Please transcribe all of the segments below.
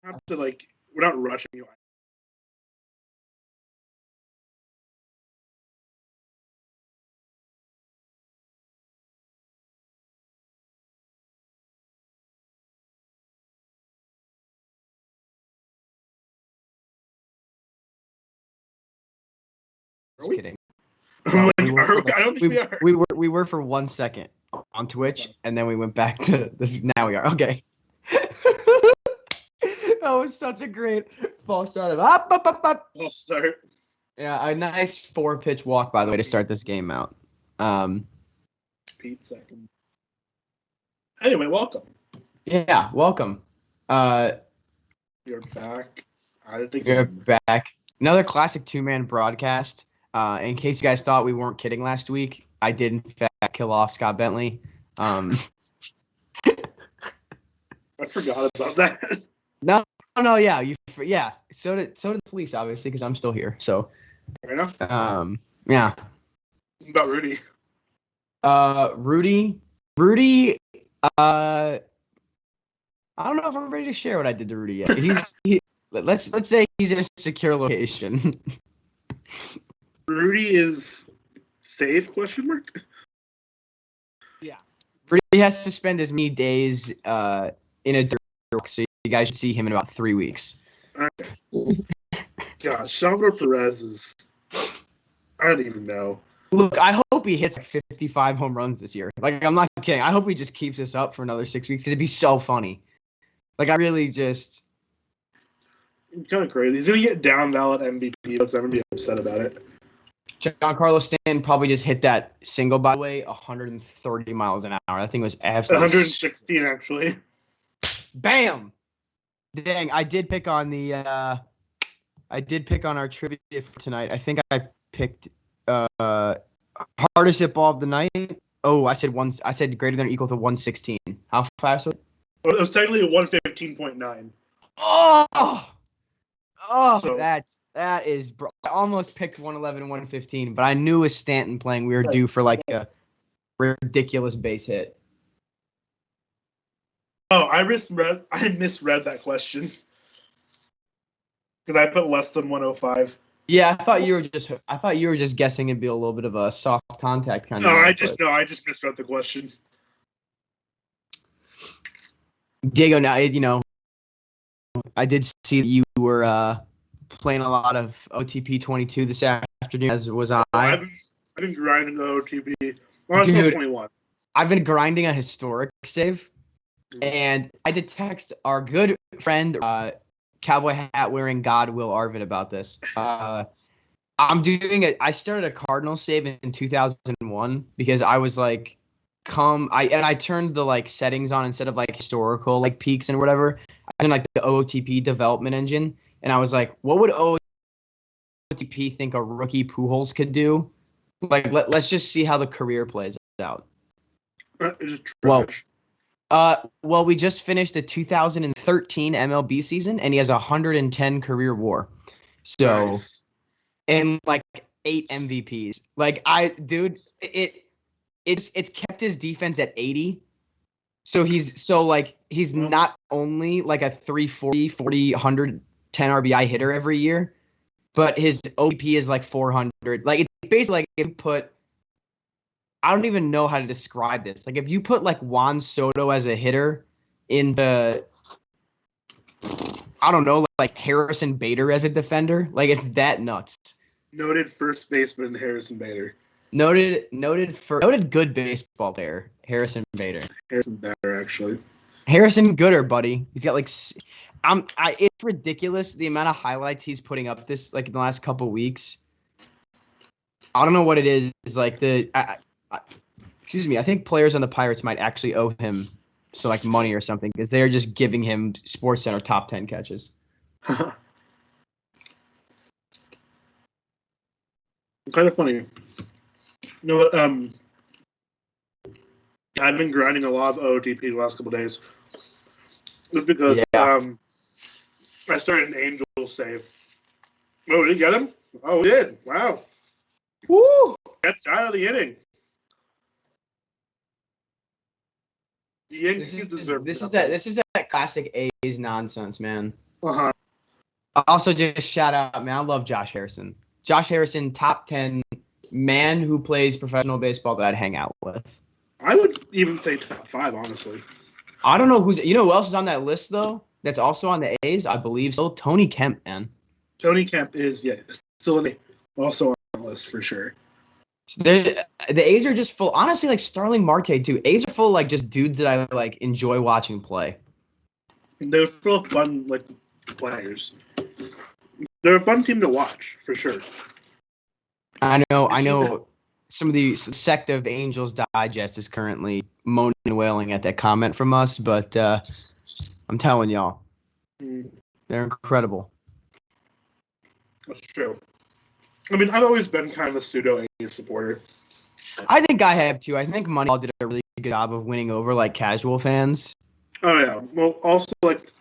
have to we're not rushing you. Just kidding. I don't think we are. We were for 1 second on Twitch, and then we went back to this. Now we are. Okay. That was such a great false start. False start. Yeah, a nice 4-pitch walk, by the way, to start this game out. Pete second. Anyway, welcome. Yeah, welcome. You're back. You're back. Another classic 2-man broadcast. In case you guys thought we weren't kidding last week, I did in fact kill off Scott Bentley. I forgot about that. No, yeah. So did the police, obviously, because I'm still here. So, fair enough. Yeah. What about Rudy? Rudy. I don't know if I'm ready to share what I did to Rudy yet. Let's say he's in a secure location. Rudy is safe? ? Yeah. Rudy has to spend as many days in a dirt, so you guys should see him in about 3 weeks. Okay. God, Salvador Perez is. I don't even know. Look, I hope he hits 55 home runs this year. I'm not kidding. I hope he just keeps this up for another 6 weeks because it'd be so funny. I really just. It's kind of crazy. He's gonna get down ballot MVP, but I'm gonna be upset about it. Giancarlo Stanton probably just hit that single, by the way, 130 miles an hour. That thing was absolutely 116, actually. Bam! Dang, I did pick on our trivia for tonight. I think I picked hardest hit ball of the night. Oh, I said greater than or equal to 116. How fast was it? Well, it was technically a 115.9. So that is. I almost picked 111 and 115, but I knew with Stanton playing, we were due for a ridiculous base hit. Oh, I misread that question because I put less than 105. Yeah, I thought you were just guessing it'd be a little bit of a soft contact kind of. I just misread the question. Diego, now I did see that you were playing a lot of OTP 22 this afternoon, as was I. I've been grinding the OTP. Well, Dude, 21. I've been grinding a historic save, and I did text our good friend, cowboy hat wearing God Will Arvid about this. I'm doing it. I started a Cardinal save in 2001 because I was like, I turned the settings on instead of historical peaks and whatever. I did the OTP development engine, and I was like, what would OTP think a rookie Pujols could do? Let's just see how the career plays out. Well, we just finished the 2013 MLB season, and he has 110 career WAR. So, nice. And 8 MVPs. It's kept his defense at 80. So he's not only a 340, 40, 110 RBI hitter every year, but his OP is 400. It's basically if you put. I don't even know how to describe this. If you put Juan Soto as a hitter into, I don't know, Harrison Bader as a defender, it's that nuts. Noted first baseman Harrison Bader. Noted good baseball player Harrison Bader. Harrison Bader, actually. Harrison Gooder, buddy. He's got it's ridiculous the amount of highlights he's putting up this in the last couple weeks. I don't know what it is. Excuse me. I think players on the Pirates might actually owe him money or something because they're just giving him SportsCenter top 10 catches. Kind of funny. You know what? I've been grinding a lot of OTP the last couple days. Just because I started an Angel save. Oh, did you get him? Oh, we did. Wow. Woo! That's out of the inning. The Yankees deserve this is that classic A's nonsense, man. Uh-huh. Also, just shout out, man. I love Josh Harrison. Josh Harrison, top 10 man who plays professional baseball that I'd hang out with. I would even say top 5, honestly. I don't know who else is on that list, though? That's also on the A's, I believe. So Tony Kemp, man. Tony Kemp is, still also on the list for sure. The A's are just full. Honestly, like Starling Marte, too. A's are full, like, just dudes that I, like, enjoy watching play. They're full of fun, like, players. They're a fun team to watch, for sure. I know some of the sect of Angels Digest is currently moaning and wailing at that comment from us, but I'm telling y'all, they're incredible. That's true. I mean, I've always been kind of a pseudo-A's supporter. I think I have, too. I think Moneyball did a really good job of winning over, like, casual fans. Oh, yeah. Well, also, like,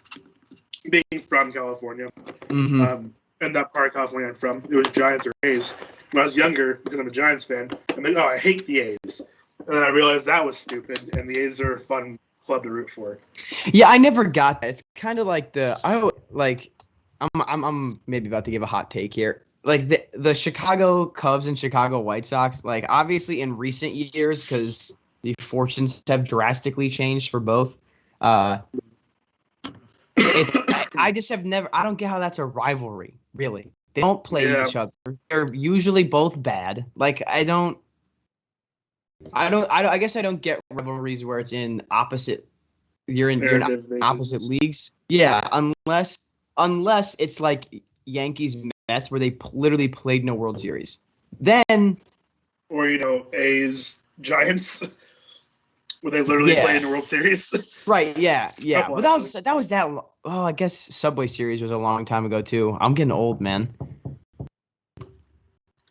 being from California, and that part of California I'm from, it was Giants or A's. When I was younger, because I'm a Giants fan, I'm like, I hate the A's. And then I realized that was stupid, and the A's are a fun club to root for. Yeah, I never got that. It's kind of like I'm maybe about to give a hot take here. Like the Chicago Cubs and Chicago White Sox, like obviously in recent years, because the fortunes have drastically changed for both. I just have never. I don't get how that's a rivalry. Really, they don't play each other. They're usually both bad. Like I guess I don't get rivalries where it's in opposite. You're in opposite leagues. Yeah, unless it's like Yankees Mets where they literally played in a World Series. Then, or A's Giants where they literally played in a World Series. Right. Yeah. But that was. Oh, I guess Subway Series was a long time ago too. I'm getting old, man.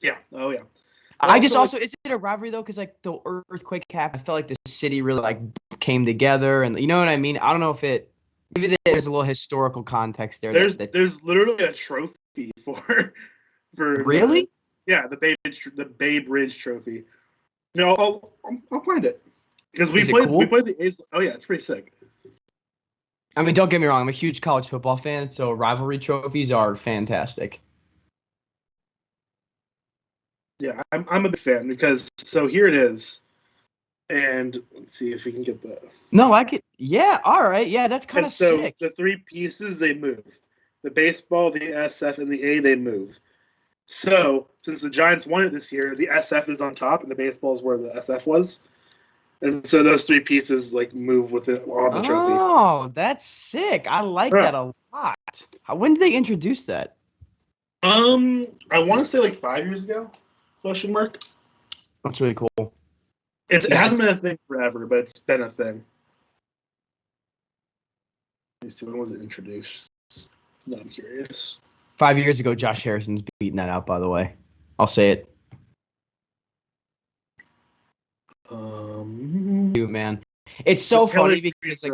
Yeah. Oh yeah. I just also is it a rivalry though? Because like the earthquake happened, I felt like the city really like came together, and you know what I mean. I don't know if maybe there's a little historical context there. There's literally a trophy for really. The Babe Ridge trophy. No, I'll find it because we played the A's. Oh yeah, it's pretty sick. I mean, don't get me wrong. I'm a huge college football fan, so rivalry trophies are fantastic. Yeah, I'm a big fan because here it is, and let's see if we can get the. No, I could. Yeah, all right. Yeah, that's kind of sick. The 3 pieces they move, the baseball, the SF, and the A they move. So since the Giants won it this year, the SF is on top, and the baseball is where the SF was, and so those 3 pieces like move with it on the trophy. Oh, that's sick! I like that a lot. When did they introduce that? I want to say like 5 years ago. Question mark. That's really cool. It hasn't been a thing forever, but it's been a thing. Let me see, when was it introduced? No, I'm curious. 5 years ago, Josh Harrison's beating that out, by the way. I'll say it. Man. It's so funny because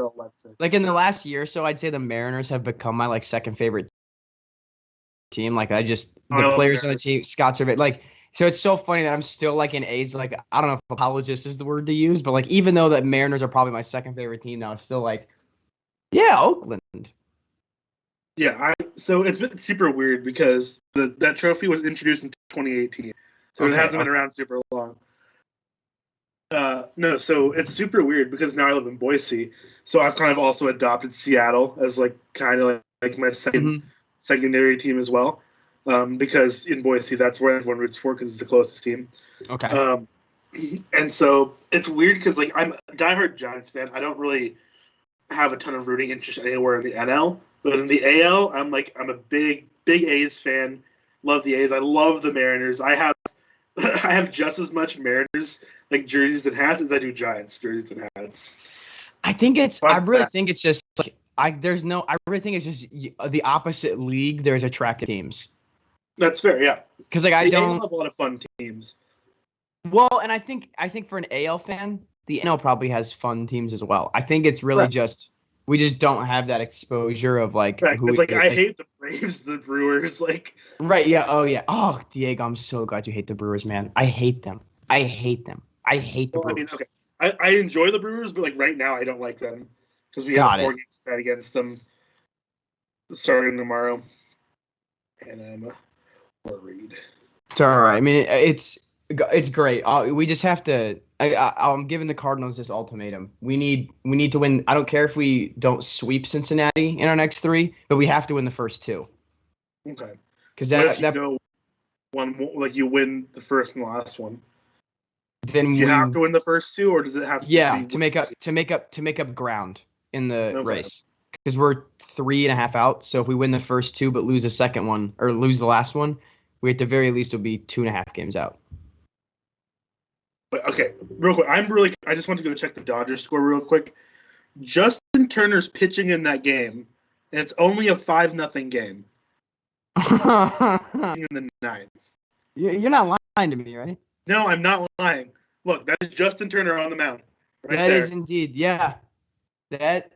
like in the last year or so, I'd say the Mariners have become my like second favorite team. Like the players on the team, Scott Servais, like. So it's so funny that I'm still like an A's, like I don't know if apologist is the word to use, but like even though the Mariners are probably my second favorite team now, it's still like, yeah, Oakland. Yeah, so it's been super weird because that trophy was introduced in 2018, so it hasn't been around super long. No, so it's super weird because now I live in Boise, so I've kind of also adopted Seattle as like kind of like my secondary team as well. Because in Boise, that's where everyone roots for because it's the closest team. Okay. And so it's weird because like I'm a diehard Giants fan. I don't really have a ton of rooting interest anywhere in the NL, but in the AL, I'm a big A's fan. Love the A's. I love the Mariners. I have just as much Mariners like jerseys and hats as I do Giants jerseys and hats. I really think it's just like I really think it's just the opposite league. There's attractive teams. That's fair, yeah. Because like the AL has a lot of fun teams. Well, and I think for an AL fan, the NL probably has fun teams as well. I think it's really just we just don't have that exposure of like. Right, it's like I hate the Braves, the Brewers, like. Right. Yeah. Oh yeah. Oh, Diego, I'm so glad you hate the Brewers, man. I hate them. I hate the Brewers. I mean, okay. I enjoy the Brewers, but like right now, I don't like them because we have a 4-game set against them. starting tomorrow, and I'm worried. It's all right. I mean, it's great. We just have to. I'm giving the Cardinals this ultimatum. We need to win. I don't care if we don't sweep Cincinnati in our next 3, but we have to win the first 2. Okay. Because What if you go one, like you win the first and the last one? Then you have to win the first 2, or does it have to? Yeah, to make up ground in the race. Because we're 3.5 out. So if we win the first 2 but lose the second one or lose the last one, we at the very least will be 2.5 games out. But, okay, real quick. I just want to go check the Dodgers score real quick. Justin Turner's pitching in that game, and it's only a 5-0 game. In the 9th. You're not lying to me, right? No, I'm not lying. Look, that is Justin Turner on the mound. Right that there. Is indeed, yeah. That.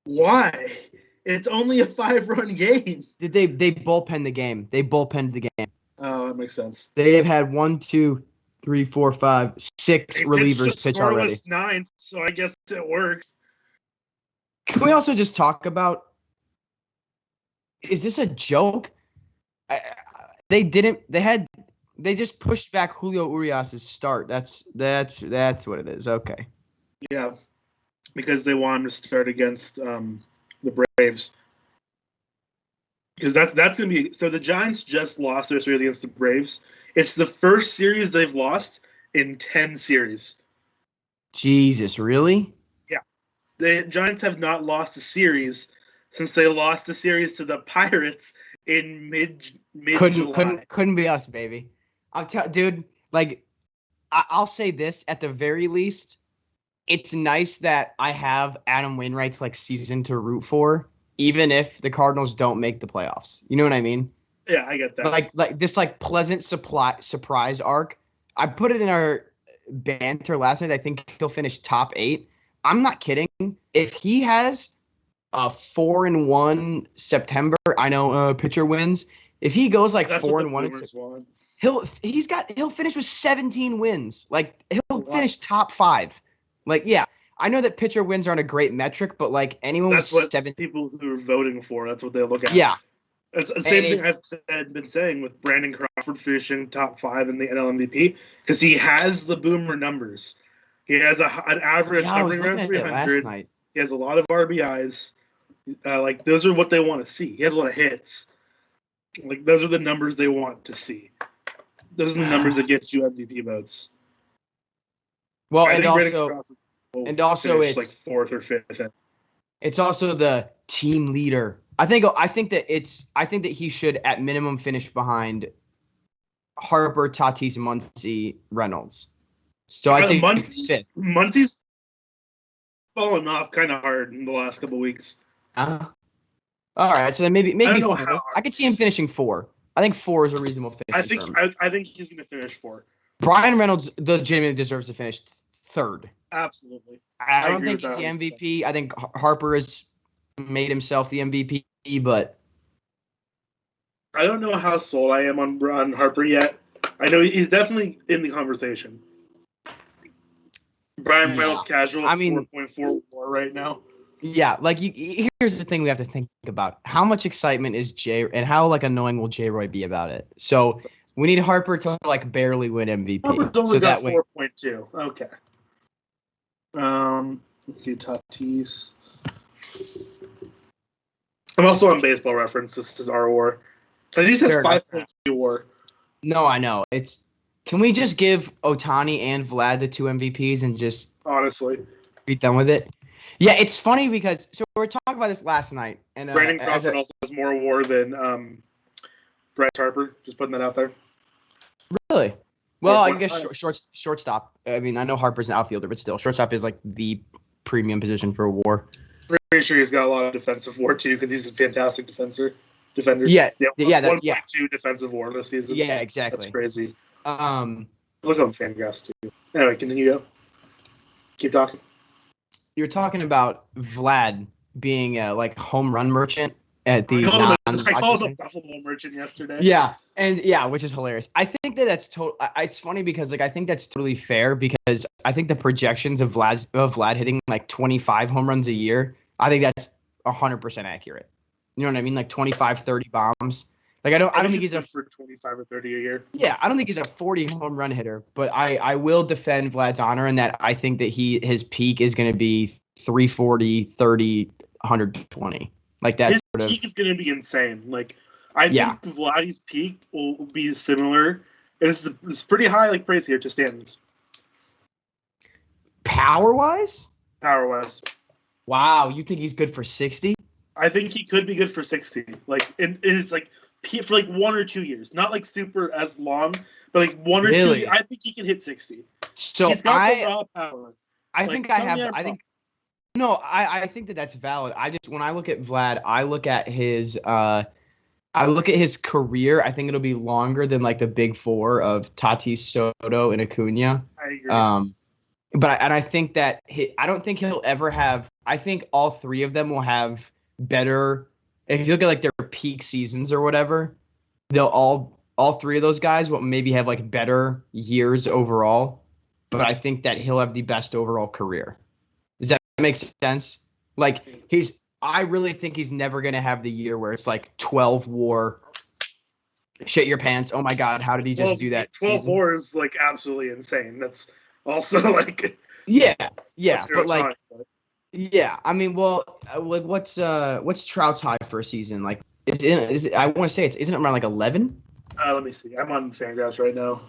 Why? It's only a 5-run game. Did they bullpen the game? They bullpenned the game. Oh, that makes sense. They have had 1, 2, 3, 4, 5, 6 relievers pitch already. 9, so I guess it works. Can we also just talk about? Is this a joke? They just pushed back Julio Urias' start. That's what it is. Okay. Yeah, because they want him to start against the Braves. Because that's going to be – so the Giants just lost their series against the Braves. It's the first series they've lost in 10 series. Jesus, really? Yeah. The Giants have not lost a series since they lost the series to the Pirates in mid-July. Couldn't be us, baby. Dude, like, I'll say this at the very least. It's nice that I have Adam Wainwright's like season to root for, even if the Cardinals don't make the playoffs. You know what I mean? Yeah, I get that. Like this like pleasant surprise arc. I put it in our banter last night. I think he'll finish top 8. I'm not kidding. If he has a 4-1 September, I know pitcher wins. If he goes like 4-1, he'll finish with 17 wins. Like he'll finish top 5. Like yeah, I know that pitcher wins aren't a great metric, but like anyone that's with what 7 people who are voting for. That's what they look at. Yeah, it's the same thing I've been saying with Brandon Crawford finishing top 5 in the NL MVP because he has the boomer numbers. He has an average hovering around 300. He has a lot of RBIs. Like those are what they want to see. He has a lot of hits. Like those are the numbers they want to see. Those are the numbers that get you MVP votes. Well, and also it's like 4th or 5th. It's also the team leader. I think that he should at minimum finish behind Harper, Tatis, Muncy, Reynolds. So I'd say Muncy, 5th. Muncy's fallen off kind of hard in the last couple of weeks. All right, so then maybe I could see him finishing 4. I think 4 is a reasonable finish. I think he's going to finish 4. Brian Reynolds legitimately deserves to finish 3rd. Absolutely. I don't think he's the MVP. I think Harper has made himself the MVP, but I don't know how sold I am on Harper yet. I know he's definitely in the conversation. Brian Reynolds casual, 4.4 right now. Yeah, like here's the thing we have to think about: how much excitement is Jay, and how like annoying will J. Roy be about it? So we need Harper to like barely win MVP. Harper's only got 4.2. Okay. Let's see, Tatis. I'm also on Baseball Reference. This is our war. Tatis has 5.2 WAR. No, I know. Can we just give Ohtani and Vlad the 2 MVPs and just honestly be done with it? Yeah, it's funny because we were talking about this last night, and Brandon Crawford also has more WAR than Bryce Harper. Just putting that out there. Really? Well, I guess shortstop. I mean, I know Harper's an outfielder, but still, shortstop is like the premium position for WAR. Pretty sure he's got a lot of defensive WAR too, because he's a fantastic defender. Yeah, 1.2 defensive WAR this season. Yeah, exactly. That's crazy. Look on Fangraphs too. Anyway, continue. Keep talking. You're talking about Vlad being a like home run merchant at the. I called him a Buffalo merchant yesterday. Yeah, which is hilarious. I think that's total. It's funny because like I think that's totally fair because I think the projections of Vlad hitting like 25 home runs a year. I think that's 100% accurate. You know what I mean? Like 25, 30 bombs. Like I don't think he's good for 25 or 30 a year. Yeah, I don't think he's a 40 home run hitter, but I will defend Vlad's honor in that I think that his peak is going to be 340, 30, 120. Like that His sort of peak is going to be insane. Like I think Vladdy's peak will be similar. It's pretty high like praise here to Stanton's. Power-wise? Power-wise. Wow, you think he's good for 60? I think he could be good for 60. Like it is like for like 1 or 2 years, not like super as long, but like 1 or 2 years. I think he can hit 60. So he's got the raw power. I think I think no, I think that's valid. When I look at Vlad, I look at his career. I think it'll be longer than like the big four of Tatis, Soto, and Acuna. I agree. But I think that I don't think he'll ever have. I think all three of them will have better. If you look at like their peak seasons or whatever, they'll all three of those guys will maybe have like better years overall. But I think that he'll have the best overall career. Does that make sense? Like I really think he's never gonna have the year where it's like 12 WAR. Shit your pants. Oh my God, how did he just do that? 12 WAR is like absolutely insane. That's also like yeah, but like I mean, well, like what's Trout's high for a season? Like, I want to say isn't it around like 11? Let me see. I'm on Fangraphs right now.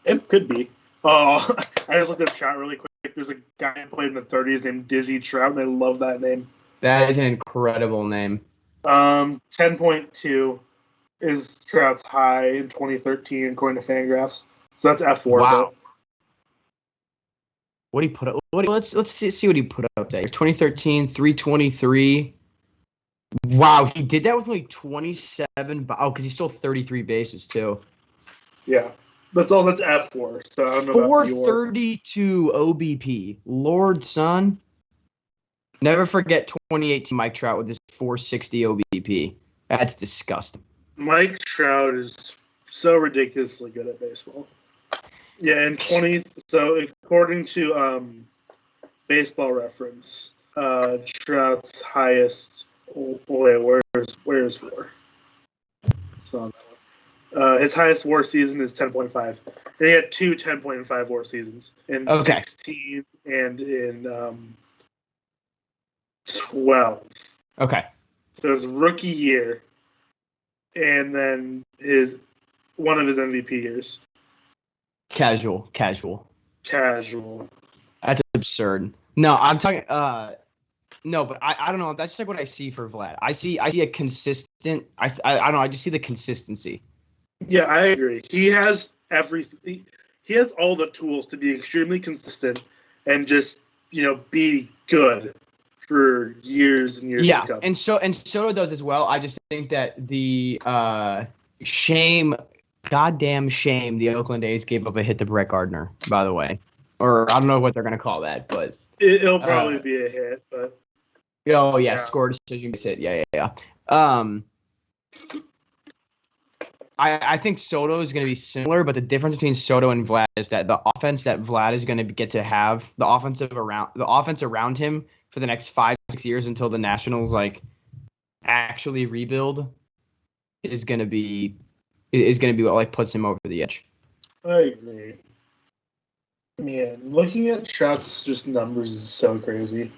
It could be. Oh, I just looked up Trout really quick. There's a guy who played in the 30s named Dizzy Trout, and I love that name. That is an incredible name. 10.2 is Trout's high in 2013, according to Fangraphs. So that's F4. Wow. But what he put up? Let's see what he put up there. 2013, 323. Wow, he did that with only 27. Oh, because he stole 33 bases too. Yeah, that's F4. So I don't know 432 OBP. Lord, son. Never forget 2018 Mike Trout with his 460 OBP. That's disgusting. Mike Trout is so ridiculously good at baseball. Yeah, and so according to Baseball Reference, Trout's highest. Where's WAR? It's on that one. His highest WAR season is 10.5, and he had two 10.5 WAR seasons in 16 and in 12. Okay. So his rookie year, and then one of his MVP years. Casual. That's absurd. No, I'm talking. No, but I don't know. That's just like what I see for Vlad. I see a consistent. I don't know. I just see the consistency. Yeah, I agree. He has everything. He has all the tools to be extremely consistent and just be good for years and years to come. And Soto does as well. I just think that the goddamn shame, the Oakland A's gave up a hit to Brett Gardner, by the way. Or I don't know what they're gonna call that, but it'll probably be a hit. But score decision base hit. Yeah. I think Soto is going to be similar, but the difference between Soto and Vlad is that the offense that Vlad is going to get to have, the offense around him for the next 5-6 years until the Nationals actually rebuild is going to be what like puts him over the edge. I agree. Man, looking at Trout's just numbers is so crazy.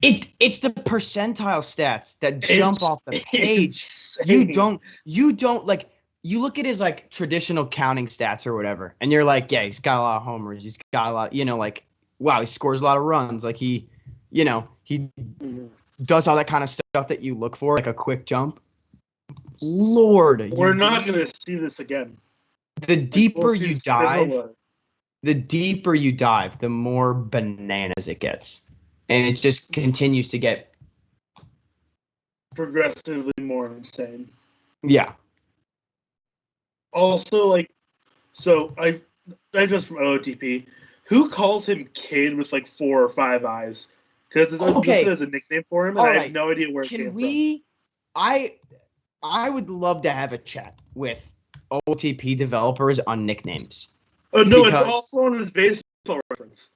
It's the percentile stats that jump off the page. Insane. You don't like. You look at his like traditional counting stats or whatever, and you're like, yeah, he's got a lot of homers. He's got a lot, like, wow, he scores a lot of runs. Like he does all that kind of stuff that you look for, like a quick jump. Lord, we're not going to see this again. The deeper you dive, the more bananas it gets, and it just continues to get progressively more insane. Yeah. Also, so I just from OOTP, who calls him Kid with 4 or 5 eyes? Because it's listed as a nickname for him, and I have no idea where it came from. I would love to have a chat with OOTP developers on nicknames. Oh no, it's also on his Baseball Reference.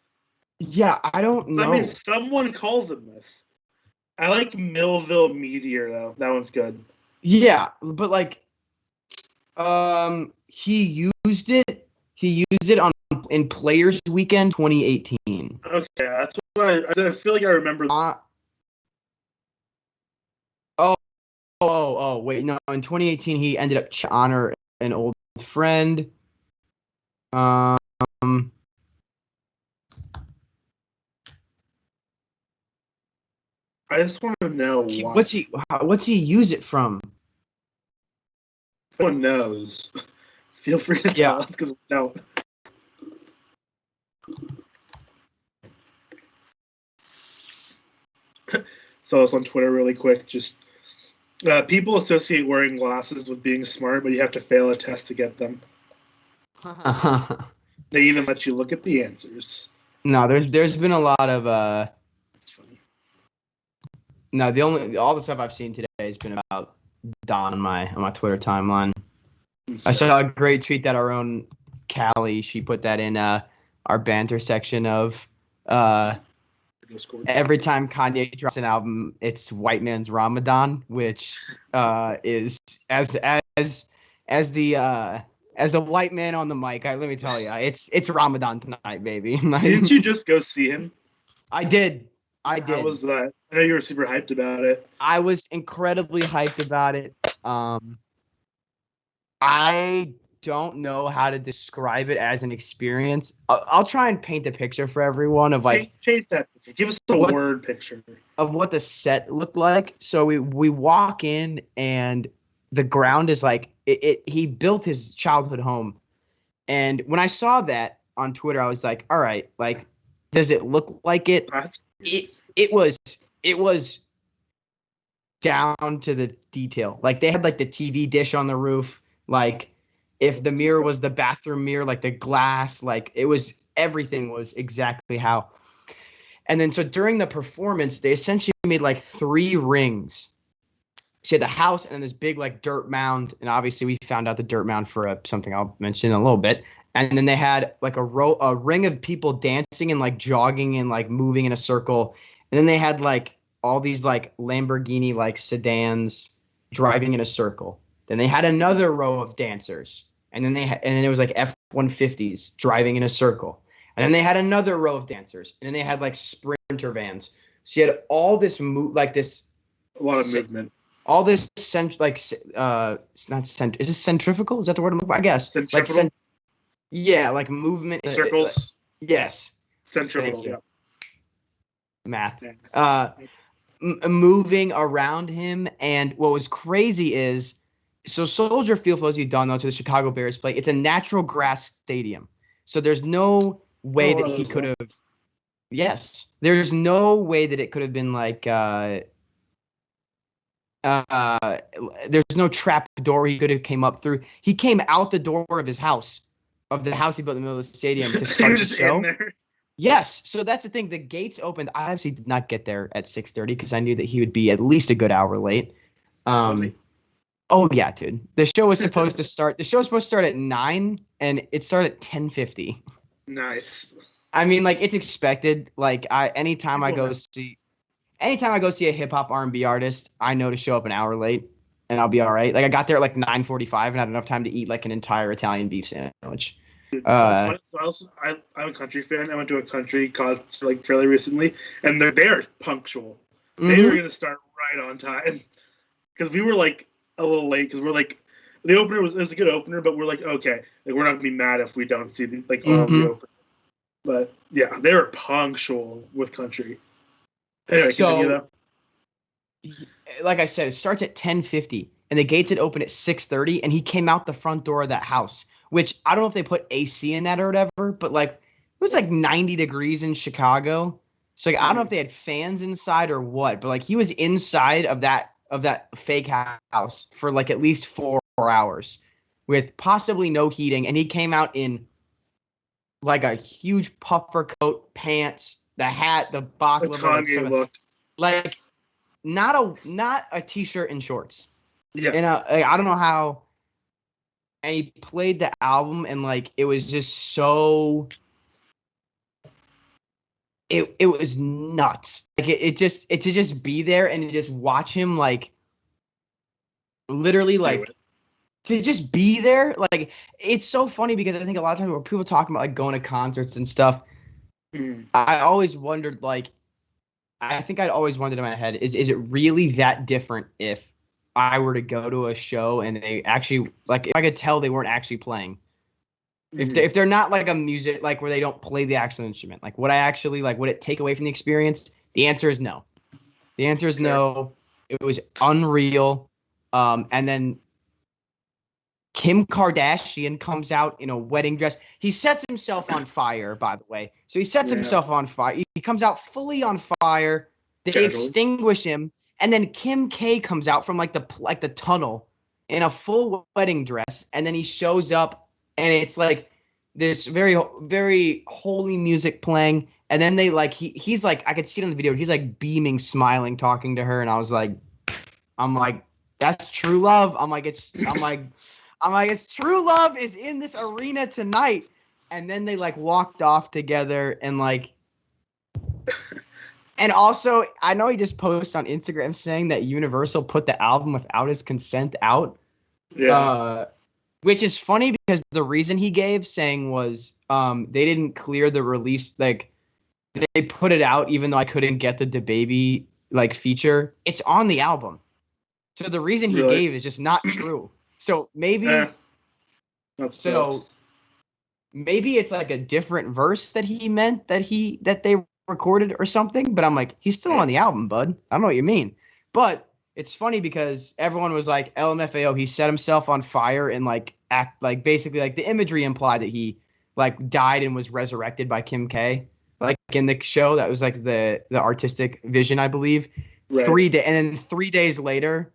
Yeah, I don't know. I mean, someone calls him this. I like Millville Meteor though. That one's good. Yeah, but like, he used it. He used it in Players Weekend 2018. Okay, that's what I feel like I remember. Wait, no. In 2018, he ended up honor an old friend. Um, I just want to know why. What's he use it from? No one knows. Feel free to tell us because we don't. Saw this on Twitter really quick. Just people associate wearing glasses with being smart, but you have to fail a test to get them. They even let you look at the answers. No, there's been a lot of That's funny. No, all the stuff I've seen today has been about Don on my Twitter timeline. I saw a great tweet that our own Callie, she put that in our banter section of every time Kanye drops an album, it's White Man's Ramadan, which is as the white man on the mic. Let me tell you, it's Ramadan tonight, baby. Didn't you just go see him? I did. How was that? I know you were super hyped about it. I was incredibly hyped about it. I don't know how to describe it as an experience. I'll try and paint a picture for everyone of like paint that picture. Give us a word picture of what the set looked like. So we walk in and the ground is like he built his childhood home. And when I saw that on Twitter, I was like, all right, like, does it look like it? It was down to the detail. Like they had like the TV dish on the roof. Like if the mirror was the bathroom mirror, like the glass, like everything was exactly how. And then so during the performance, they essentially made like 3 rings. So you had the house and then this big like dirt mound. And obviously we found out the dirt mound for something I'll mention in a little bit. And then they had like a ring of people dancing and like jogging and like moving in a circle. And then they had like all these like Lamborghini like sedans driving in a circle. Then they had another row of dancers. And then and then it was like F-150s driving in a circle. And then they had another row of dancers. And then they had like sprinter vans. So you had all this a lot of movement. All this it's not is this centrifugal? Is that the word I'm looking for? I guess. Centrifugal? Like movement. Circles? Yes. Centrifugal, yeah. Math. Moving around him. And what was crazy is, so Soldier Field, for those of you who don't know, to the Chicago Bears play, it's a natural grass stadium. So there's no way that he could have. Yes. There's no way that it could have been like there's no trap door he could have came up through. He came out the door of his house, of the house he built in the middle of the stadium to start the show. Yes, so that's the thing. The gates opened. I obviously did not get there at 6:30 because I knew that he would be at least a good hour late. Was he? Oh yeah, dude. The show was supposed to start. The show was supposed to start at 9, and it started at 10:50. Nice. I mean, like it's expected. Like anytime I go see a hip hop R&B artist, I know to show up an hour late, and I'll be all right. Like I got there at like 9:45 and had enough time to eat like an entire Italian beef sandwich. So I'm a country fan. I went to a country concert like fairly recently, and they're punctual. Mm-hmm. They were gonna start right on time because we were like a little late because we're like the opener was a good opener, but we're like okay, like we're not gonna be mad if we don't see the all the opener. But yeah, they were punctual with country. Anyway, so like I said, it starts at 10:50, and the gates had opened at 6:30, and he came out the front door of that house. Which I don't know if they put AC in that or whatever, but like it was like 90 degrees in Chicago. So like I don't know if they had fans inside or what, but like he was inside of that fake house for like at least 4 hours with possibly no heating, and he came out in like a huge puffer coat, pants, the hat, the Kanye look. Like not a t-shirt and shorts. Yeah. And I don't know how. And he played the album, and like it was just so it was nuts. Like it to just be there and to just watch him like literally like to just be there. Like it's so funny because I think a lot of times when people talk about like going to concerts and stuff, I always wondered like I think I'd always wondered in my head is it really that different if I were to go to a show and they actually like if I could tell they weren't actually playing. If they're not like a music like where they don't play the actual instrument, like would I actually like would it take away from the experience? The answer is no. The answer is no. It was unreal. And then Kim Kardashian comes out in a wedding dress. He sets himself on fire, by the way. So he sets himself on fire. He comes out fully on fire. They extinguish him, and then Kim K comes out from like the tunnel in a full wedding dress, and then he shows up, and it's like this very very holy music playing, and then they like he's like I could see it on the video. He's like beaming, smiling, talking to her, and I'm like that's true love. I'm like it's true love is in this arena tonight, and then they like walked off together and like. And also, I know he just posted on Instagram saying that Universal put the album without his consent out. Yeah. Which is funny because the reason he gave saying was they didn't clear the release. Like, they put it out even though I couldn't get the DaBaby, like, feature. It's on the album. So the reason he gave is just not true. So maybe... maybe it's like a different verse that he meant that they recorded or something, but I'm like, he's still on the album, bud. I don't know what you mean. But it's funny because everyone was like, LMFAO, he set himself on fire and like act like basically like the imagery implied that he like died and was resurrected by Kim K. Like in the show, that was like the artistic vision, I believe. Right. And then 3 days later,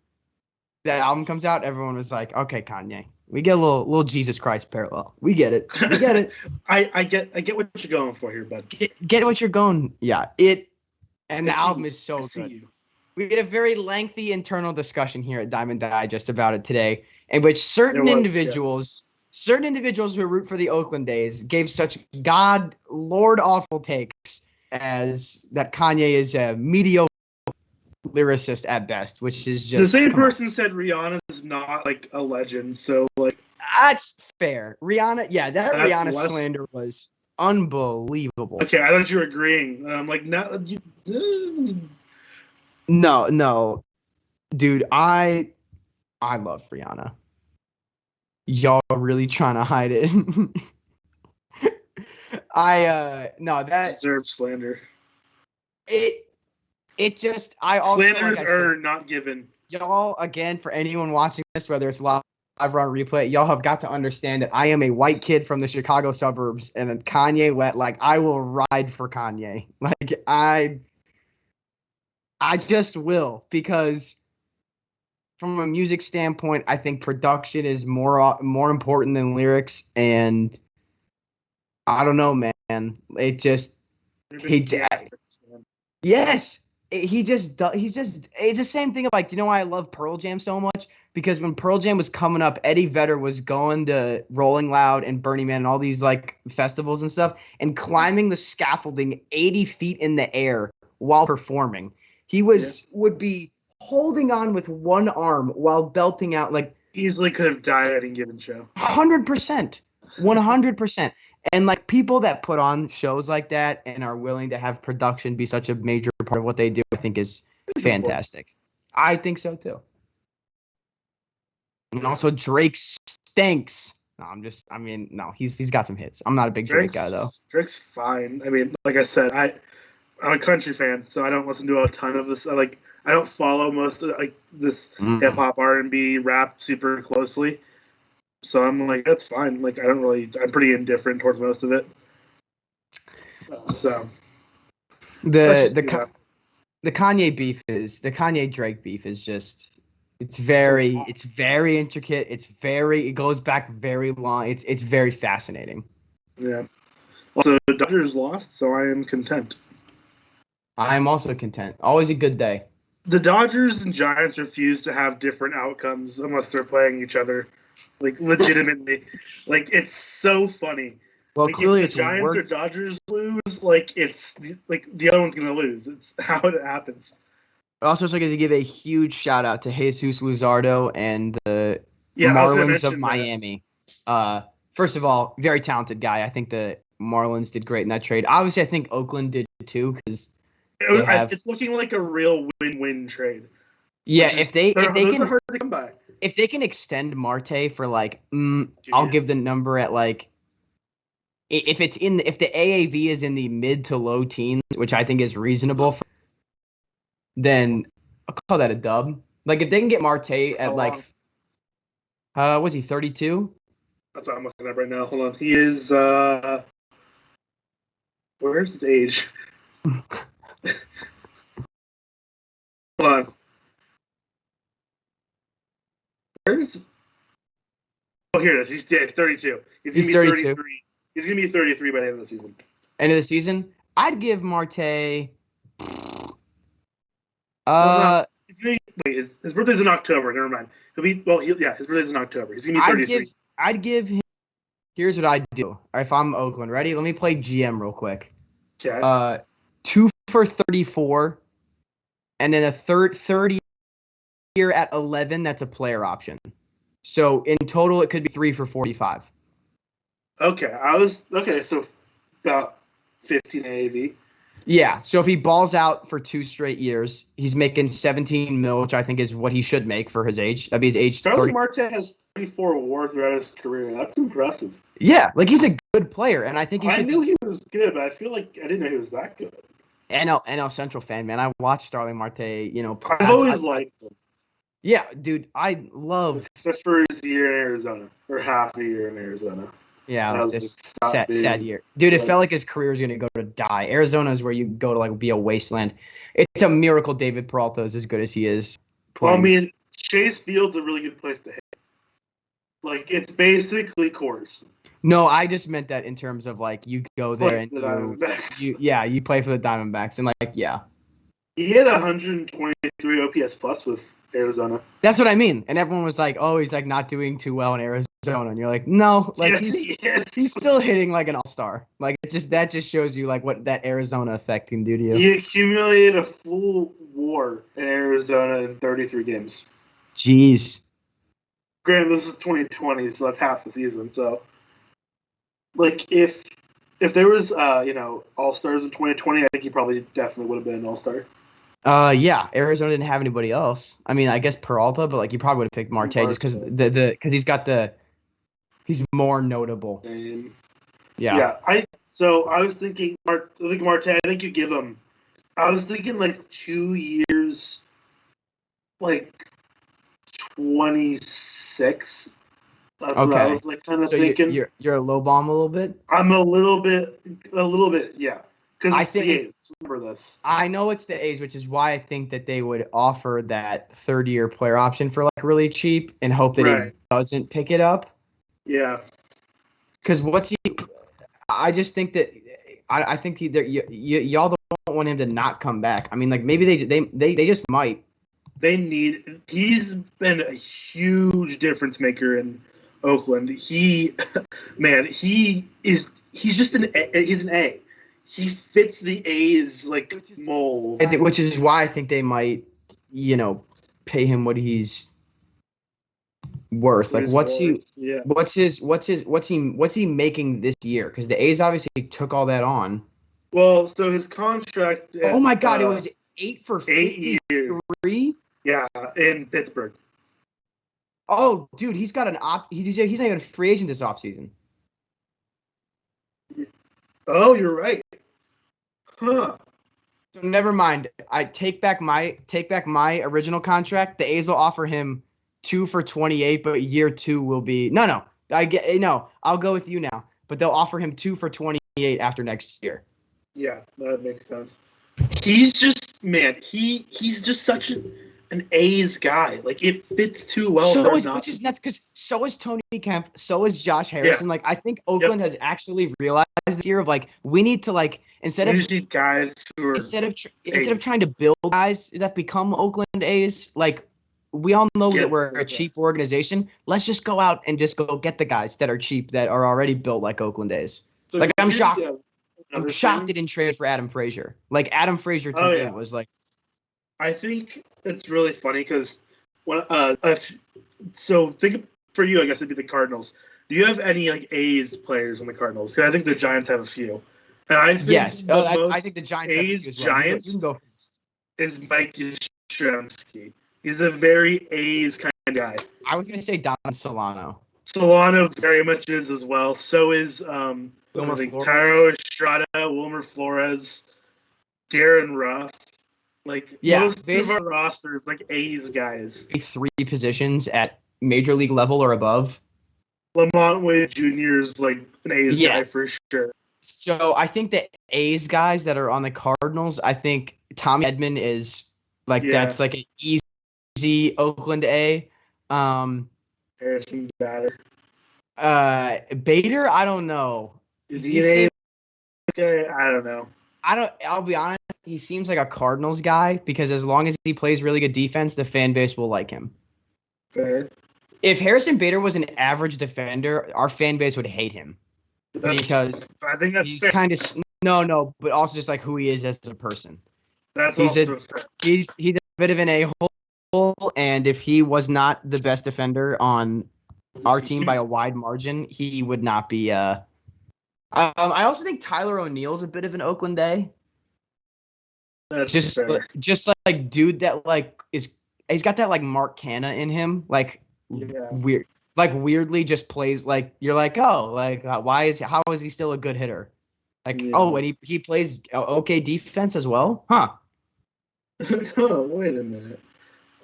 that album comes out, everyone was like, okay, Kanye. We get a little Jesus Christ parallel. We get it. We get it. I get what you're going for here, bud. Get what you're going. Yeah. The album is so good. We had a very lengthy internal discussion here at Diamond Digest about it today, in which certain individuals who root for the Oakland A's gave such Lord awful takes as that Kanye is a mediocre lyricist at best, which is just the same person said Rihanna's not like a legend, so like that's fair. Rihanna, Rihanna slander was unbelievable. Okay, I thought you were agreeing. I'm like, no, no, dude, I love Rihanna. Y'all are really trying to hide it. No, that deserves slander. It just, I also slanders are not given. Y'all, again, for anyone watching this, whether it's live or on replay, y'all have got to understand that I am a white kid from the Chicago suburbs, and Kanye West, like I will ride for Kanye. Like I just will, because from a music standpoint, I think production is more important than lyrics, and I don't know, man. It just yes. He's the same thing of like, you know why I love Pearl Jam so much? Because when Pearl Jam was coming up, Eddie Vedder was going to Rolling Loud and Burning Man and all these like festivals and stuff and climbing the scaffolding 80 feet in the air while performing. He would be holding on with one arm while belting out like easily could have died at any given show. 100%. 100%. And like people that put on shows like that and are willing to have production be such a major part of what they do, I think is fantastic. I think so too. And also Drake stinks. No, he's got some hits. I'm not a big Drake guy though. Drake's fine. I mean, like I said, I'm a country fan, so I don't listen to a ton of this. I don't follow most of like this hip hop, R&B, rap super closely. So I'm like, that's fine. Like, I'm pretty indifferent towards most of it. So the Kanye Drake beef is just it's very intricate. It goes back very long. It's very fascinating. Yeah. Also, the Dodgers lost, so I am content. I am also content. Always a good day. The Dodgers and Giants refuse to have different outcomes unless they're playing each other. Like, legitimately. Like, it's so funny. Well, Like clearly if it's the Giants or worked. Dodgers lose, like the other one's gonna lose. It's how it happens. Also, just like to give a huge shout out to Jesus Luzardo and the Yeah, I was gonna Marlins of mention that. Miami. First of all, very talented guy. I think the Marlins did great in that trade. Obviously, I think Oakland did too because they have. It's looking like a real win-win trade. Yeah, Those are hard to come by. if they can extend Marte for like, I'll give the Years. number at like, if the AAV is in the mid to low teens, which I think is reasonable, then I'll call that a dub. Like if they can get Marte at like, what's he 32? That's what I'm looking at right now. Hold on, he is. Where's his age? Hold on. Where's? Oh, here it is. He's 32. He's gonna be 32. 33. He's gonna be 33 by the end of the season. End of the season, I'd give Marte. He's gonna wait. His birthday's in October. Never mind. His birthday's in October. He's gonna be 33. I'd give him. Here's what I'd do. If I'm Oakland, ready? Let me play GM real quick. Okay. 2 for 34, and then a third year at 11. That's a player option. So in total, it could be 3 for 45. Okay. So about 15 AAV. Yeah. So if he balls out for 2 straight years, he's making 17 mil, which I think is what he should make for his age. That'd be his age. Charlie Marte has 34 awards throughout his career. That's impressive. Yeah, like he's a good player, and I think I knew he was good, but I feel like I didn't know he was that good. NL Central fan, man. I watched Starling Marte. I've always liked him. Yeah, dude, I love. Except for his year in Arizona, or half a year in Arizona. Yeah, it was just sad year. Dude, it felt like his career was going to go to die. Arizona is where you go to like be a wasteland. It's a miracle David Peralta is as good as he is. Well, I mean, Chase Field's a really good place to hit. Like, it's basically Coors. No, I just meant that in terms of like you go there and you play for the Diamondbacks and like He had 123 OPS plus with Arizona. That's what I mean. And everyone was like, "Oh, he's like not doing too well in Arizona," and you're like, "No, like he's still hitting like an all-star." Like that just shows you like what that Arizona effect can do to you. He accumulated a full WAR in Arizona in 33 games. Jeez. Granted, this is 2020, so that's half the season. So, like, if there was, All-Stars in 2020, I think he probably definitely would have been an All-Star. Yeah, Arizona didn't have anybody else. I mean, I guess Peralta, but like you probably would have picked Marte just because he's more notable. Yeah. I was thinking Marte. I think you give him. I was thinking like 2 years, like 26. That's what I was like kind of thinking. You're a low bomb a little bit. I'm a little bit, yeah. Because I think the A's. Remember this. I know it's the A's, which is why I think that they would offer that third-year player option for like really cheap and hope that he doesn't pick it up. Yeah. Because I just think that I think y'all don't want him to not come back. I mean, like maybe they just might. He's been a huge difference maker in Oakland. He's just an A. He fits the A's like mold. Which is why I think they might, pay him what he's worth. Like what's he making this year? Because the A's obviously took all that on. Well, so his contract. Oh my God! It was 8 for 8 years. Yeah, in Pittsburgh. Oh, dude, he's got an he's not even a free agent this offseason. Oh, you're right. Huh. So never mind. I take back my original contract. The A's will offer him 2 for 28, but year 2 will be no. I'll go with you now. But they'll offer him 2 for 28 after next year. Yeah, that makes sense. He's just he's just such an A's guy. Like it fits too well. Which is nuts because so is Tony Kemp, so is Josh Harrison. Yeah. Like I think Oakland has actually realized this year of like we need to like instead of guys who are instead of trying to build guys that become Oakland A's, like we all know that we're a cheap organization. Let's just go out and just go get the guys that are cheap that are already built like Oakland A's. So Like, I'm shocked. yeah, I'm another shocked thing. they didn't trade for Adam Frazier. Like, Adam Frazier to Oh, me yeah. was like, I think it's really funny because when so think for you, I guess it'd be the Cardinals. Do you have any like A's players in the Cardinals? Because I think the Giants have a few, and I think yes. the I think most the Giants have A's to as well. You Giant can go first. is Mike Yastrzemski. He's a very A's kind of guy. I was gonna say Don Solano. Solano very much is as well. So is Wilmer I think Flores. Tyro Estrada, Wilmer Flores, Darren Ruff. Like Yeah, most of our roster is like A's guys. 3 positions at major league level or above. Lamont Wade Jr. is like an A's guy for sure. So I think the A's guys that are on the Cardinals, I think Tommy Edman is like that's like an easy Oakland A. Harrison Bader. Bader, I don't know. Is he an A's guy? I don't know. I'll be honest, he seems like a Cardinals guy because as long as he plays really good defense, the fan base will like him. Fair. If Harrison Bader was an average defender, our fan base would hate him. Because I think that's he's fair. kind of no, but also just like who he is as a person. He's a bit of an a-hole, and if he was not the best defender on our team by a wide margin, he would not be. I also think Tyler O'Neill's a bit of an Oakland A. That's just like dude that like he's got that like Mark Canna in him, like weird. Like weirdly just plays like you're like, oh, like how is he still a good hitter? Like, oh, and he plays okay defense as well? Huh. Oh, wait a minute.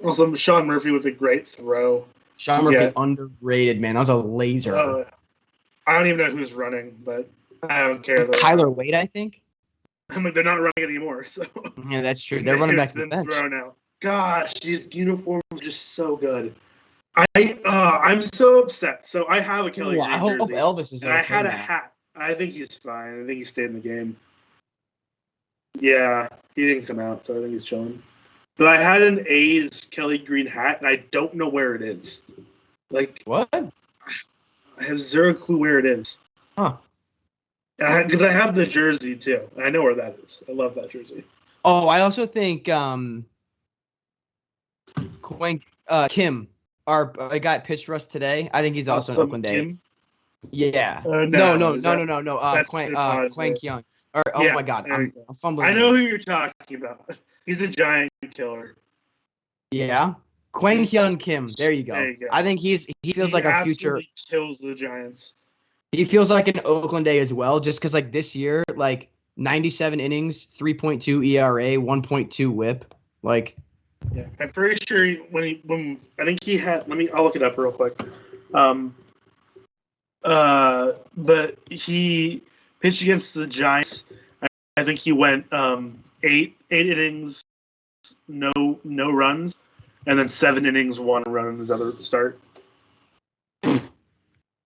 Also, Sean Murphy with a great throw. Sean Murphy underrated, man. That was a laser. I don't even know who's running, but I don't care. Tyler Wade, I think. I'm like, they're not running anymore, so yeah, that's true. They're running back to the bench. Now. Gosh, these uniforms are just so good. I'm so upset. So I have a Kelly Green I hope jersey, Elvis is and okay I had now. a hat. I think he's fine. I think he stayed in the game. Yeah, he didn't come out, so I think he's chilling. But I had an A's Kelly Green hat, and I don't know where it is. Like what? I have zero clue where it is. Huh? Because I have the jersey too. And I know where that is. I love that jersey. Oh, I also think Kim. Our guy pitched for us today. I think he's also an Oakland A. Yeah. No. Quang Kyung. My God, I'm fumbling. I know who you're talking about. He's a giant killer. Yeah. Kwang Hyun Kim. There you go. I think he feels like a future. Kills the Giants. He feels like an Oakland A as well, just because like this year, like 97 innings, 3.2 ERA, 1.2 WHIP. Like. Yeah, I'm pretty sure when I think he had. I'll look it up real quick. But he pitched against the Giants. I think he went 8 innings, no runs, and then 7 innings, 1 run in his other start.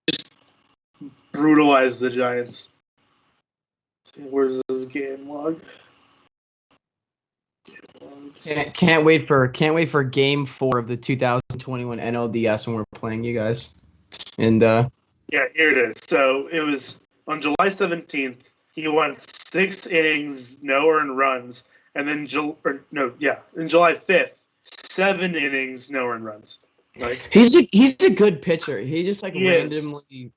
Just brutalized the Giants. Where's his game log? Can't wait for Game 4 of the 2021 NLDS when we're playing you guys. And yeah, here it is. So it was on July 17th. He went 6 innings, no earned runs, and then in July 5th, 7 innings, no earned runs. Like he's a good pitcher. He just like randomly.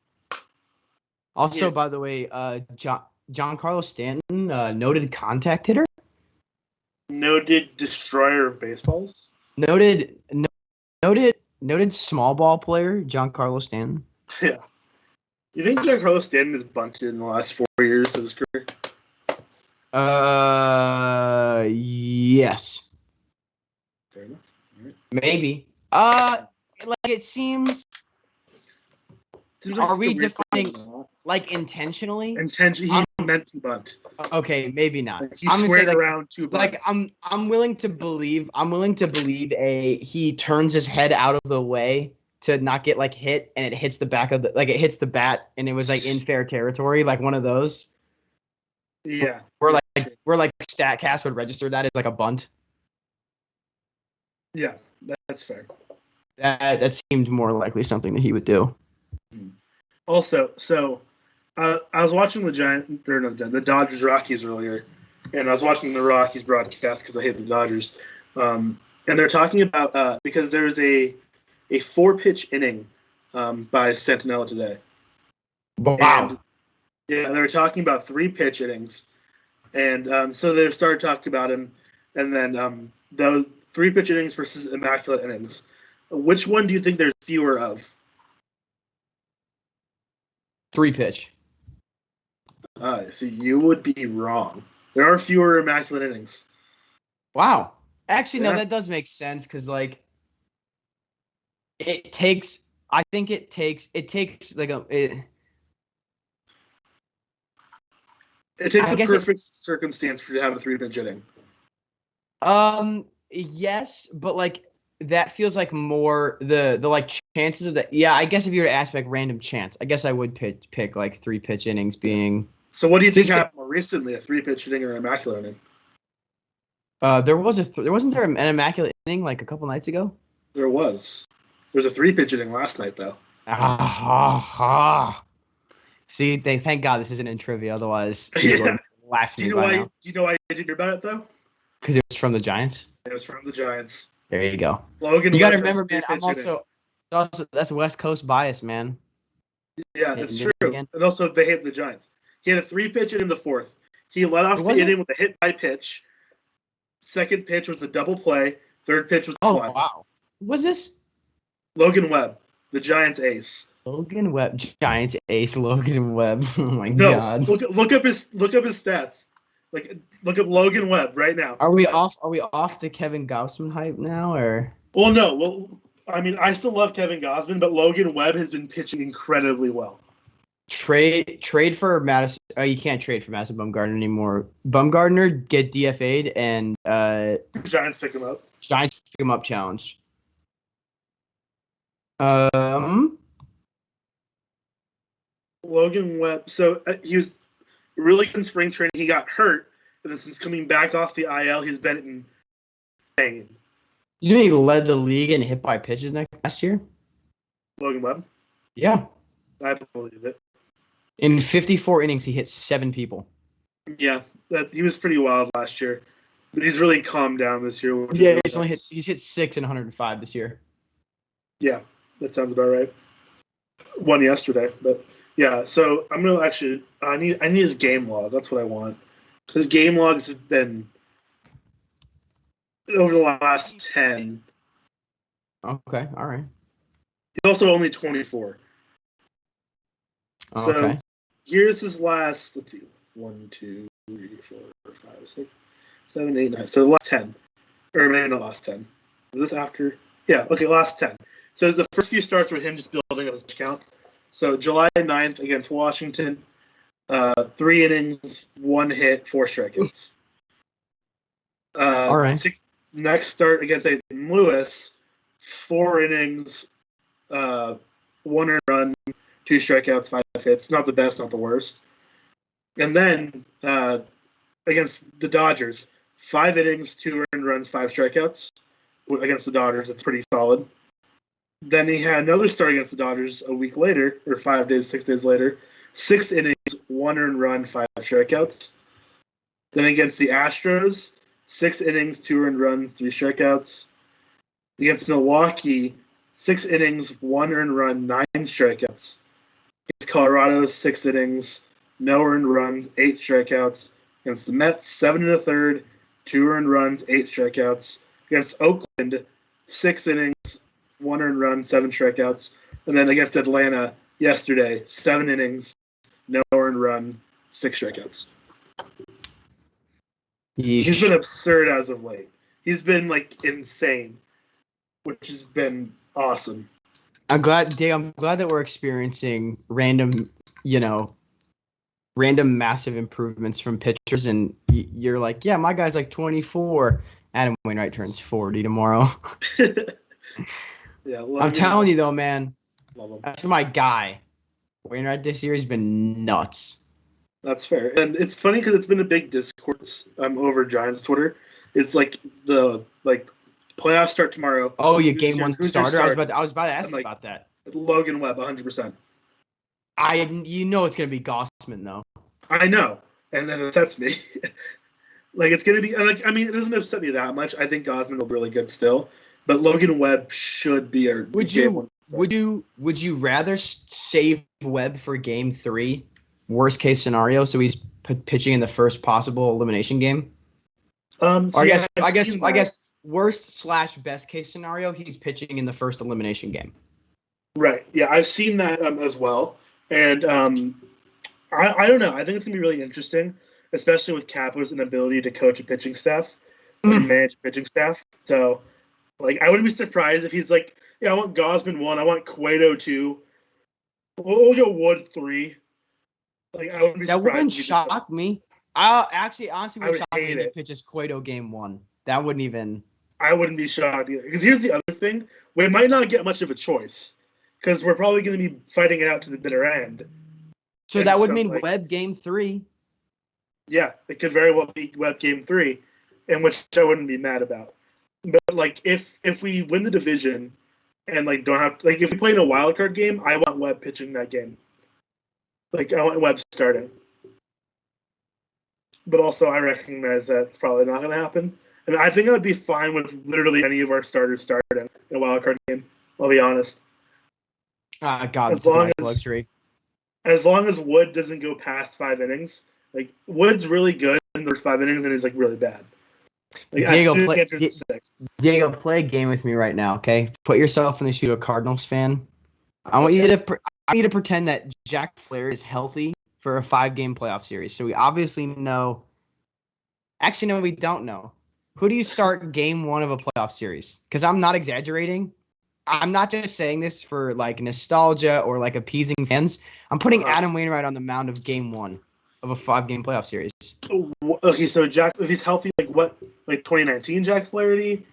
Also, by the way, Giancarlo Stanton, noted contact hitter. Noted destroyer of baseballs. Noted small ball player, Giancarlo Stanton. Yeah. You think Giancarlo Stanton has bunted in the last 4 years of his career? Yes. Fair enough. Right. Maybe. It seems are we defining like intentionally? Intentionally, he meant to bunt. Okay, maybe not. Like he squared around to bunt. Like I'm willing to believe he turns his head out of the way to not get like hit, and it hits the back of it hits the bat, and it was like in fair territory, like one of those. Yeah. Where StatCast would register that as like a bunt. Yeah, that's fair. That seemed more likely something that he would do. Also, so I was watching the Dodgers Rockies earlier, and I was watching the Rockies broadcast because I hate the Dodgers. And they're talking about because there's a 4-pitch inning by Santinella today. Wow. And yeah, they were talking about 3-pitch innings, and so they started talking about him, and then those 3-pitch innings versus immaculate innings. Which one do you think there's fewer of? 3-pitch. See, you would be wrong. There are fewer immaculate innings. Wow. Actually, no, Yeah. that does make sense because like it takes. I think it takes like It takes I a guess perfect circumstance for you to have a 3-pitch inning. Yes, but like that feels like more the like chances of that. Yeah, I guess if you were to ask like random chance, I guess I would pick like 3-pitch innings being. So what do you think Just- happened more recently, a 3-pitch inning or an immaculate inning? There wasn't there an immaculate inning like a couple nights ago? There was. There was a 3-pitch inning last night, though. See, thank God this isn't in trivia. Otherwise, people Yeah. would laugh at Do me you know by why? now. Do you know why I did hear about it though? Because it was from the Giants. It was from the Giants. There you go. Logan. You got to Webb had a remember, man. I'm 3-pitch inning. also that's West Coast bias, man. Yeah, it's Did it true. again. And also, they hate the Giants. He had a 3-pitch in the 4th. He led off the Was it? inning with a hit by pitch. Second pitch was a double play. Third pitch was a Oh fly. wow. Was this Logan Webb, the Giants ace. Logan Webb? Giants ace Logan Webb. Oh my No, God. look up his stats. Like, look up Logan Webb right now. Are we off the Kevin Gaussman hype now, or? Well, no. Well, I mean, I still love Kevin Gausman, but Logan Webb has been pitching incredibly well. Trade for Madison. Oh, you can't trade for Madison Bumgarner anymore. Bumgarner get DFA'd and The Giants pick him up. Giants pick him up challenge. Logan Webb. So he was really good in spring training. He got hurt, and then since coming back off the IL, he's been insane. You know he led the league in hit by pitches last year? Logan Webb. Yeah. I believe it. In 54 innings, he hit 7 people. Yeah, he was pretty wild last year, but he's really calmed down this year. which is Yeah, really he's nice. hit 6 and 105 this year. Yeah, that sounds about right. One yesterday, but yeah. So I'm gonna actually. I need his game log. That's what I want. His game logs have been over the last 10. Okay, all right. He's also only 24. So Okay. here's his last. Let's see. 1, 2, 3, 4, 5, 6, 7, 8, 9. So the last 10, or maybe not last 10. Was this after? Yeah. Okay, last 10. So the first few starts were him just building up his count. So July 9th against Washington, 3 innings, 1 hit, 4 strikeouts. All right. Next start against St. Louis, 4 innings, 1 earned run, 2 strikeouts, 5 hits. Not the best, not the worst. And then against the Dodgers, 5 innings, 2 earned runs, 5 strikeouts. Against the Dodgers, it's pretty solid. Then he had another start against the Dodgers a week later, or 6 days later. 6 innings, 1 earned run, 5 strikeouts. Then against the Astros, 6 innings, 2 earned runs, 3 strikeouts. Against Milwaukee, 6 innings, 1 earned run, 9 strikeouts. Against Colorado, 6 innings, no earned runs, 8 strikeouts. Against the Mets, 7 1/3, 2 earned runs, 8 strikeouts. Against Oakland, 6 innings, 1 earned run, 7 strikeouts. And then against Atlanta yesterday, 7 innings, no earned run, 6 strikeouts. He's been absurd as of late. He's been like insane, which has been awesome. I'm glad that we're experiencing random massive improvements from pitchers, and you're like, yeah, my guy's like 24. Adam Wainwright turns 40 tomorrow. Yeah, I'm telling you though, man, love him. that's my guy. Wainwright this year has been nuts. That's fair, and it's funny because it's been a big discourse over Giants Twitter. It's like the playoffs start tomorrow. Oh, you Who's game your- one who's your starter. I was start? about to ask I'm you like- about that. Logan Webb, 100%. You know it's gonna be Gossman though. I know, and it upsets me. Like it's gonna be like I mean it doesn't upset me that much. I think Gosman will be really good still, but Logan Webb should be our Would you rather save Webb for Game 3, worst case scenario, so he's pitching in the first possible elimination game? So or yeah, I guess worst / best case scenario, he's pitching in the first elimination game. Right. Yeah, I've seen that as well, and I don't know. I think it's gonna be really interesting, especially with Capo's inability to coach a pitching staff and manage a pitching staff. So, like, I wouldn't be surprised if he's like, yeah, I want Gosman 1, I want Cueto 2, we'll go Wood 3. Like, I wouldn't be surprised. That wouldn't shock me. I actually, honestly, would shock me if he pitches Cueto Game 1. That wouldn't even. I wouldn't be shocked either. Because here's the other thing: we might not get much of a choice because we're probably going to be fighting it out to the bitter end. So that would mean Webb Game 3. Yeah, it could very well be Webb Game 3, in which I wouldn't be mad about. But like, if we win the division and like don't have like if we play in a wild card game, I want Webb pitching that game. Like I want Webb starting. But also, I recognize that it's probably not going to happen. And I think I would be fine with literally any of our starters starting in a wild card game. I'll be honest. God, as long as luxury. As long as Wood doesn't go past 5 innings, like Wood's really good in those 5 innings, and he's like really bad. Like, Diego, play a game with me right now, okay? Put yourself in the shoe of a Cardinals fan. I want you to pretend that Jack Flaherty is healthy for a 5-game playoff series. So we obviously know. Actually, no, we don't know. Who do you start Game 1 of a playoff series? Because I'm not exaggerating. I'm not just saying this for like nostalgia or like appeasing fans. I'm putting Adam Wainwright on the mound of Game 1 of a 5-game playoff series. Okay, so Jack, if he's healthy, like what, like 2019 Jack Flaherty?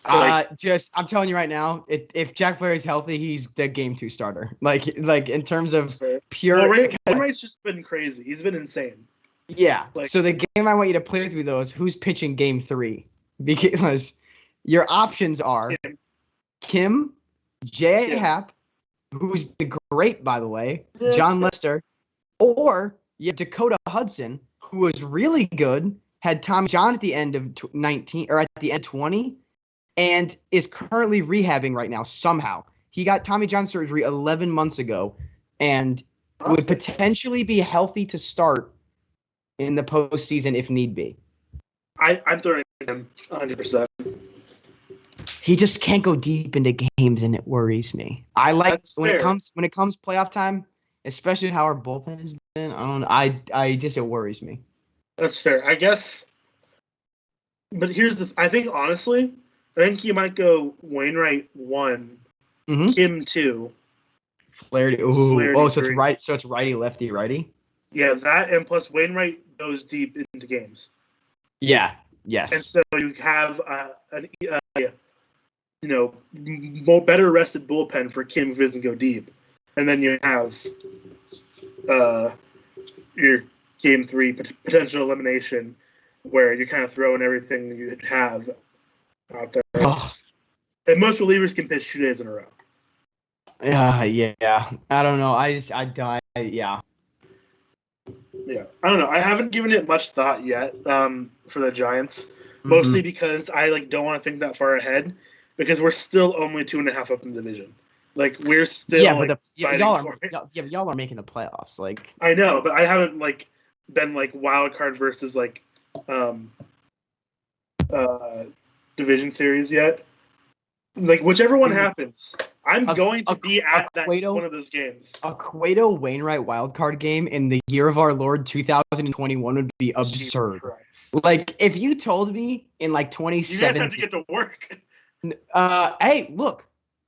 I'm telling you right now, if Jack Flaherty's healthy, he's the Game 2 starter. Like in terms of pure. Well, Wainwright's just been crazy. He's been insane. Yeah. So the game I want you to play with me though is who's pitching Game 3, because your options are Kim, J.A. Happ, who's been great by the way, John Lester, or you have Dakota Hudson, who was really good, had Tommy John at the end of 19 or at the end of 20, and is currently rehabbing right now somehow. He got Tommy John surgery 11 months ago, and would potentially be healthy to start in the postseason if need be. I'm throwing him 100%. He just can't go deep into games, and it worries me. I like when it comes playoff time, especially how our bullpen has been. It worries me. That's fair, I guess. But here's I think honestly, I think you might go Wainwright 1, Kim 2, Flaherty. Ooh, so it's right. So it's righty, lefty, righty. Yeah, that and plus Wainwright goes deep into games. Yeah. Yes. And so you have more better rested bullpen for Kim if he doesn't go deep, and then you have your Game 3 potential elimination where you're kind of throwing everything you have out there. Oh. And most relievers can pitch 2 days in a row. Yeah. I don't know. Yeah. Yeah, I don't know. I haven't given it much thought yet for the Giants, mostly because I don't want to think that far ahead, because we're still only 2.5 up in the division. Like we're still y'all are making the playoffs. Like I know, but I haven't been wild card versus division series yet. Whichever one happens, I'm going to be at one of those games. A Cueto Wainwright wildcard game in the year of our Lord 2021 would be absurd. If you told me in 2017, you guys have to get to work. Hey, look,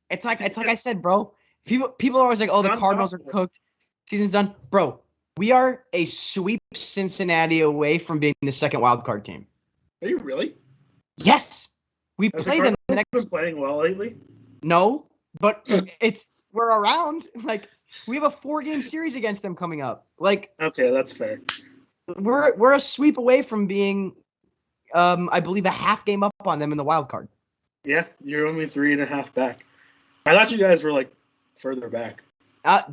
it's like I said, bro. People are always like, "Oh, the Cardinals are cooked. Season's done." Bro, we are a sweep Cincinnati away from being the second wildcard team. Are you really? Yes. We play them the next. Been playing well lately? No, but we're around. We have a 4-game series against them coming up. Okay, that's fair. We're a sweep away from being, I believe, a half game up on them in the wild card. Yeah, you're only 3.5 back. I thought you guys were further back.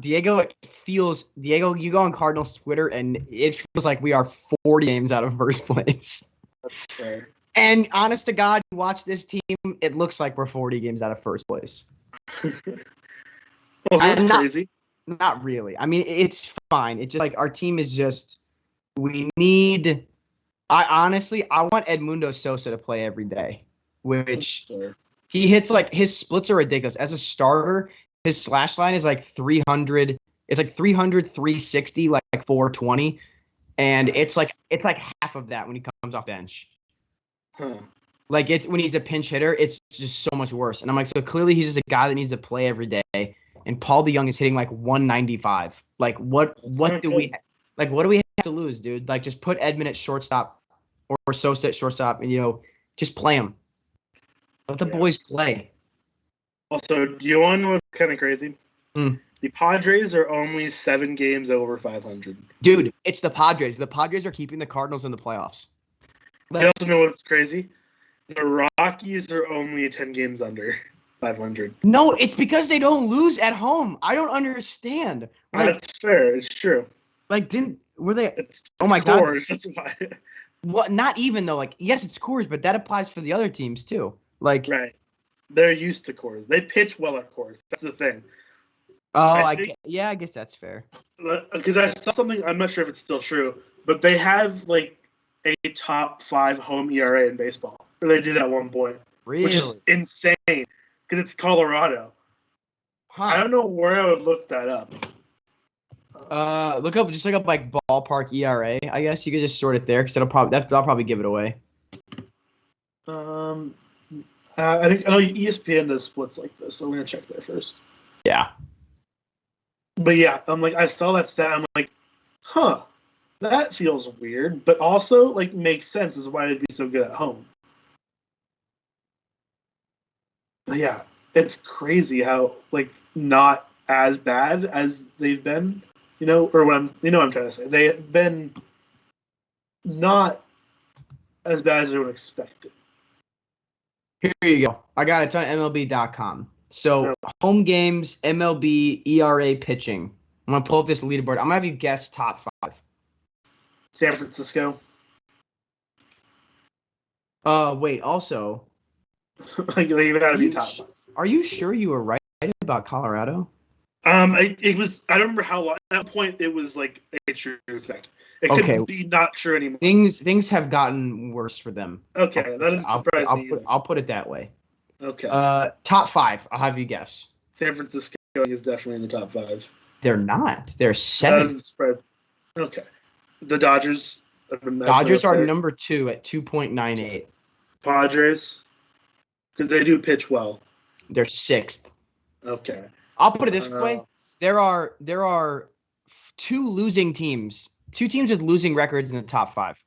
Diego, you go on Cardinals Twitter, and it feels like we are 40 games out of first place. That's fair. And honest to God, you watch this team, it looks like we're 40 games out of first place. Well, that's crazy. Not really. I mean, it's fine. It's just like our team is just, we need, I want Edmundo Sosa to play every day, which he hits like, his splits are ridiculous. As a starter, his slash line is like 300. It's like 300, 360, like 420. And it's like half of that when he comes off bench. Huh. Like it's when he's a pinch hitter, it's just so much worse. And I'm like, so clearly he's just a guy that needs to play every day. And Paul DeYoung is hitting like 195. Like what do we have to lose, dude? Like just put Edman at shortstop or Sosa at shortstop, and just play him. Let the boys play. Also, do you want to know what's kind of crazy? The Padres are only 7 games over 500. Dude, it's the Padres. The Padres are keeping the Cardinals in the playoffs. You also know what's crazy? The Rockies are only 10 games under 500. No, it's because they don't lose at home. I don't understand. Like, that's fair. It's true. Like, were they? Oh my God. That's why. Well, not even though. Like, yes, it's Coors, but that applies for the other teams too. Like, right. They're used to Coors. They pitch well at Coors. That's the thing. Oh, I guess that's fair. Because I saw something, I'm not sure if it's still true, but they have like a top 5 home ERA in baseball. Or they did at one point. Really? Which is insane. Because it's Colorado. Huh. I don't know where I would look that up. Look up like ballpark ERA. I guess you could just sort it there because that'll probably give it away. I think I know ESPN does splits like this, so we're gonna check there first. Yeah. But yeah, I'm like, I saw that stat. I'm like, huh, that feels weird, but also like makes sense as why it'd be so good at home. But yeah, it's crazy how like not as bad as they've been, or what I'm trying to say. They've been not as bad as everyone expected. Here you go. I got it on MLB.com. So, home games, MLB, ERA, pitching. I'm going to pull up this leaderboard. I'm going to have you guess top 5. San Francisco. Wait, also. like you gotta be top 5. Are you sure you were right about Colorado? It was, I don't remember how long. At that point, it was like a true fact. It could be not true anymore. Things have gotten worse for them. Okay, that doesn't surprise me. I'll put it that way. Okay. Top 5. I'll have you guess. San Francisco is definitely in the top 5. They're not. They're 7. That doesn't surprise me. Okay. The Dodgers. Dodgers are number 2 at 2.98. Padres, because they do pitch well. They're 6th. Okay. I'll put it this way: there are 2 losing teams, 2 teams with losing records in the top 5.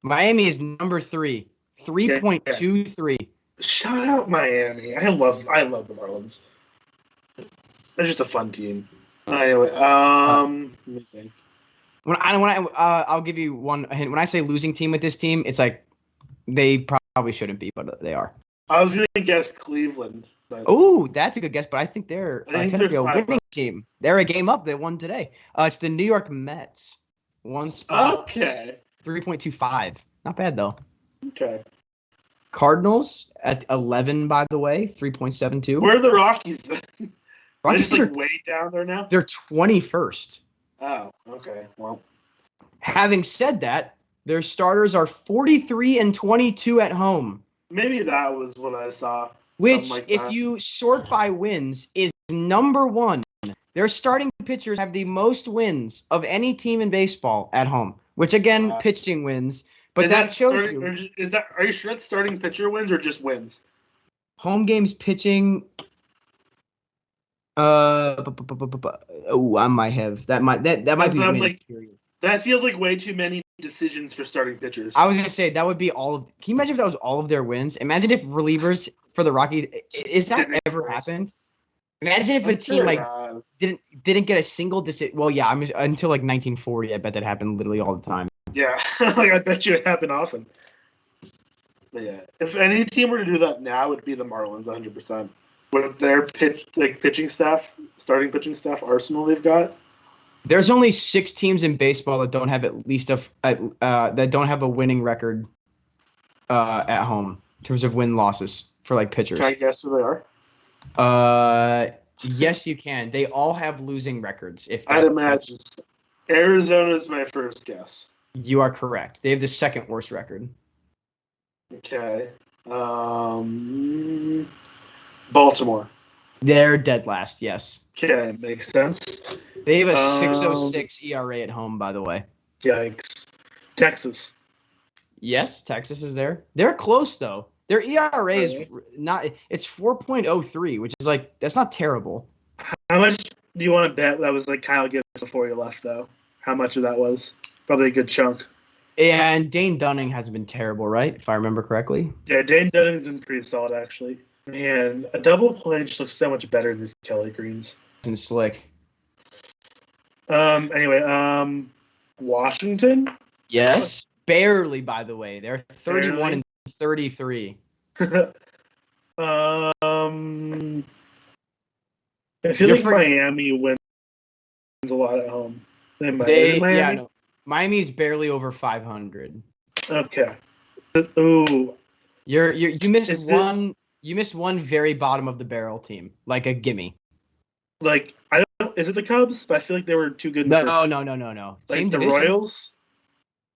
Miami is number 3, 3.23. Shout out Miami! I love the Marlins. They're just a fun team. Anyway, let me think. I'll give you one hint. When I say losing team with this team, it's like they probably shouldn't be, but they are. I was gonna guess Cleveland. Oh, that's a good guess, but I think they're a winning team. They're a game up. They won today. It's the New York Mets. 1 spot. Okay. 3.25. Not bad though. Okay. Cardinals at 11, by the way, 3.72. Where are the Rockies then? They're just are way down there now? They're 21st. Oh, okay. Well. Having said that, their starters are 43 and 22 at home. Maybe that was what I saw. Which, if you sort by wins, is number 1. Their starting pitchers have the most wins of any team in baseball at home. Which again, pitching wins. But that shows you. Are you sure that's starting pitcher wins or just wins? Home games pitching. I might have that might be. Like, that feels like way too many decisions for starting pitchers. I was gonna say that would be all of. Can you imagine if that was all of their wins? Imagine if relievers for the Rockies. Is that ever happened? Imagine if a team didn't get a single decision. Well, yeah, until like 1940, I bet that happened literally all the time. Yeah, like I bet you it happened often. But yeah, if any team were to do that now, it would be the Marlins, 100%. With their pitching staff, starting pitching staff arsenal they've got. There's only 6 teams in baseball that don't have at least that don't have a winning record at home in terms of win-losses for like pitchers. Can I guess who they are? Yes, you can. They all have losing records. I'd imagine Arizona's my first guess. You are correct. They have the second worst record. Okay. Baltimore. They're dead last, yes. Okay, makes sense. They have a 6.06 ERA at home, by the way. Yikes. Texas. Yes, Texas is there. They're close, though. Their ERA is not – it's 4.03, which is like – that's not terrible. How much do you want to bet that was like Kyle Gibbs before he left, though? How much of that was? Probably a good chunk. And Dane Dunning hasn't been terrible, right? If I remember correctly. Yeah, Dane Dunning's been pretty solid, actually. Man, a double play just looks so much better than these Kelly Greens. And slick. Anyway, Washington? Yes. Barely, by the way. They're 31 and 33. I feel like Miami wins a lot at home. Miami? Yeah, no. Miami's barely over 500. Okay. Ooh. You missed one. You missed one very bottom of the barrel team, like a gimme. Like I don't. Is it the Cubs? But I feel like they were too good. No. Like Same the division. Royals.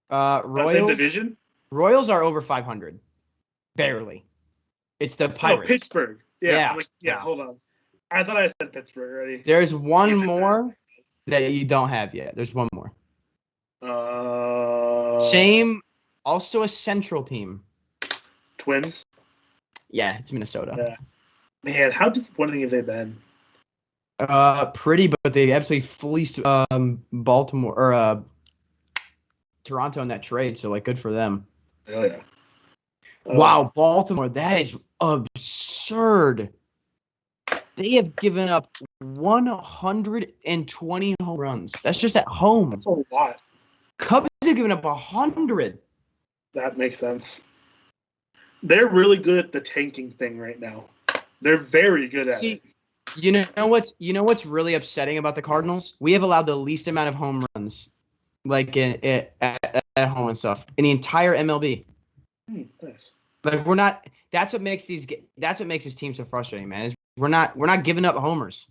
Same division. Royals are over 500. Barely. It's the Pirates. Oh, Pittsburgh. Yeah. Yeah. Hold on. I thought I said Pittsburgh already. There's one more that you don't have yet. There's one more. Same. Also a Central team. Twins. Yeah, it's Minnesota. Yeah. Man, how disappointing have they been? Pretty, but they absolutely fleeced Baltimore or Toronto in that trade. So like, good for them. Oh yeah. Wow, Baltimore, that is absurd. They have given up 120 home runs. That's just at home. That's a lot. Cubs have given up 100. That makes sense. They're really good at the tanking thing right now. They're very good at it. You know what's really upsetting about the Cardinals? We have allowed the least amount of home runs, like at home and stuff, in the entire MLB. Nice. Like we're not. That's what makes this team so frustrating, man. Is we're not giving up homers.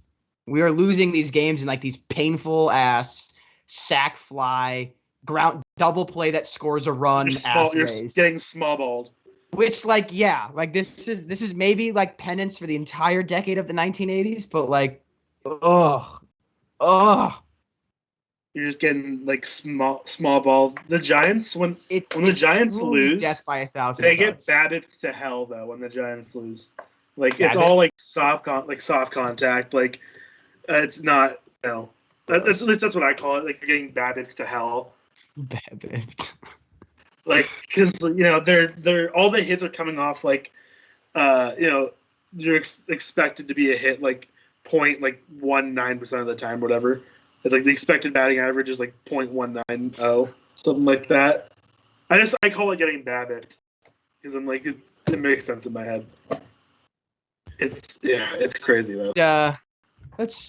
We are losing these games in like these painful ass sack fly ground double play that scores a run. You're getting small balled. Which like this is maybe like penance for the entire decade of the 1980s, but like, You're just getting like small ball. The Giants when the Giants lose, death by 1,000. They get batted to hell though when the Giants lose. Like it's all like soft contact. Like it's not at least that's what I call it. Like you're getting batted to hell. Babbitt. Like, because they're all the hits are coming off like, you're expected to be a hit like 0.19% of the time, or whatever. It's like the expected batting average is like 0.190, something like that. I call it getting Babbitt because I'm like it makes sense in my head. It's crazy though. Yeah. Let's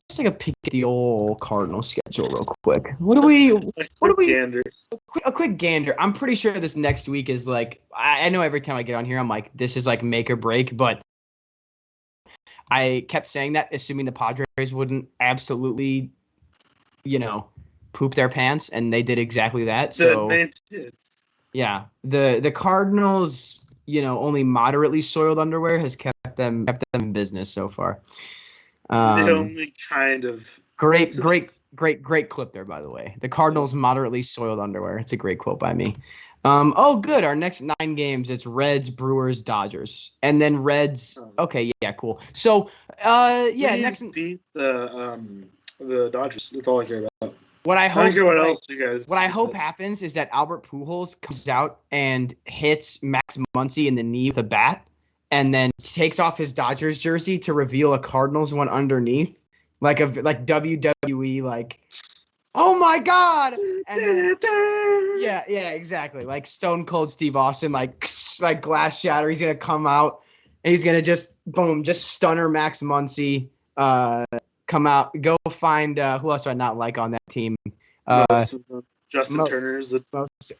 take a peek at the old Cardinal schedule real quick. Gander. A quick gander. I'm pretty sure this next week is like I know every time I get on here I'm like this is like make or break, but I kept saying that assuming the Padres wouldn't absolutely, poop their pants, and they did exactly that. So they did. Yeah, the Cardinals, only moderately soiled underwear has kept them in business so far. The only kind of great clip there, by the way. The Cardinals moderately soiled underwear. It's a great quote by me. Good. Our next 9 games, it's Reds, Brewers, Dodgers, and then Reds. Okay, yeah, cool. So, next beat the Dodgers. That's all I care about. I don't care what else you guys. What I hope happens is that Albert Pujols comes out and hits Max Muncy in the knee with a bat, and then takes off his Dodgers jersey to reveal a Cardinals one underneath, like WWE, like, oh my God! And then, yeah, exactly. Like Stone Cold Steve Austin, like glass shatter. He's gonna come out And he's gonna just stunner Max Muncy. Come out, go find who else do I not like on that team? Most of them. Justin Turner's a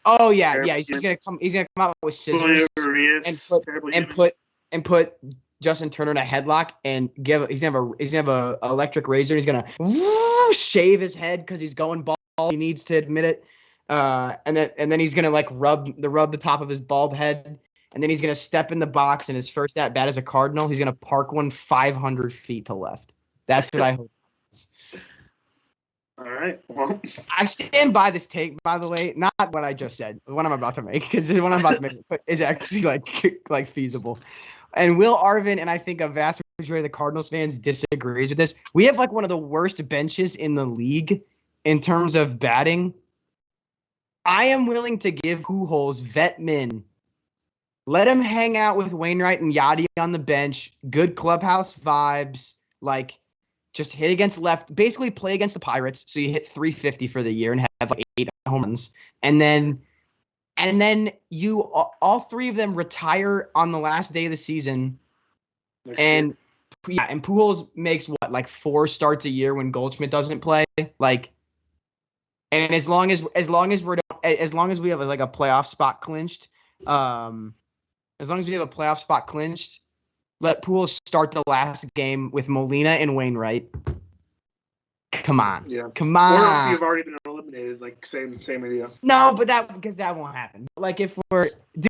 oh yeah. He's gonna come out with scissors and put Justin Turner in a headlock and he's gonna have a electric razor. He's gonna shave his head because he's going bald. He needs to admit it. And then he's gonna like rub the top of his bald head. And then he's gonna step in the box, and his first at bat as a Cardinal, he's gonna park one 500 feet to left. That's what I hope. All right. Well, I stand by this take, by the way, not what I just said, the one I'm about to make, because the one I'm about to make is actually like feasible. And Will Arvin, and I think a vast majority of the Cardinals fans disagrees with this. We have like one of the worst benches in the league in terms of batting. I am willing to give Pujols vet min. Let him hang out with Wainwright and Yachty on the bench. Good clubhouse vibes. Like, just hit against left. Basically, play against the Pirates. So you hit 350 for the year and have like 8 home runs. And then you all 3 of them retire on the last day of the season. And Pujols makes what, like 4 starts a year when Goldschmidt doesn't play. Like, and as long as we have like a playoff spot clinched. As long as we have a playoff spot clinched, let Pujols start the last game with Molina and Wainwright. Come on. Yeah. Come on. Or if you've already been eliminated, like same idea. No, but because that won't happen. Like if we're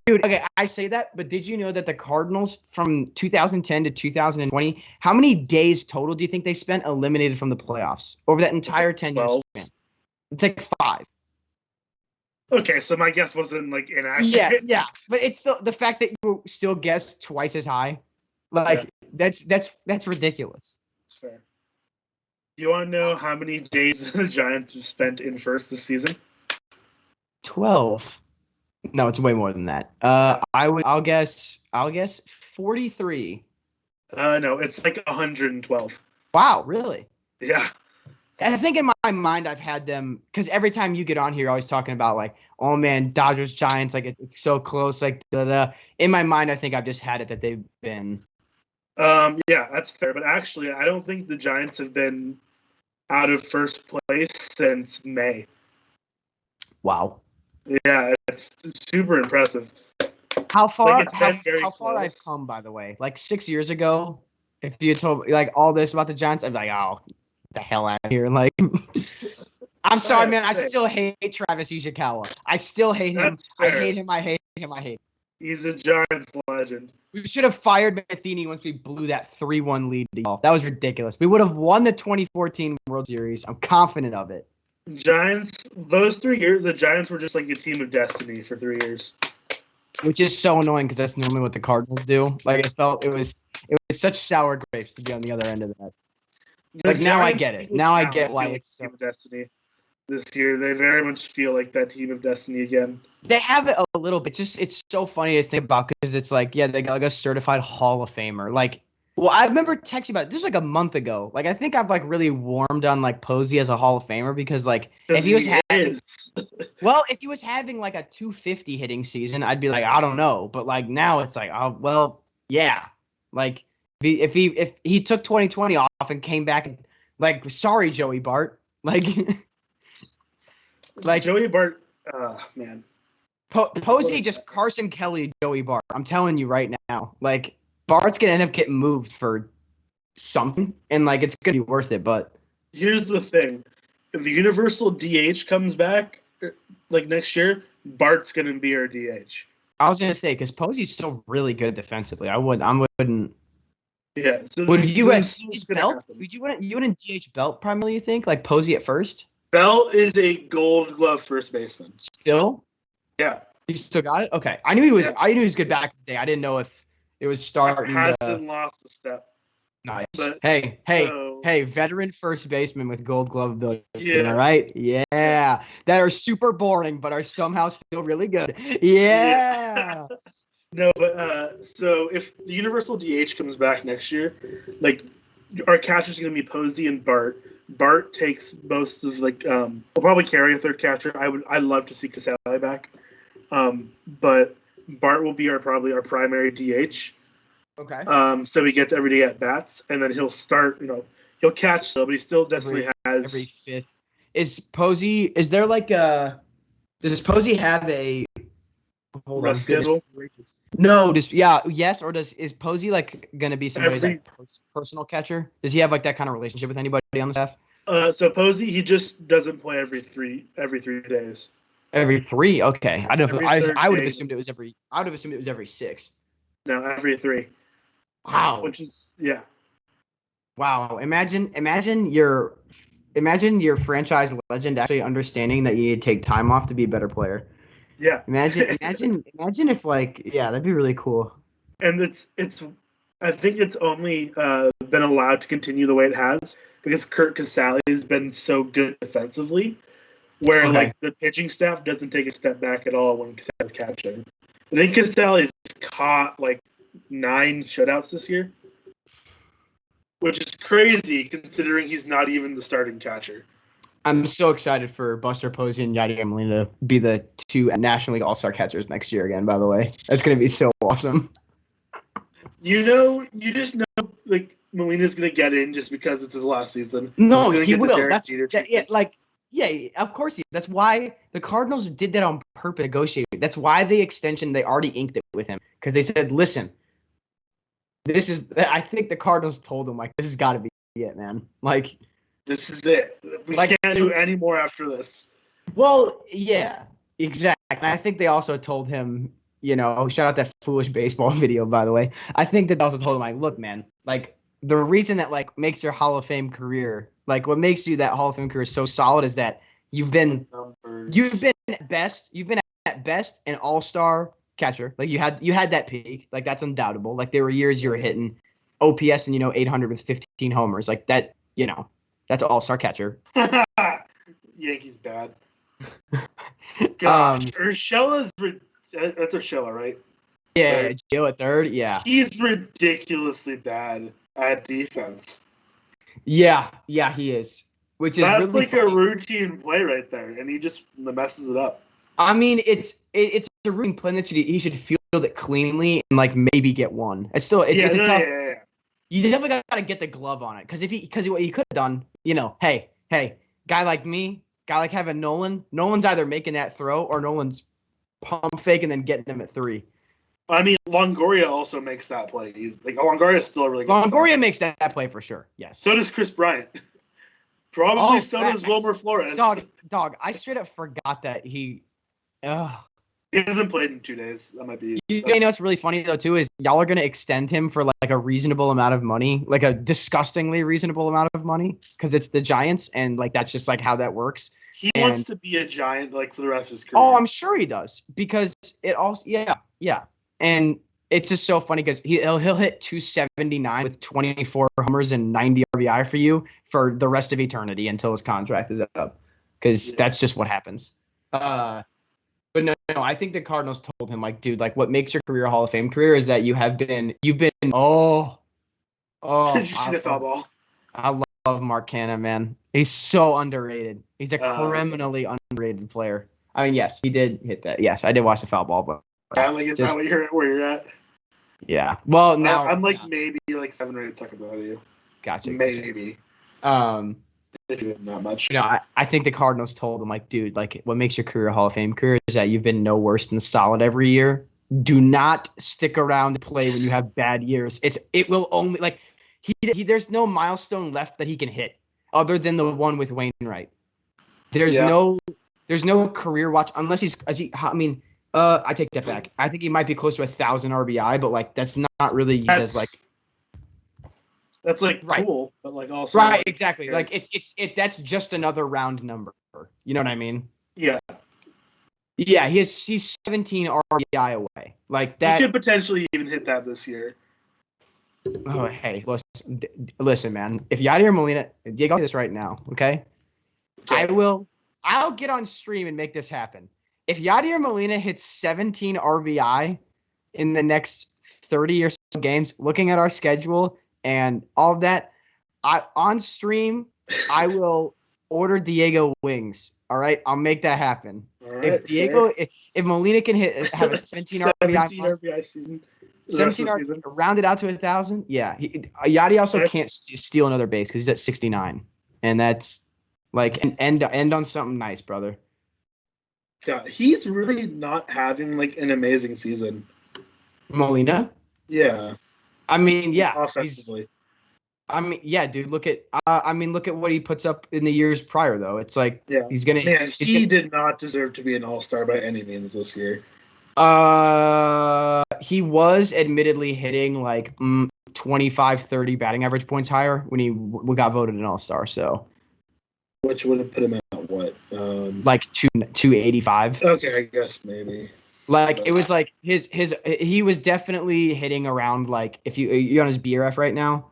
okay, I say that, but did you know that the Cardinals from 2010 to 2020, how many days total do you think they spent eliminated from the playoffs over that entire 10-year span? It's like 5. Okay, so my guess wasn't like inaccurate. Yeah, but it's still the fact that you still guessed twice as high. Like that's ridiculous. That's fair. You want to know how many days the Giants have spent in first this season? 12. No, it's way more than that. I'll guess 43. No, it's like 112. Wow, really? Yeah. I think in my mind I've had them because every time you get on here, you're always talking about like, oh man, Dodgers, Giants, like it's so close, like da-da. In my mind, I think I've just had it that they've been. Yeah, that's fair, but actually, I don't think the Giants have been out of first place since May. Wow. Yeah, it's super impressive. How far? Like, how far I've come, by the way. Like 6 years ago, if you had told me like all this about the Giants, I'd be like, oh. The hell out of here. Like, I'm sorry, man. I still hate Travis Ishikawa. I still hate him. I hate him. I hate him. He's a Giants legend. We should have fired Matheny once we blew that 3-1 lead. That was ridiculous. We would have won the 2014 World Series. I'm confident of it. Giants, those 3 years, the Giants were just like a team of destiny for 3 years. Which is so annoying because that's normally what the Cardinals do. Like, it was such sour grapes to be on the other end of that. Like now I get it. Now I get why it's team of destiny. This year, they very much feel like that team of destiny again. They have it a little bit. Just it's so funny to think about because it's like, yeah, they got like a certified Hall of Famer. Like, well, I remember texting about this like a month ago. Like, I think I've like really warmed on like Posey as a Hall of Famer because like if he was having like a 250 hitting season, I'd be like, I don't know. But like now it's like, oh well, yeah, like. If he took 2020 off and came back and like sorry Joey Bart like Joey Bart man Posey just Carson Kelly Joey Bart. I'm telling you right now, like Bart's gonna end up getting moved for something and like it's gonna be worth it. But here's the thing: if the universal DH comes back like next year, Bart's gonna be our DH. I was gonna say because Posey's still really good defensively. I wouldn't. Yeah. So would you wouldn't DH Belt primarily? You think like Posey at first? Belt is a Gold Glove first baseman. Still? Yeah. You still got it? Okay. I knew he was. Yeah. I knew he was good back in the day. I didn't know if it was starting. Hasn't lost a step. Nice. But, hey! Veteran first baseman with Gold Glove ability. Yeah. All right. Yeah. That are super boring, but are somehow still really good. Yeah. No, but so if the universal DH comes back next year, like our catcher's going to be Posey and Bart. Bart takes most of like we'll probably carry a third catcher. I'd love to see Casale back, but Bart will be probably our primary DH. Okay. So he gets every day at bats, and then he'll start. He'll catch still, but he still definitely has every fifth. Is Posey? Is there like a? Does Posey have a? Hold on, rest schedule. No, yes, or is Posey like gonna be somebody's like personal catcher? Does he have like that kind of relationship with anybody on the staff? So Posey, he just doesn't play every 3 days. Every 3, okay. I don't know. I would have assumed it was every. I would have assumed it was every 6. No, every 3. Wow. Which is Wow. Imagine your franchise legend actually understanding that you need to take time off to be a better player. Yeah. Imagine if that'd be really cool. And I think it's only been allowed to continue the way it has because Kurt Casale has been so good defensively, where like the pitching staff doesn't take a step back at all when Casale's catching. I think Casale's caught like 9 shutouts this year, which is crazy considering he's not even the starting catcher. I'm so excited for Buster Posey and Yadier Molina to be the 2 National League All-Star catchers next year again, by the way. That's going to be so awesome. You just know, like, Molina's going to get in just because it's his last season. No, he will. Of course he is. That's why the Cardinals did that on purpose, negotiating. That's why the extension, they already inked it with him. Because they said, listen, I think the Cardinals told him, like, this has got to be it, man. Like, this is it. We can't do any more after this. Well, yeah, exactly. And I think they also told him, shout out that foolish baseball video, by the way. I think that they also told him, like, look, man, like, the reason that, like, makes your Hall of Fame career, like, what makes you that Hall of Fame career so solid is that you've been at best an all-star catcher. Like, you had that peak. Like, that's undoubtable. Like, there were years you were hitting OPS and, 800 with 15 homers. Like, that, that's an all-star catcher. Yankees bad. Gosh, Urshela's that's Urshela, right? Yeah, Joe at third. Yeah, he's ridiculously bad at defense. Yeah, he is. Which is that's really like funny. A routine play right there, and he just messes it up. I mean, it's a routine play that he should field it cleanly and like maybe get one. It's tough. Yeah. You definitely got to get the glove on it because what he could have done, hey, guy like me, guy like having Nolan's either making that throw or Nolan's pump fake and then getting him at 3. I mean, Longoria also makes that play. He's like Longoria's still a really good. Longoria makes that play for sure. Yes. So does Chris Bryant. Probably so does Wilmer Flores. Dog. I straight up forgot that he. He hasn't played in 2 days. That might be. What's really funny though too is y'all are gonna extend him for like a reasonable amount of money, like a disgustingly reasonable amount of money, because it's the Giants and like that's just like how that works. He wants to be a Giant like for the rest of his career. Oh, I'm sure he does because it also yeah, and it's just so funny because he'll hit 279 with 24 homers and 90 RBI for you for the rest of eternity until his contract is up, because that's just what happens. But no, I think the Cardinals told him, like, dude, like, what makes your career a Hall of Fame career is that you've been. Did you see the foul ball? I love Mark Canha, man. He's so underrated. He's a criminally underrated player. I mean, yes, he did hit that. Yes, I did watch the foul ball, but is that where you're at? Yeah. Well, now I'm like maybe like 7 or 8 seconds ahead of you. Gotcha. Maybe. Not much. I think the Cardinals told him, like, dude, like, what makes your career a Hall of Fame career is that you've been no worse than solid every year. Do not stick around to play when you have bad years. It will only like he there's no milestone left that he can hit other than the one with Wainwright. There's no career watch unless I take that back. I think he might be close to 1,000 RBI, but like that's not really used as like. That's like cool, but like also right, exactly. Like it's that's just another round number. You know what I mean? Yeah. Yeah, he's 17 RBI away. Like that. He could potentially even hit that this year. Oh, hey, listen, man. If Yadier Molina, Diego, this right now, okay? I'll get on stream and make this happen. If Yadier Molina hits 17 RBI in the next 30 or so games, looking at our schedule and all of that, on stream, I will order Diego wings. All right, I'll make that happen. Right, if Molina can have a 17 RBI season, The rest of 17 the RBI, season? rounded out to 1,000. Yeah, Yachty also Okay. can't steal another base because he's at 69, and that's like an end on something nice, brother. Yeah, he's really not having like an amazing season. Molina. Yeah, I mean, yeah, offensively. yeah, dude. Look at what he puts up in the years prior, though. It's like Yeah, he's gonna. man, he did not deserve to be an all-star by any means this year. He was admittedly hitting like 25, 30 batting average points higher when he got voted an all-star. So Which would have put him at what? like 285. Okay, I guess maybe. Like it was like he was definitely hitting around like if you're on his BRF right now.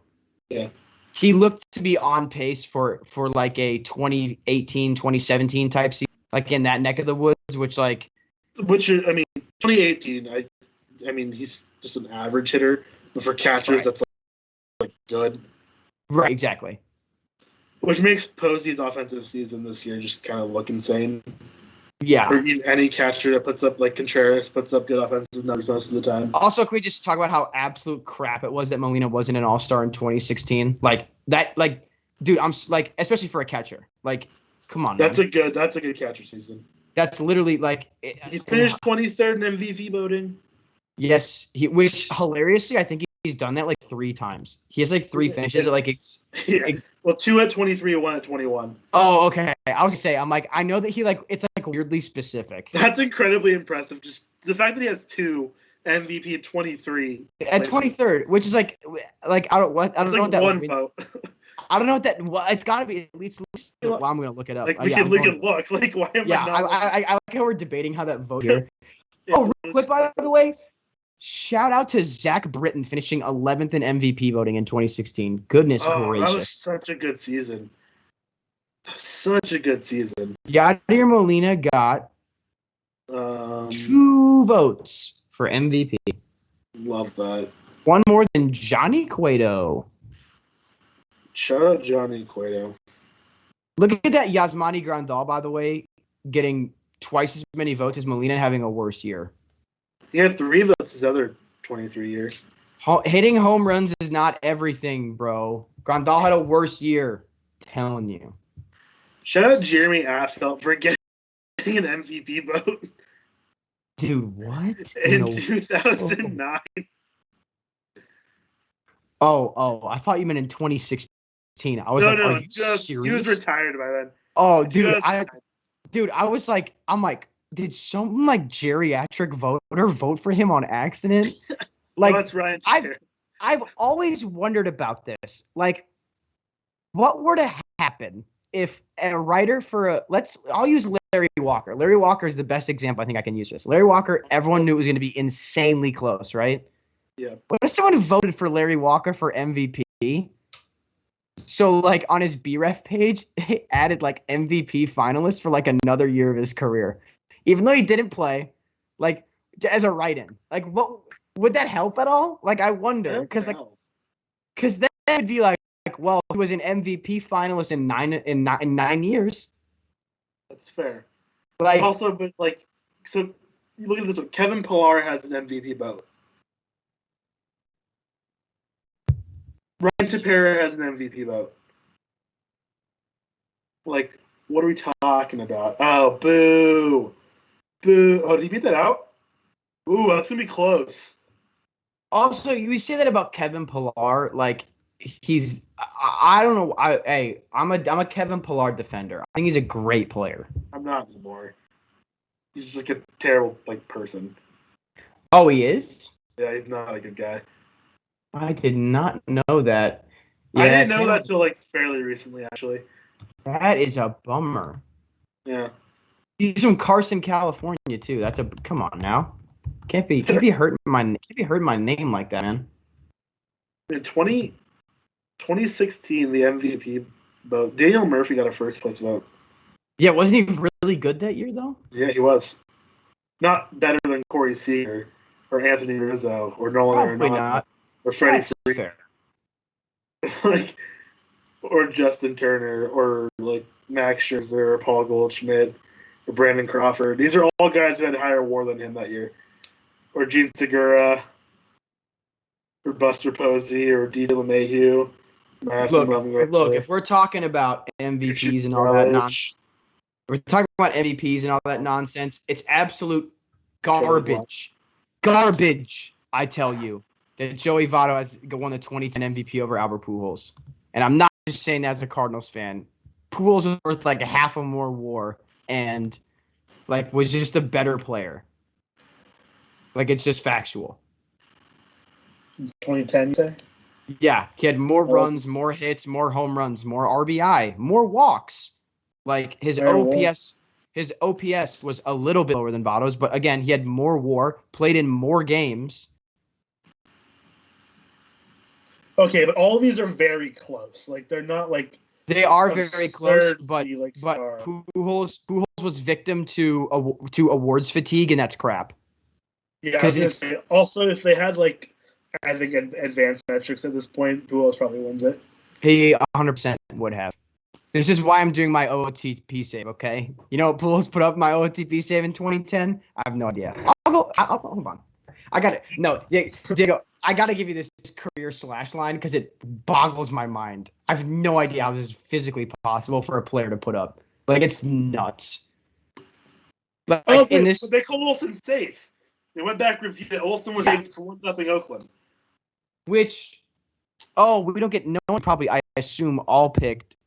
Yeah. He looked to be on pace for like a 2018, 2017 type season, like in that neck of the woods, which like. Which I mean, 2018. I mean, he's just an average hitter, but for catchers, Right. that's like good. Right, exactly. Which makes Posey's offensive season this year just kind of look insane. Yeah. Or any catcher that puts up like Contreras puts up good offensive numbers most of the time. Also, can we just talk about how absolute crap it was that Molina wasn't an all-star in 2016? Like that, like, dude, I'm like, especially for a catcher. Like, come on, That's man. a good catcher season. That's literally like He finished 23rd in MVP voting. Yes, which hilariously, I think he's done that like 3 times. He has like 3 finishes. Like Well, 2 at 23, 1 at 21. Oh, okay. I was gonna say, I'm like, I know that he like it's like weirdly specific. That's incredibly impressive. Just the fact that he has 2 MVP at 23 at 23rd, which is like I don't know what that one vote. I don't know what that. Well, it's got to be at least. Well, I'm gonna look it up. Like we can look. Like why am I not? I like how we're debating how that vote here. Oh, real quick, by the way, shout out to Zach Britton finishing 11th in MVP voting in 2016. Goodness gracious, that was such a good season. Such a good season. Yadier Molina got 2 votes for MVP. Love that. 1 more than Johnny Cueto. Shout out Johnny Cueto. Look at that Yasmani Grandal, by the way, getting twice as many votes as Molina, having a worse year. He had 3 votes his other 23 years. Hitting home runs is not everything, bro. Grandal had a worse year. I'm telling you. Shout out Jeremy Affeldt for getting an MVP vote. Dude, what? In 2009. Oh, I thought you meant in 2016. I was are you serious? He was retired by then. Oh, dude, I was like, did some like geriatric voter vote for him on accident? Like, that's Ryan. I've always wondered about this. Like, what were to happen if a writer for I'll use Larry Walker. Larry Walker is the best example I think I can use this. Larry Walker, everyone knew it was going to be insanely close, right? Yeah. What if someone voted for Larry Walker for MVP? So, like, on his BREF page, he added, like, MVP finalist for, like, another year of his career. Even though he didn't play, like, as a write-in. Like, what would that help at all? Like, I wonder. Because then it would be like, well, he was an MVP finalist in 9 years. That's fair. Like, also, but, like, so you look at this one. Kevin Pillar has an MVP vote. Ryan Tepera has an MVP vote. Like, what are we talking about? Oh, boo. Boo. Oh, did he beat that out? Ooh, that's going to be close. Also, you say that about Kevin Pillar. Like, he's – I don't know. I'm a Kevin Pillar defender. I think he's a great player. I'm not anymore. He's just, like, a terrible, like, person. Oh, he is? Yeah, he's not a good guy. I did not know that. Yeah, I didn't know that till like fairly recently, actually. That is a bummer. Yeah. He's from Carson, California, too. That's a come on now. Can't be hurting my name like that, man. In 2016, the MVP vote, Daniel Murphy got a first place vote. Yeah, wasn't he really good that year though? Yeah, he was. Not better than Corey Seager or Anthony Rizzo or Nolan Arenado. Or Freddie Freeman, like, or Justin Turner, or like Max Scherzer, or Paul Goldschmidt, or Brandon Crawford. These are all guys who had higher WAR than him that year. Or Gene Segura. or Buster Posey or DJ LeMahieu. Look, if we're talking about MVPs and all that nonsense, we're talking about MVPs and all that nonsense. It's absolute garbage. Garbage, I tell you, that Joey Votto has won the 2010 MVP over Albert Pujols. And I'm not just saying that as a Cardinals fan. Pujols was worth like a half a more WAR and like was just a better player. Like it's just factual. 2010, you say? Yeah, he had more runs, more hits, more home runs, more RBI, more walks. Like his OPS was a little bit lower than Votto's, but again, he had more WAR, played in more games. Okay, but all of these are very close. Like they're not like they are very close, but far. Pujols was victim to awards fatigue, and that's crap. Yeah, I was gonna say, also if they had like I think advanced metrics at this point, Pujols probably wins it. He 100% would have. This is why I'm doing my OOTP save, okay? You know what Pujols put up my OOTP save in 2010? I have no idea. Hold on. I got it. No, Diego, I got to give you this career slash line because it boggles my mind. I have no idea how this is physically possible for a player to put up. Like, it's nuts. But they called Olsen safe. They went back and reviewed it. Olsen was safe to 1-0 Oakland. Which, we don't get no one probably, I assume, all picked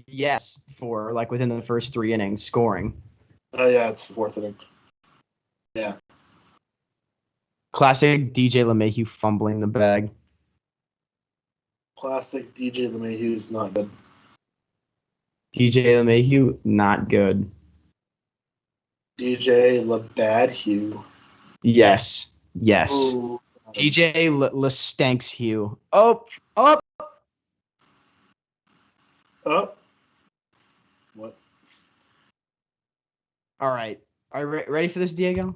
yes for like within the first 3 innings scoring. Oh yeah, it's 4th inning. Yeah. Classic DJ LeMahieu fumbling the bag. Classic DJ LeMahieu's not good. DJ LeMahieu, not good. DJ LeBadhue. Yes. Ooh. DJ LeStanks-Hugh. Oh. What? All right. Are you ready for this, Diego?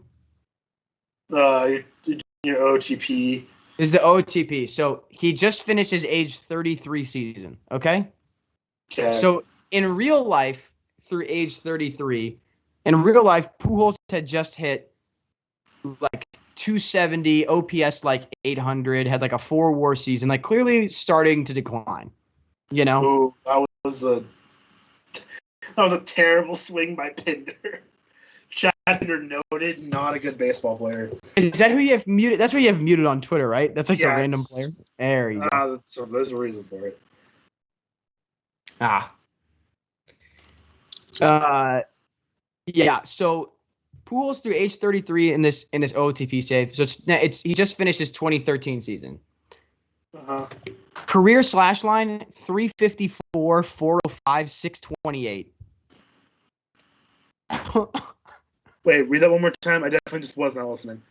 You're doing your OTP. This is the OTP. So he just finished his age 33 season. Okay. So in real life, through age 33, in real life, Pujols had just hit like 270, OPS like 800, had like a 4 WAR season, like clearly starting to decline. You know. Ooh, that was a terrible swing by Pinder. Chad Pinder noted, not a good baseball player. Is that who you have muted? That's who you have muted on Twitter, right? That's like a random player. There you go. So there's a reason for it. Yeah. So Pujols through age 33 in this OTP save. So he just finished his 2013 season. Career slash line 354, 405, 628. Wait, read that one more time. I definitely just was not listening.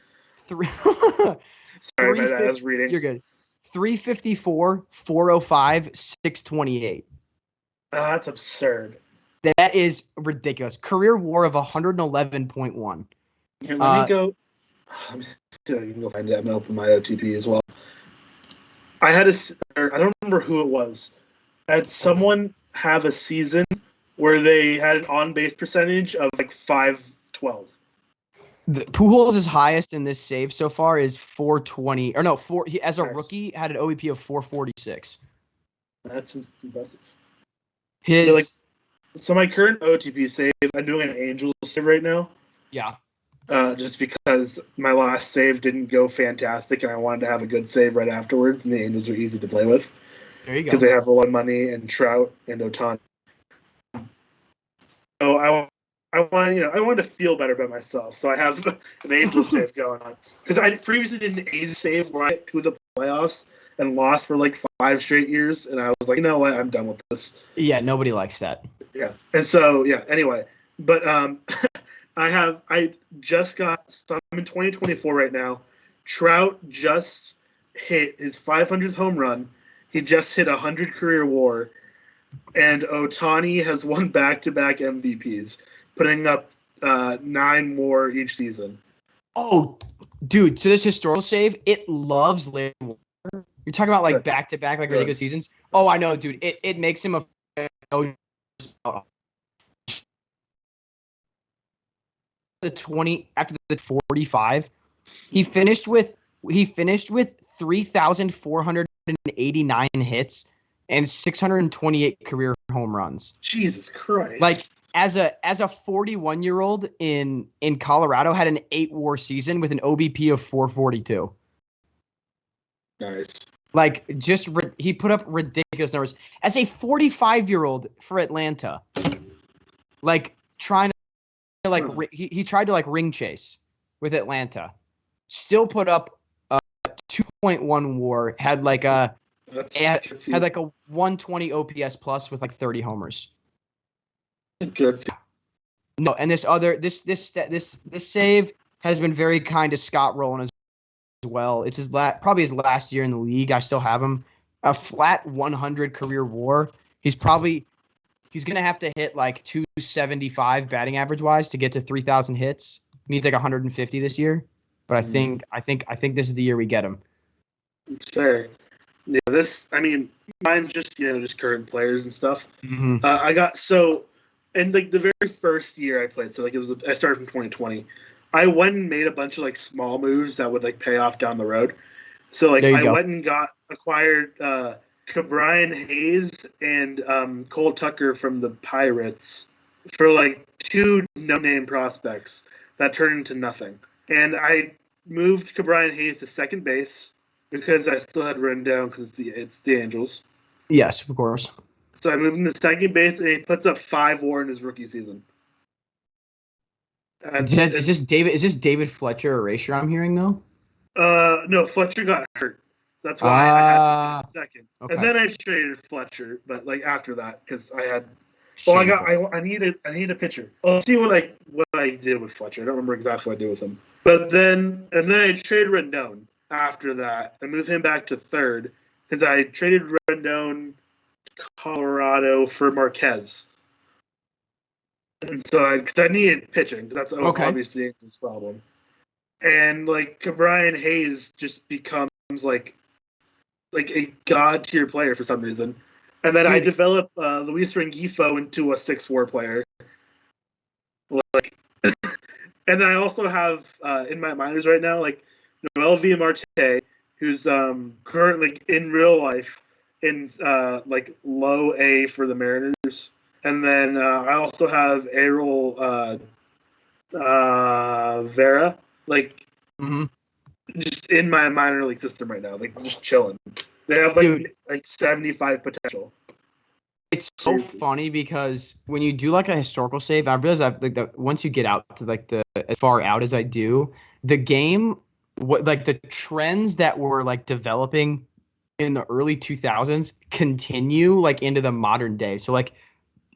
Sorry, I was reading. You're good. 354, 405, 628. That's absurd. That is ridiculous. Career WAR of 111.1. Here, let me go. Let me see. You can go find it. I'm gonna open my OTP as well. I don't remember who it was. I had someone have a season where they had an on-base percentage of like 512. Pujols' highest in this save so far is 420. Or no, he as a rookie had an OBP of 446. That's impressive. So my current OTP save, I'm doing an Angels save right now. Yeah. Just because my last save didn't go fantastic, and I wanted to have a good save right afterwards, and the Angels are easy to play with. There you go. Because they have a lot of money and Trout and Ohtani. So I wanted to feel better about myself. So I have an Angels save going on. Because I previously did an A's save where I went to the playoffs and lost for like 5 straight years, and I was like, you know what, I'm done with this. Yeah, nobody likes that. Yeah, and so anyway, but I just got. So I'm in 2024 right now. Trout just hit his 500th home run. He just hit 100 career WAR, and Ohtani has won back-to-back MVPs, putting up 9 more each season. Oh, dude! So this historical save, it loves late WAR. You're talking about like back-to-back, like really good seasons. Oh, I know, dude. It makes him the 20 after the 45. He finished with 3,489 hits and 628 career home runs. Jesus Christ! Like as a 41-year-old in Colorado, had an 8-WAR season with an OBP of 442. Nice. Like he put up ridiculous numbers as a 45-year-old for Atlanta. Like trying to he tried to ring chase with Atlanta. Still put up 2.1 WAR. Had like a 120 OPS plus with like 30 homers. Good. No, and this save has been very kind to Scott Rowland as well. It's probably his last year in the league. I still have him. A flat 100 career WAR. He's gonna have to hit like 275 batting average wise to get to 3,000 hits. He needs like 150 this year. But I think this is the year we get him. It's fair. Yeah, mine's just current players and stuff. Mm-hmm. And like the very first year I played, so like I started from 2020. I went and made a bunch of like small moves that would like pay off down the road. So like I went and acquired Brian Hayes and Cole Tucker from the Pirates for like 2 no-name prospects that turned into nothing. And I moved Brian Hayes to second base because I still had written down because it's the Angels. Yes, of course. So I moved him to second base, and he puts up 5 WAR in his rookie season. Is this David Fletcher erasure I'm hearing though? No, Fletcher got hurt. That's why I had to be second. Okay. And then I traded Fletcher, but like after that, because I had. Well, I need a pitcher. I'll see what I did with Fletcher. I don't remember exactly what I did with him. But then I traded Rendon after that. I moved him back to third because I traded Rendon Colorado for Marquez. And so because I needed pitching, because that's obviously Angels' problem. And like Brian Hayes just becomes like a god tier player for some reason. And then I developed Luis Rengifo into a 6 WAR player. Like, and then I also have in my minors right now like Noel Villamarte, who's currently in real life in like low A for the Mariners. And then I also have Errol Vera, like just in my minor league system right now, like just chilling. They have like 75 potential. It's so funny because when you do like a historical save, I realize once you get out to like as far out as I do, the game, the trends that were like developing in the early 2000s continue like into the modern day. So like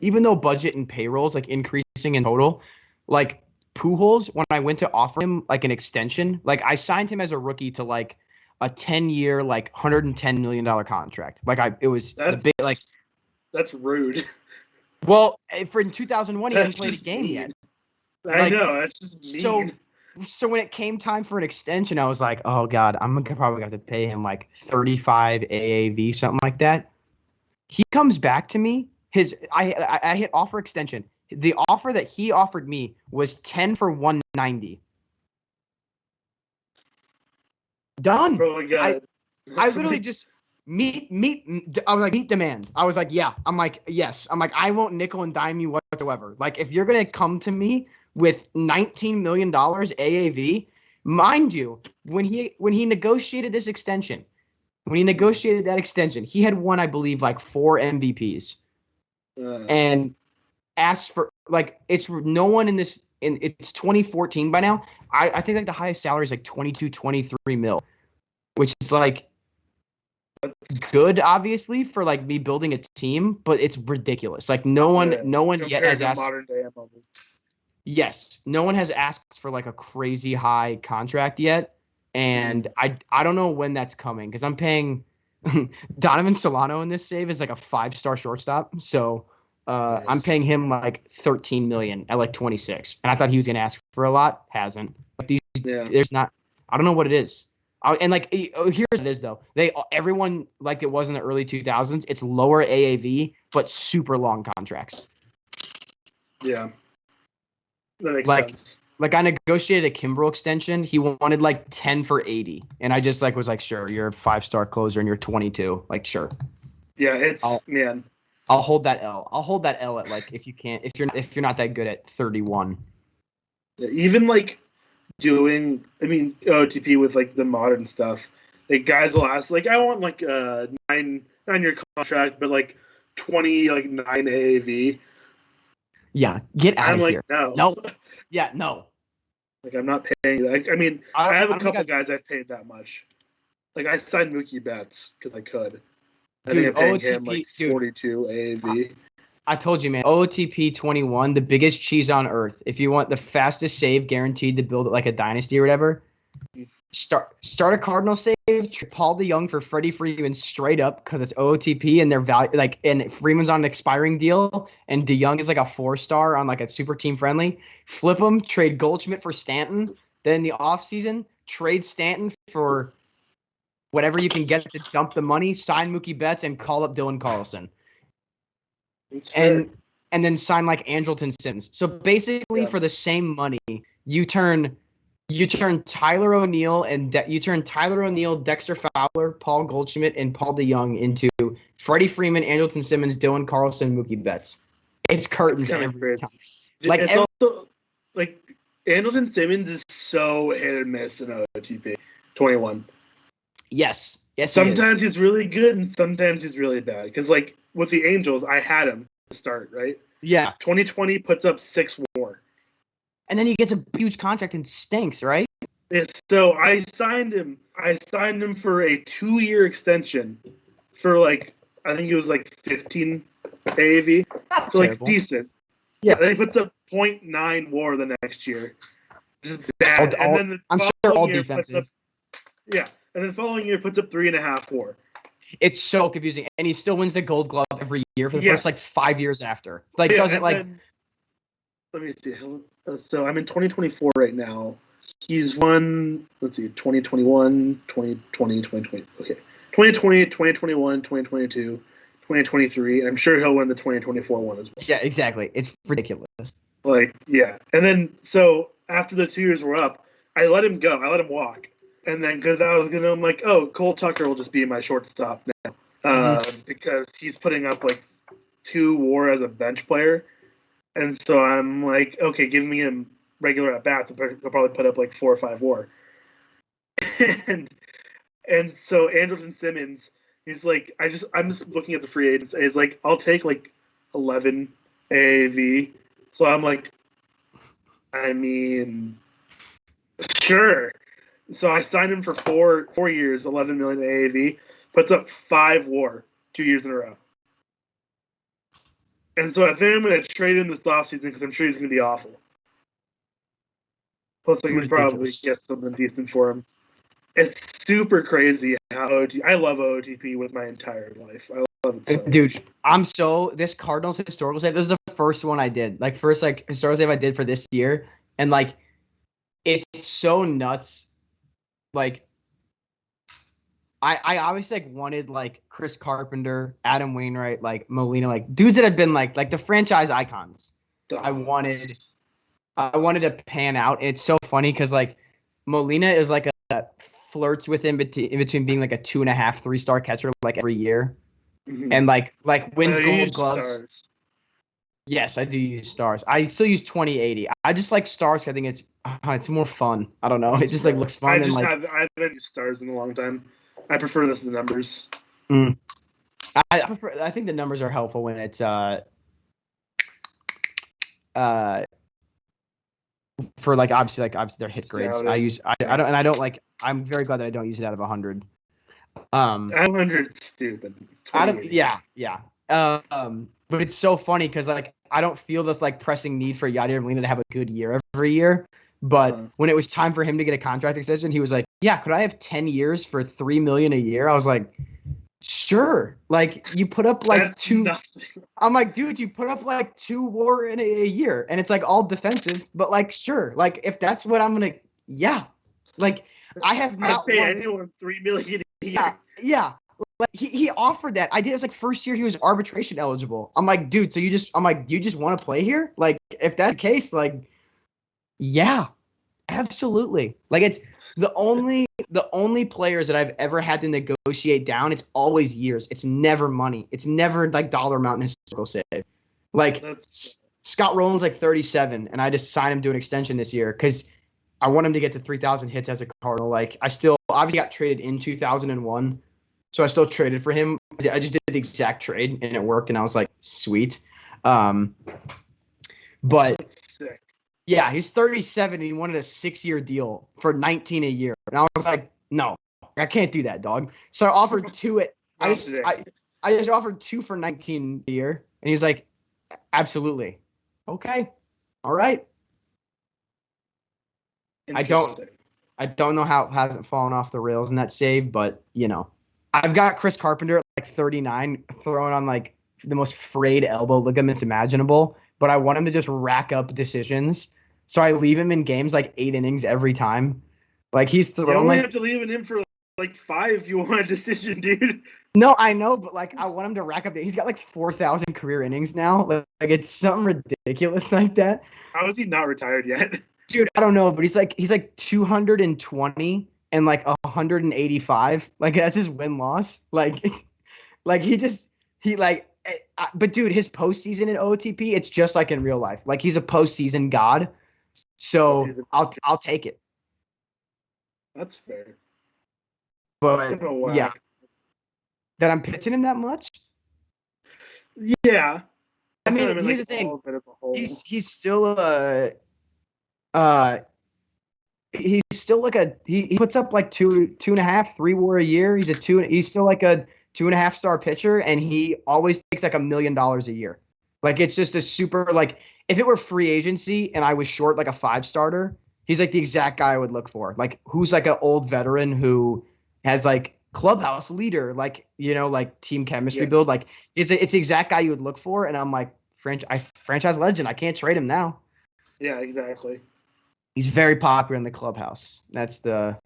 even though budget and payrolls like increasing in total, like Pujols, when I went to offer him like an extension, like I signed him as a rookie to like a 10-year, like $110 million contract. That's rude. Well, for in 2001, he hadn't played a game yet. I know. That's just mean. So when it came time for an extension, I was like, oh, God, I'm probably going to have to pay him like 35 AAV, something like that. He comes back to me. I hit offer extension. The offer that he offered me was 10 for 190. Done. Oh, my God. I literally just... Meet. I was like, meet demand. I was like, yeah. I'm like, yes. I'm like, I won't nickel and dime you whatsoever. Like, if you're gonna come to me with $19 million AAV, mind you, when he negotiated this extension, he had won, I believe, like 4 MVPs, and asked for like it's no one in this. It's 2014 by now. I think like the highest salary is like 23 mil, which is like. Good, obviously, for like me building a team, but it's ridiculous. Like no one yet has asked. Modern day MLB. Yes, no one has asked for like a crazy high contract yet, and I don't know when that's coming because I'm paying Donovan Solano in this save is like a 5-star shortstop, so nice. I'm paying him like $13 million at like 26, and I thought he was gonna ask for a lot. Hasn't. Like there's not. I don't know what it is. And like here's what it is though. Everyone like it was in the early 2000s. It's lower AAV but super long contracts. Yeah, that makes sense. Like I negotiated a Kimbrel extension. He wanted like 10 for 80, and I just like was like, sure, you're a 5-star closer and you're 22. Like, sure, Yeah, I'll man. I'll hold that L. I'll hold that L at like if you can't if you're not that good at 31. Yeah, even like doing, I mean, OTP with like the modern stuff. Like guys will ask, like, I want like a 9-year contract, but like 20 like 9 AAV. Yeah, get out I'm of like, here. no. No. Yeah, no. Like I'm not paying. Like, I mean, I have a don't think couple guys I've paid that much. Like I signed Mookie Betts because I could. I Dude, think I'm paying him OTP, like dude. 42 AAV. I told you, man. OTP 21, the biggest cheese on earth. If you want the fastest save guaranteed to build it like a dynasty or whatever, start a Cardinal save. Paul DeYoung for Freddie Freeman straight up because it's OTP and their value like and Freeman's on an expiring deal and DeYoung is like a 4-star on like a super team friendly. Flip them, trade Goldschmidt for Stanton. Then in the offseason, trade Stanton for whatever you can get to dump the money, sign Mookie Betts, and call up Dylan Carlson. And then sign like Andrelton Sims. So basically, for the same money, you turn Tyler O'Neill Dexter Fowler, Paul Goldschmidt, and Paul DeYoung into Freddie Freeman, Andrelton Simmons, Dylan Carlson, Mookie Betts. It's curtains every time. Like it's also like Andrelton Simmons is so hit and miss in OTP 21. Yes. Sometimes he's really good and sometimes he's really bad. Because like with the Angels, I had him to start, right? Yeah. 2020 puts up 6 WAR. And then he gets a huge contract and stinks, right? So I signed him. I signed him for a 2-year extension for like I think it was like 15 AAV. So like decent. Yeah. Then he puts up 0.9 WAR the next year. Just bad. And then the I'm sure all defenses. Yeah. And then the following year puts up 3.5 WAR. It's so confusing. And he still wins the Gold Glove every year for the first like 5 years after. Like doesn't like then, let me see. So I'm in 2024 right now. He's won, let's see, 2021, 2020, 2020. Okay. 2020, 2021, 2022, 2023. And I'm sure he'll win the 2024 one as well. Yeah, exactly. It's ridiculous. Like, yeah. And then, so after the 2 years were up, I let him go. I let him walk. And then, because I'm like, oh, Cole Tucker will just be my shortstop now. Because he's putting up like 2 WAR as a bench player. And so I'm like, okay, give me him regular at bats. He'll probably put up like 4 or 5 WAR. and so Andrelton Simmons, he's like, I'm just looking at the free agents. And he's like, I'll take like 11 AAV. So I'm like, I mean, sure. So I signed him for 4 years, 11 million AAV. Puts up 5 WAR 2 years in a row. And so I think I'm going to trade him this offseason because I'm sure he's going to be awful. Plus, I can probably get something decent for him. It's super crazy how I love OTP with my entire life. I love it so Dude, much. This Cardinals historical save, this is the first one I did. Like, first, like, historical save I did for this year. And, like, it's so nuts. Like, I obviously like wanted like Chris Carpenter, Adam Wainwright, like Molina, like dudes that had been like the franchise icons. I wanted to pan out. And it's so funny because like Molina is like a flirts with him in between being like a 2.5, 3-star catcher like every year, and like wins Gold Gloves. Stars. Yes, I do use stars. I still use 2080. I just like stars because I think it's more fun. I don't know. It just like looks fun. I haven't used stars in a long time. I prefer this to the numbers. I think the numbers are helpful when it's for like obviously their hit grades. I don't like. I'm very glad that I don't use it out of 100. 100 is stupid. Yeah. But it's so funny because like I don't feel this like pressing need for Yadier Molina to have a good year every year. But when it was time for him to get a contract extension, he was like, "Yeah, could I have 10 years for $3 million a year?" I was like, "Sure." Like you put up like That's 2. Nothing. I'm like, dude, you put up like 2 WAR in a year, and it's like all defensive. But like, sure, like if that's what I'm gonna, yeah, like I have not pay anyone $3 million a year. Yeah. Like he offered that. I did. It was like first year he was arbitration eligible. I'm like, dude, so you just want to play here? Like if that's the case, like. Yeah, absolutely. Like it's the only players that I've ever had to negotiate down. It's always years. It's never money. It's never like dollar amount in historical save. Like Scott Rowland's like 37, and I just signed him to an extension this year because I want him to get to 3,000 hits as a Cardinal. Like I still obviously got traded in 2001, so I still traded for him. I just did the exact trade and it worked, and I was like, sweet. But Sick. yeah, he's 37 and he wanted a 6-year deal for 19 a year. And I was like, no, I can't do that, dog. So I offered two at I just offered 2 for 19 a year. And he's like, absolutely. Okay. All right. I don't know how it hasn't fallen off the rails in that save, but you know. I've got Chris Carpenter at like 39 throwing on like the most frayed elbow ligaments imaginable, but I want him to just rack up decisions. So I leave him in games like 8 innings every time. Like he's throwing. You only like, have to leave him for like 5 if you want a decision, dude. No, I know, but like I want him to rack up. He's got like 4,000 career innings now. Like it's something ridiculous like that. How is he not retired yet? Dude, I don't know, but he's like 220 and like 185. Like that's his win loss. Like but dude, his postseason in OTP, it's just like in real life. Like he's a postseason god. So I'll take it. That's fair. But yeah, that I'm pitching him that much. Yeah, I mean, here's the thing. He's still he's still like he puts up like 2.5, 3 WAR a year. He's still like a 2.5-star pitcher, and he always takes like $1 million a year. Like it's just a super like if it were free agency and I was short like a 5-starter, he's like the exact guy I would look for. Like who's like an old veteran who has like clubhouse leader, like you know, like team chemistry build. Like it's the exact guy you would look for, and I'm like franchise legend. I can't trade him now. Yeah, exactly. He's very popular in the clubhouse. That's the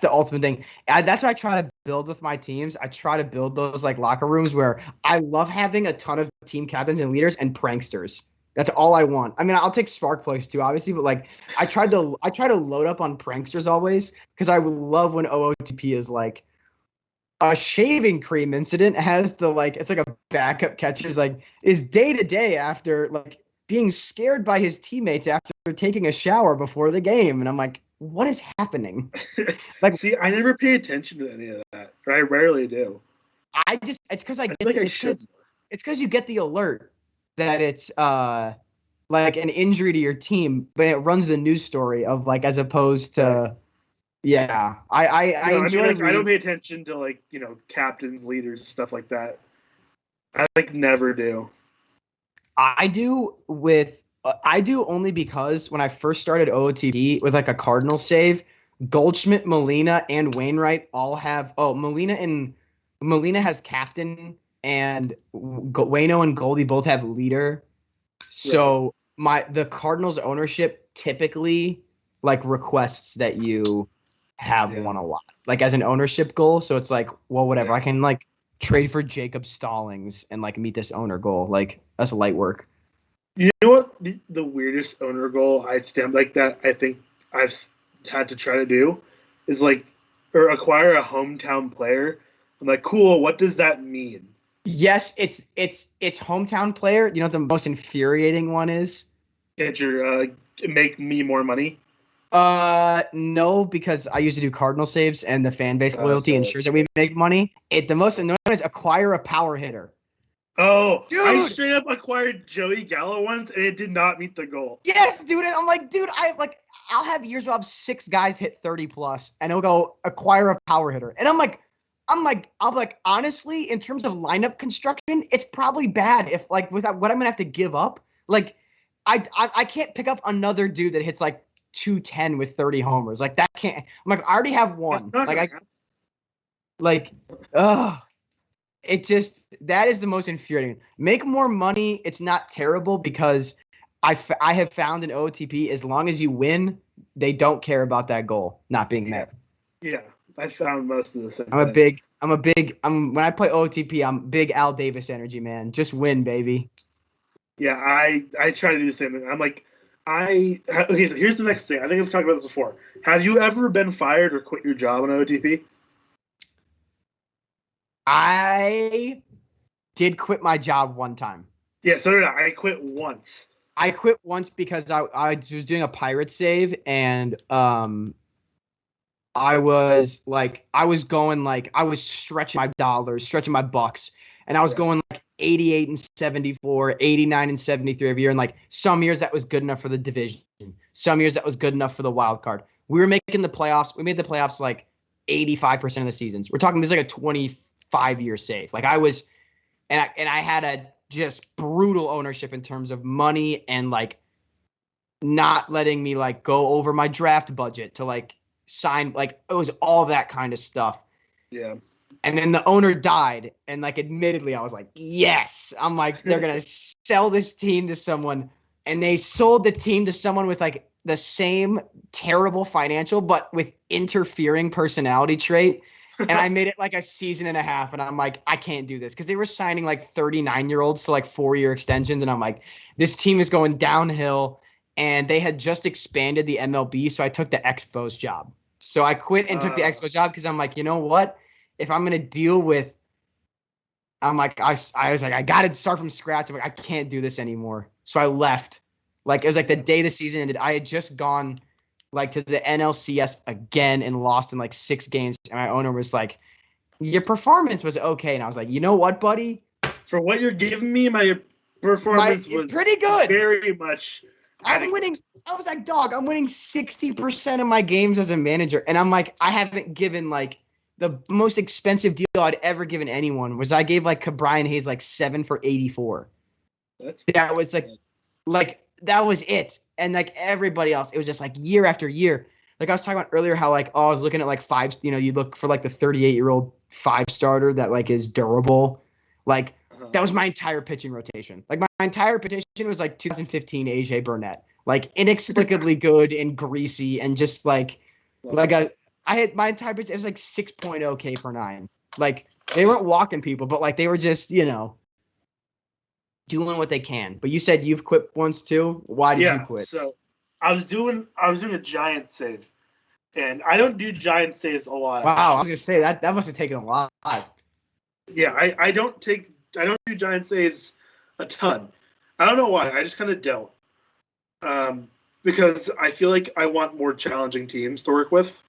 ultimate thing. That's what I try to build with my teams. I try to build those like locker rooms where I love having a ton of team captains and leaders and pranksters. That's all I want. I mean, I'll take spark plugs too, obviously, but like I try to load up on pranksters always because I love when OOTP is like a shaving cream incident has the like it's like a backup catcher's like is day to day after like being scared by his teammates after taking a shower before the game, and I'm like, what is happening? Like, see, I never pay attention to any of that. Or I rarely do. It's because it's because you get the alert that it's like an injury to your team, but it runs the news story of like as opposed to I don't pay attention to like you know captains, leaders, stuff like that. I like never do. I do only because when I first started OOTP with like a Cardinal save, Goldschmidt, Molina, and Wainwright all have. Oh, Molina has captain, and Waino and Goldie both have leader. So the Cardinals ownership typically like requests that you have one a lot, like as an ownership goal. So it's like, well, whatever. I can like trade for Jacob Stallings and like meet this owner goal. Like that's light work. You know what the weirdest owner goal I stand like that I think I've had to try to do is like or acquire a hometown player. I'm like, cool. What does that mean? Yes, it's hometown player. You know what the most infuriating one is? Get your make me more money. No, because I used to do Cardinal saves and the fan base loyalty ensures that we make money. The most annoying is acquire a power hitter. Oh, dude. I straight up acquired Joey Gallo once and it did not meet the goal. Yes, dude. I'm like, dude, I'll have years where I'll have 6 guys hit 30 plus and it'll go acquire a power hitter. And I'm like, honestly, in terms of lineup construction, it's probably bad if like without what I'm gonna have to give up. Like, I can't pick up another dude that hits like 210 with 30 homers. Like that can't. I'm like, I already have one. It just that is the most infuriating. Make more money. It's not terrible because I have found in OTP as long as you win, they don't care about that goal not being met. Yeah, I found most of the same. When I play OTP, I'm big Al Davis energy, man. Just win, baby. Yeah, I try to do the same thing. I'm like, Okay, so here's the next thing. I think I've talked about this before. Have you ever been fired or quit your job on OTP? I did quit my job one time. Yeah, so did I. I quit once. I quit once because I was doing a pirate save and I was stretching my dollars, stretching my bucks, and I was going like 88 and 74, 89 and 73 every year. And like some years that was good enough for the division. Some years that was good enough for the wild card. We were making the playoffs. We made the playoffs like 85% of the seasons. We're talking this is like a 25-year save. Like I was, and I had a just brutal ownership in terms of money and like not letting me like go over my draft budget to like sign, like it was all that kind of stuff. Yeah. And then the owner died, and like admittedly I was like, yes. I'm like, they're gonna sell this team to someone, and they sold the team to someone with like the same terrible financial but with interfering personality trait. And I made it like a season and a half, and I'm like, I can't do this because they were signing like 39-year-olds to like 4-year extensions, and I'm like, this team is going downhill. And they had just expanded the MLB, so I took the Expos job. So I quit and took the Expos job because I'm like, you know what? If I'm gonna deal with, I'm like, I was like, I got to start from scratch. I'm like, I can't do this anymore. So I left. Like it was like the day the season ended. I had just gone like to the NLCS again and lost in like 6 games. And my owner was like, your performance was okay. And I was like, you know what, buddy? For what you're giving me, my performance was pretty good. Very much. I'm winning. I was like, dog, I'm winning 60% of my games as a manager. And I'm like, I haven't given like the most expensive deal I'd ever given anyone was I gave like Brian Hayes like 7 for 84. That was like that was it. And like everybody else, it was just like year after year. Like I was talking about earlier, how like, I was looking at like 5, you look for like the 38-year-old 5-starter that like is durable. Like that was my entire pitching rotation. Like my entire rotation was like 2015 AJ Burnett, like inexplicably good and greasy and just like I had my entire pitch. It was like 6.0 K per 9. Like they weren't walking people, but like they were just doing what they can. But you said you've quit once too. Why did you quit? So I was doing a giant save, and I don't do giant saves a lot. Wow, actually. I was gonna say that must have taken a lot. Yeah, I don't do giant saves a ton. I don't know why. I just kind of don't. Because I feel like I want more challenging teams to work with.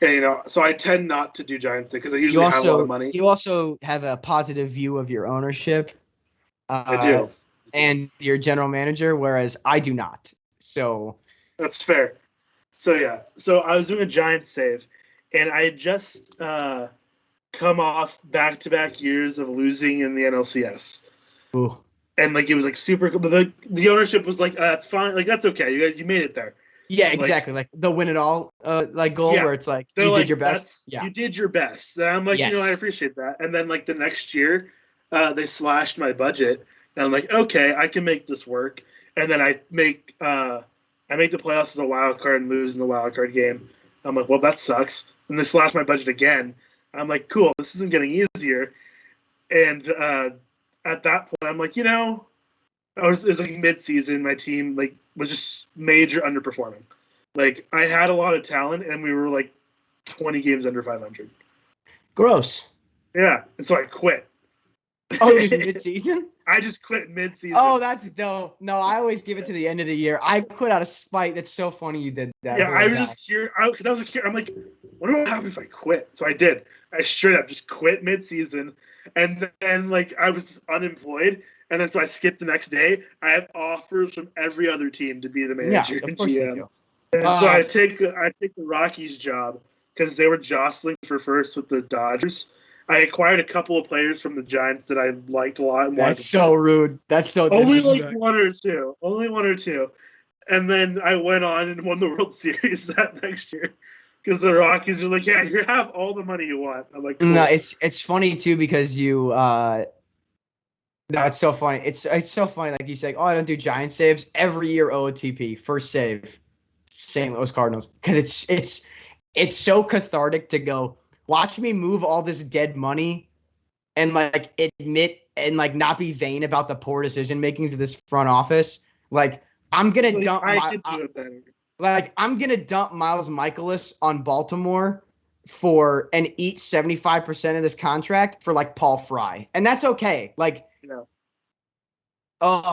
And, so I tend not to do giant saves because I usually have a lot of money. You also have a positive view of your ownership. I do. And your general manager, whereas I do not. So that's fair. So yeah. So I was doing a giant save, and I had just come off back-to-back years of losing in the NLCS. Ooh. And like it was like super cool. The ownership was like, that's fine. Like that's okay. You made it there. Yeah, exactly. Like the win it all like goal where it's like you did your best. Yeah. You did your best. And I'm like, yes. I appreciate that. And then like the next year, they slashed my budget. And I'm like, okay, I can make this work. And then I make the playoffs as a wild card and lose in the wild card game. I'm like, well, that sucks. And they slashed my budget again. I'm like, cool, this isn't getting easier. And at that point, I'm like, it was like mid-season. My team like was just major underperforming. Like I had a lot of talent, and we were like 20 games under 500. Gross. Yeah, and so I quit. Oh, you did mid-season? I just quit mid-season. Oh, that's dope. No, I always give it to the end of the year. I quit out of spite. That's so funny you did that. Yeah, I was just curious. Because I was curious. I'm like, what would happen if I quit? So I did. I straight up just quit mid-season. And then, like, I was unemployed. And then so I skipped the next day. I have offers from every other team to be the manager and GM. And so I take the Rockies job because they were jostling for first with the Dodgers. I acquired a couple of players from the Giants that I liked a lot. And that's so rude. That's so only like one or two. And then I went on and won the World Series that next year because the Rockies are like, yeah, you have all the money you want. I'm like, cool. No, it's funny too because you no, it's so funny. It's so funny. Like you say, oh, I don't do giant saves every year. OTP first save, St. Louis Cardinals, because it's so cathartic to go. Watch me move all this dead money and like admit and like not be vain about the poor decision makings of this front office. Like I'm gonna dump. I could do it better. I'm gonna dump Miles Michaelis on Baltimore and eat 75% of this contract for like Paul Fry, and that's okay. Like, oh,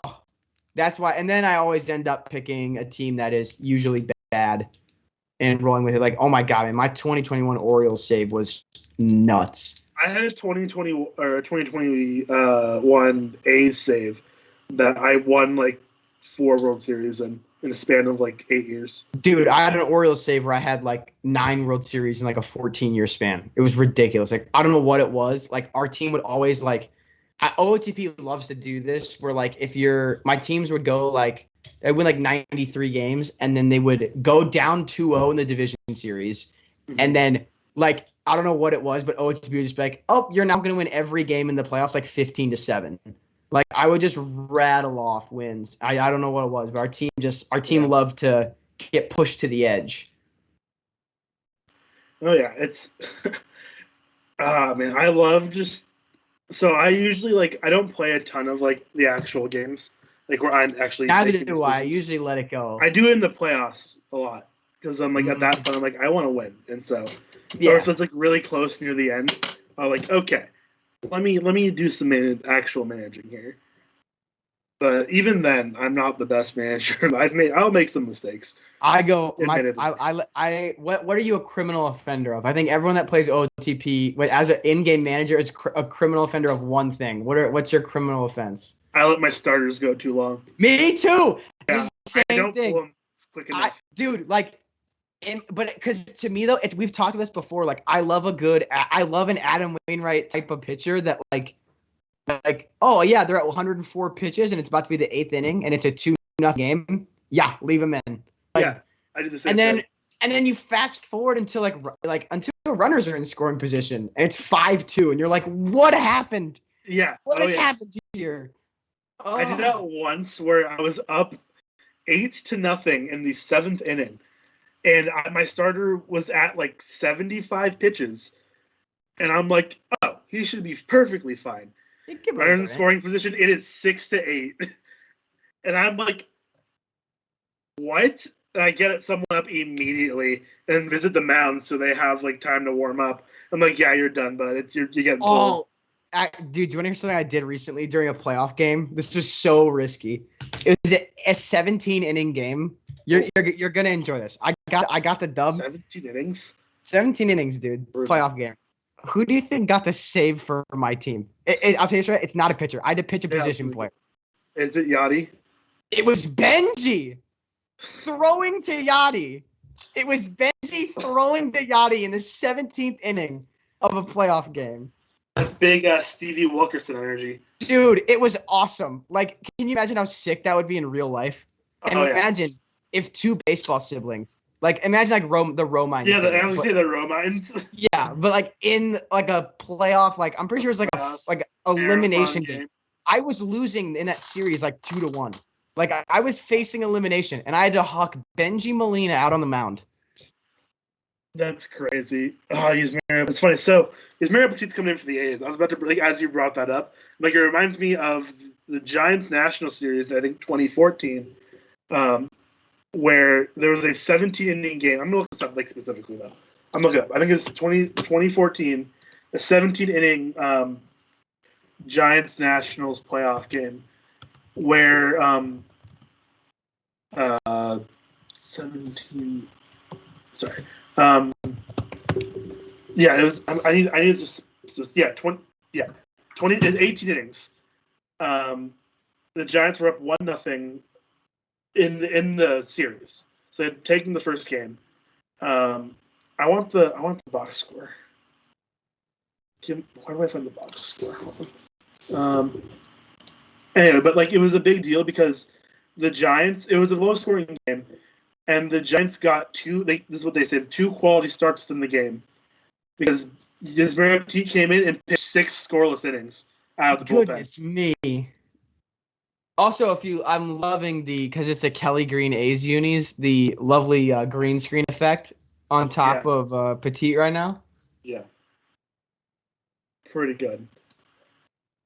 that's why. And then I always end up picking a team that is usually bad and rolling with it. Like, oh my god, man, my 2021 Orioles save was nuts. I had a 2020 or 2021 A's save that I won like 4 World Series in a span of like 8 years. Dude, I had an Orioles save where I had like 9 World Series in like a 14-year span. It was ridiculous. Like, I don't know what it was. Like, our team would always like, OOTP loves to do this where like my teams would go like, they win like 93 games and then they would go down 2-0 in the division series. Mm-hmm. And then like, I don't know what it was, but OOTP would just be like, oh, you're now going to win every game in the playoffs like 15-7. Like, I would just rattle off wins. I don't know what it was, but our team loved to get pushed to the edge. Oh yeah, it's man, I love just so I usually like I don't play a ton of like the actual games, like where I'm actually neither do I. I usually let it go. I do it in the playoffs a lot because I'm like at that point I'm like I want to win, and so or if it's like really close near the end, I'm like okay. Let me do some actual managing here. But even then, I'm not the best manager. I'll make some mistakes. What are you a criminal offender of? I think everyone that plays OTP as an in-game manager is a criminal offender of one thing. What's your criminal offense? I let my starters go too long. Me too. Yeah, it's the same thing. Dude, like. But because to me though, we've talked about this before. Like I love an Adam Wainwright type of pitcher that like oh yeah, they're at 104 pitches and it's about to be the 8th inning and it's a 2-0 game. Yeah, leave him in. Like, yeah, I do the same. And then you fast forward until until runners are in scoring position and it's 5-2 and you're like, what happened? Yeah, what has happened here? Oh. I did that once where I was up 8-0 in the 7th inning. And my starter was at like 75 pitches. And I'm like, oh, he should be perfectly fine. Runner in the scoring position, it is 6-8. And I'm like, what? And I get someone up immediately and visit the mound so they have like time to warm up. I'm like, yeah, you're done, bud. You're getting pulled. Dude, do you want to hear something I did recently during a playoff game? This was so risky. It was a 17-inning game. You're gonna enjoy this. I got the dub. 17 innings. 17 innings, dude. Playoff game. Who do you think got the save for my team? I'll tell you straight. It's not a pitcher. I had to pitch a position player. Is it Yachty? It was Benji throwing to Yachty. It was Benji throwing to Yachty in the 17th inning of a playoff game. That's big Stevie Wilkerson energy. Dude, it was awesome. Like, can you imagine how sick that would be in real life? And imagine if 2 baseball siblings, like imagine like the Romines. Yeah, I was say the Romines. Yeah, but like in like a playoff, like I'm pretty sure it's like elimination game. I was losing in that series like 2-1. Like I was facing elimination, and I had to huck Benji Molina out on the mound. That's crazy. Oh, it's funny. So Yusmeiro Petit's coming in for the A's. I was about to as you brought that up, like it reminds me of the Giants National Series, I think 2014. Where there was a 17-inning game. I'm going to look this up like specifically, though. I'm looking up. I think it's 2014, a 17-inning Giants Nationals playoff game where 17. Sorry. Yeah, it was. I need this. 20. Yeah, 20 is 18 innings. The Giants were up 1-0. In the series, so they're taking the first game. I want the box score. Where do I find the box score? Anyway, but like it was a big deal because the Giants. It was a low scoring game, and the Giants got 2. This is what they said: 2 quality starts within the game, because Yusmeiro Petit came in and pitched 6 scoreless innings out of the bullpen. Goodness me. Also, I'm loving because it's a Kelly Green A's unis, the lovely green screen effect on top of Petit right now. Yeah. Pretty good.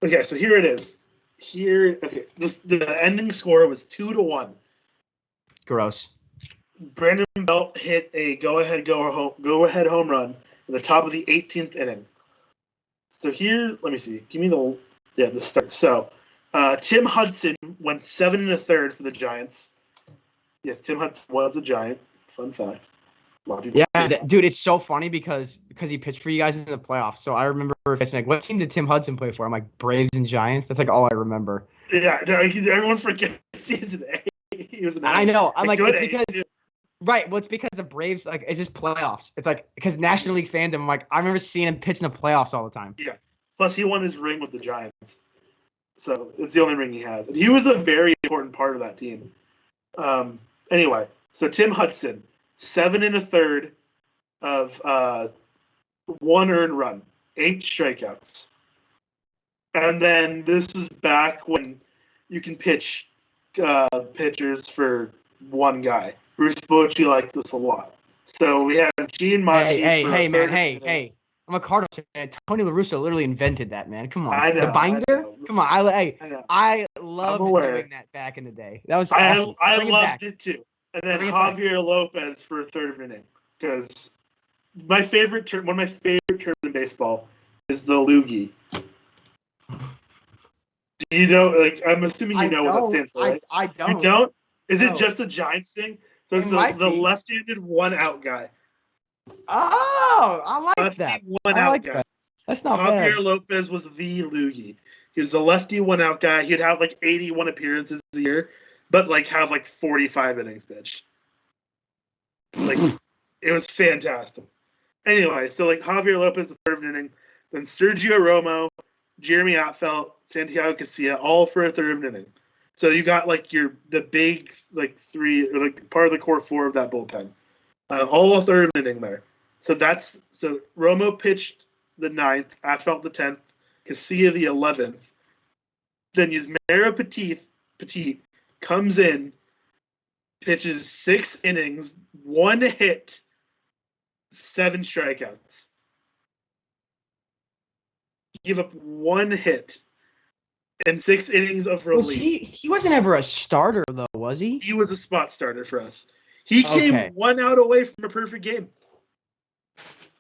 Okay, so here it is. The ending score was 2-1. Gross. Brandon Belt hit a go-ahead home run at the top of the 18th inning. So here, let me see. Give me the start. So Tim Hudson went 7 1/3 for the Giants. Yes, Tim Hudson was a Giant. Fun fact. A lot of people Dude, it's so funny because he pitched for you guys in the playoffs. So I remember like, what team did Tim Hudson play for? I'm like, Braves and Giants. That's like all I remember. Yeah, no, everyone forgets he's an A. He was an A. I know. I'm like, it's because too. Right. Well, it's because the Braves, like, it's just playoffs. It's like, because National League fandom, I'm like, I remember seeing him pitch in the playoffs all the time. Yeah. Plus, he won his ring with the Giants. So it's the only ring he has. And he was a very important part of that team. Anyway, so Tim Hudson, 7 1/3 of 1 earned run, 8 strikeouts. And then this is back when you can pitch pitchers for one guy. Bruce Bochy liked this a lot. So we have Gene Machi. Hey. I'm a Cardinals fan. Tony La Russa literally invented that, man. Come on. I know, the binder? I know. Come on. I know. loved doing that back in the day. That was I awesome. loved it too. And then Javier Lopez for a third of an inning. Because one of my favorite terms in baseball is the loogie. Do you know, like, I'm assuming you know what that stands for, right? I don't. You don't? Is it just a Giants thing? So it's the left-handed one-out guy. Oh, I like that. One-out guy. That. That's not Javier bad. Lopez was the loogie. He was the lefty one-out guy. He'd have, like, 81 appearances a year, but, like, have, like, 45 innings pitched. Like, it was fantastic. Anyway, so, like, Javier Lopez, the third of an inning. Then Sergio Romo, Jeremy Outfelt, Santiago Casilla, all for a third of an inning. So you got like the big like three or like part of the core four of that bullpen, all a third of an inning there. So Romo pitched the 9th, Outfelt the 10th, Casilla the 11th. Then Yusmeiro Petit comes in, pitches 6 innings, 1 hit, 7 strikeouts. Give up 1 hit and 6 innings of relief. He wasn't ever a starter though, was he? He was a spot starter for us. He came 1 out away from a perfect game.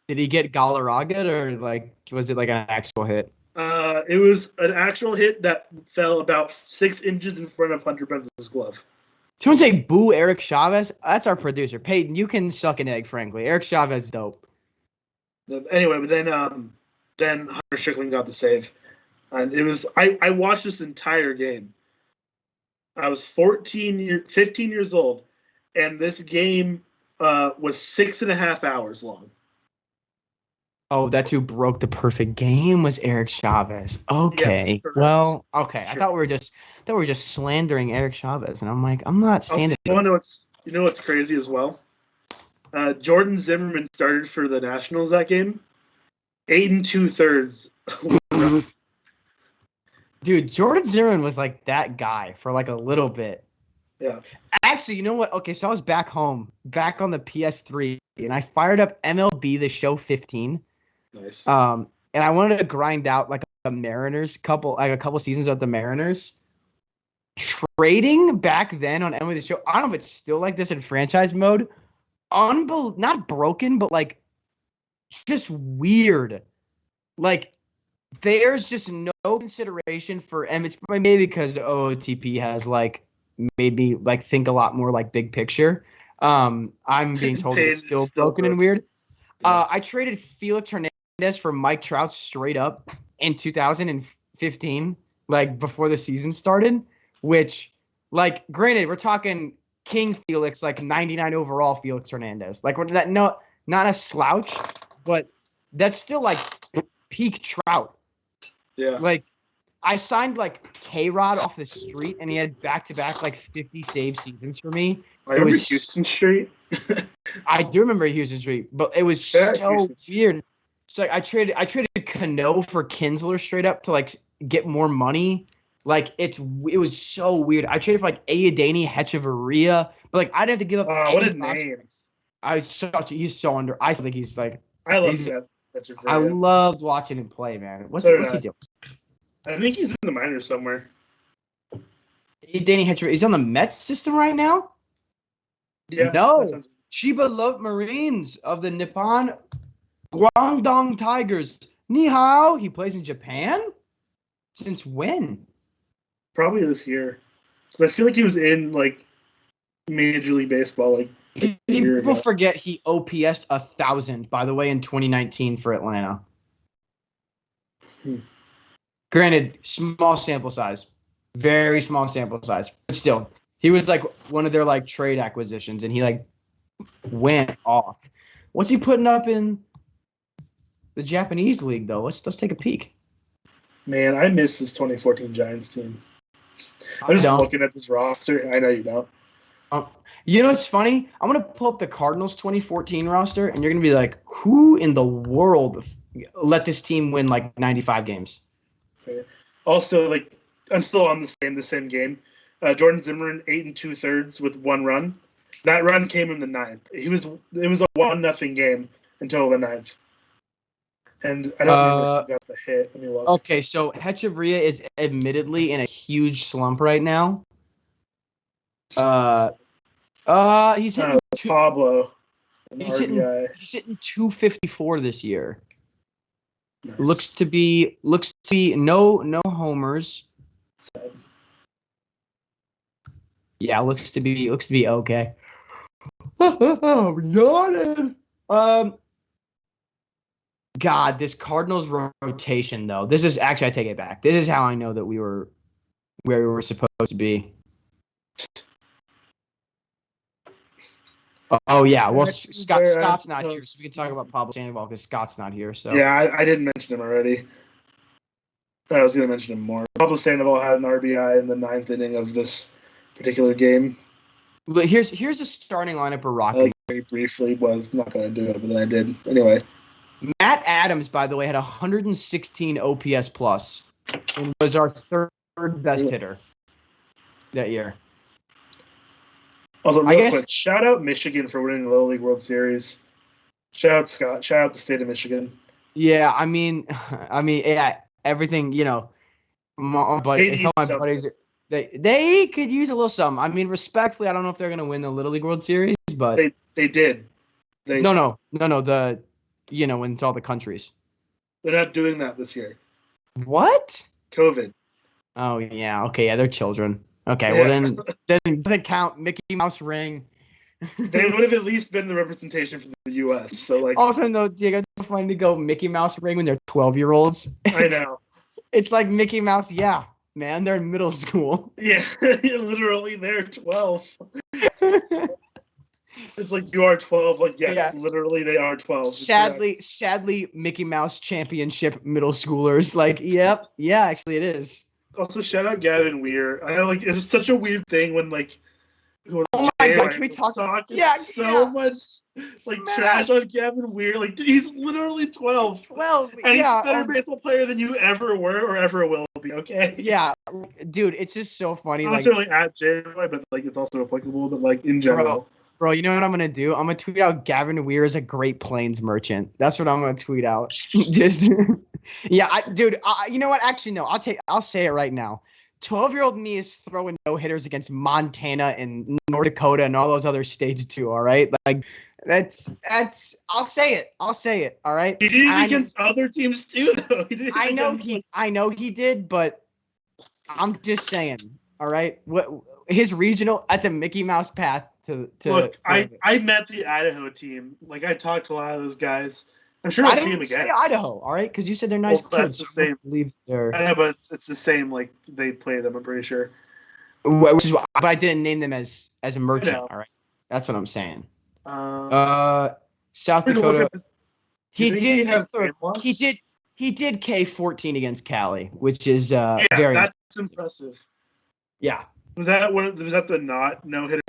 Did he get Galarraga or like was it like an actual hit? It was an actual hit that fell about 6 inches in front of Hunter Prence's glove. Someone say boo Eric Chavez? That's our producer. Peyton, you can suck an egg, frankly. Eric Chavez is dope. Anyway, but then Hunter Strickland got the save. And it was I watched this entire game. I was 15 years old, and this game was 6.5 hours long. Oh, that's who broke the perfect game was Eric Chavez. Okay. Yes, well, okay. I thought we were just slandering Eric Chavez, and I'm like, I'm not standing. You know what's crazy as well? Jordan Zimmerman started for the Nationals that game. 8 2/3. Dude, Jordan Zimmerman was like that guy for like a little bit. Yeah. Actually, you know what? Okay, so I was back home, back on the PS3, and I fired up MLB The Show 15. Nice. And I wanted to grind out like a Mariners couple seasons of the Mariners. Trading back then on MLB The Show, I don't know if it's still like this in franchise mode. Not broken, but like just weird. Like there's just no consideration for, and it's maybe because OOTP has like made me like think a lot more like big picture. I'm being told that it's still broken and weird. Yeah. I traded Felix Hernandez for Mike Trout straight up in 2015, like before the season started, which like granted, we're talking King Felix, like 99 overall Felix Hernandez. Like not a slouch, but that's still like peak Trout. Yeah. Like I signed like K-Rod off the street, and he had back-to-back like 50 save seasons for me. I remember Houston Street. I do remember Houston Street, but it was so weird. So I traded Cano for Kinsler straight up to like get more money. Like it was so weird. I traded for like Ayadani Hechavarria, but like I didn't have to give up. What a name! He's so under. I think he's like. I love that. I loved watching him play, man. What's he doing? I think he's in the minors somewhere. Danny Hechavarria. He's on the Mets system right now. Yeah, that No, sounds. Chiba Lotte Marines of the Nippon Guangdong Tigers. Ni hao. He plays in Japan? Since when? Probably this year, because I feel like he was in like Major League Baseball like a year People ago. forget he OPS'd 1,000, by the way, in 2019 for Atlanta. Granted, small sample size. Very small sample size. But still, he was like one of their like trade acquisitions, and he like went off. What's he putting up in the Japanese league though? Let's take a peek. Man, I miss this 2014 Giants team. I I'm just don't. looking at this roster. I know you don't. You know what's funny? I'm gonna pull up the Cardinals 2014 roster, and you're gonna be like, who in the world let this team win like 95 games? Okay. Also, like I'm still on the same game. Jordan Zimmerman 8 2/3 with 1 run. That run came in the 9th. It was a 1-0 game until the 9th. And I don't remember who got the hit. Let me look. Okay, so Hechavarria is admittedly in a huge slump right now. He's hitting Pablo. he's hitting 254 this year. Nice. Looks to be no homers. Sad. Yeah, looks to be okay. Yawning. God, this Cardinals rotation though. This is actually, I take it back. This is how I know that we were where we were supposed to be. Oh yeah, well Scott's not here, so we can talk about Pablo Sandoval because Scott's not here. So yeah, I didn't mention him already. I was going to mention him more. Pablo Sandoval had an RBI in the 9th inning of this particular game. Here's a starting lineup of Rocky. Like very briefly was not going to do it, but then I did anyway. Matt Adams, by the way, had 116 OPS plus and was our third best hitter that year. Also, real quick, shout out Michigan for winning the Little League World Series. Shout out Scott. Shout out the state of Michigan. Yeah, I mean, yeah, everything, you know. My buddies, they could use a little something. I mean, respectfully, I don't know if they're gonna win the Little League World Series, but they did. No. The when it's all the countries. They're not doing that this year. What? COVID. Oh yeah. Okay. Yeah, they're children. Okay. Yeah. Well then it doesn't count. Mickey Mouse ring. They would have at least been the representation for the U.S. So like. Also, no, Diego, it's funny to go Mickey Mouse ring when they're 12-year-olds. I know. It's like Mickey Mouse. Yeah, man, they're in middle school. Yeah, literally, they're 12. It's like you are 12. Like yes, yeah. Literally they are 12. Sadly, Mickey Mouse Championship middle schoolers. Like, yep, yeah, actually it is. Also, shout out Gavin Weir. I know, like, it's such a weird thing when, like, oh my God, can we talk? Yeah, so much, like, trash on Gavin Weir. Like, dude, he's literally 12. 12, and he's a better baseball player than you ever were or ever will be, okay? Yeah, dude, it's just so funny. Not necessarily at JY, but, like, it's also applicable, but, like, in general. Bro, you know what I'm going to do? I'm going to tweet out Gavin Weir is a Great Plains merchant. That's what I'm going to tweet out. Just, yeah, dude, you know what? Actually, no, I'll say it right now. 12-year-old me is throwing no-hitters against Montana and North Dakota and all those other states too, all right? Like, that's I'll say it. All right? He did it against other teams too, though. I know he did, but I'm just saying, all right? What his regional, that's a Mickey Mouse path to look, I met the Idaho team. Like, I talked to a lot of those guys. I'm sure I'll see him again. Say Idaho, all right? Because you said they're nice kids. That's the same. I know, but it's the same. Like, they play them. I'm pretty sure. Which is why, but I didn't name them as a merchant. All right, that's what I'm saying. South Dakota. He did K14 against Cali, which is very. That's impressive. Yeah. Was that the no hitter?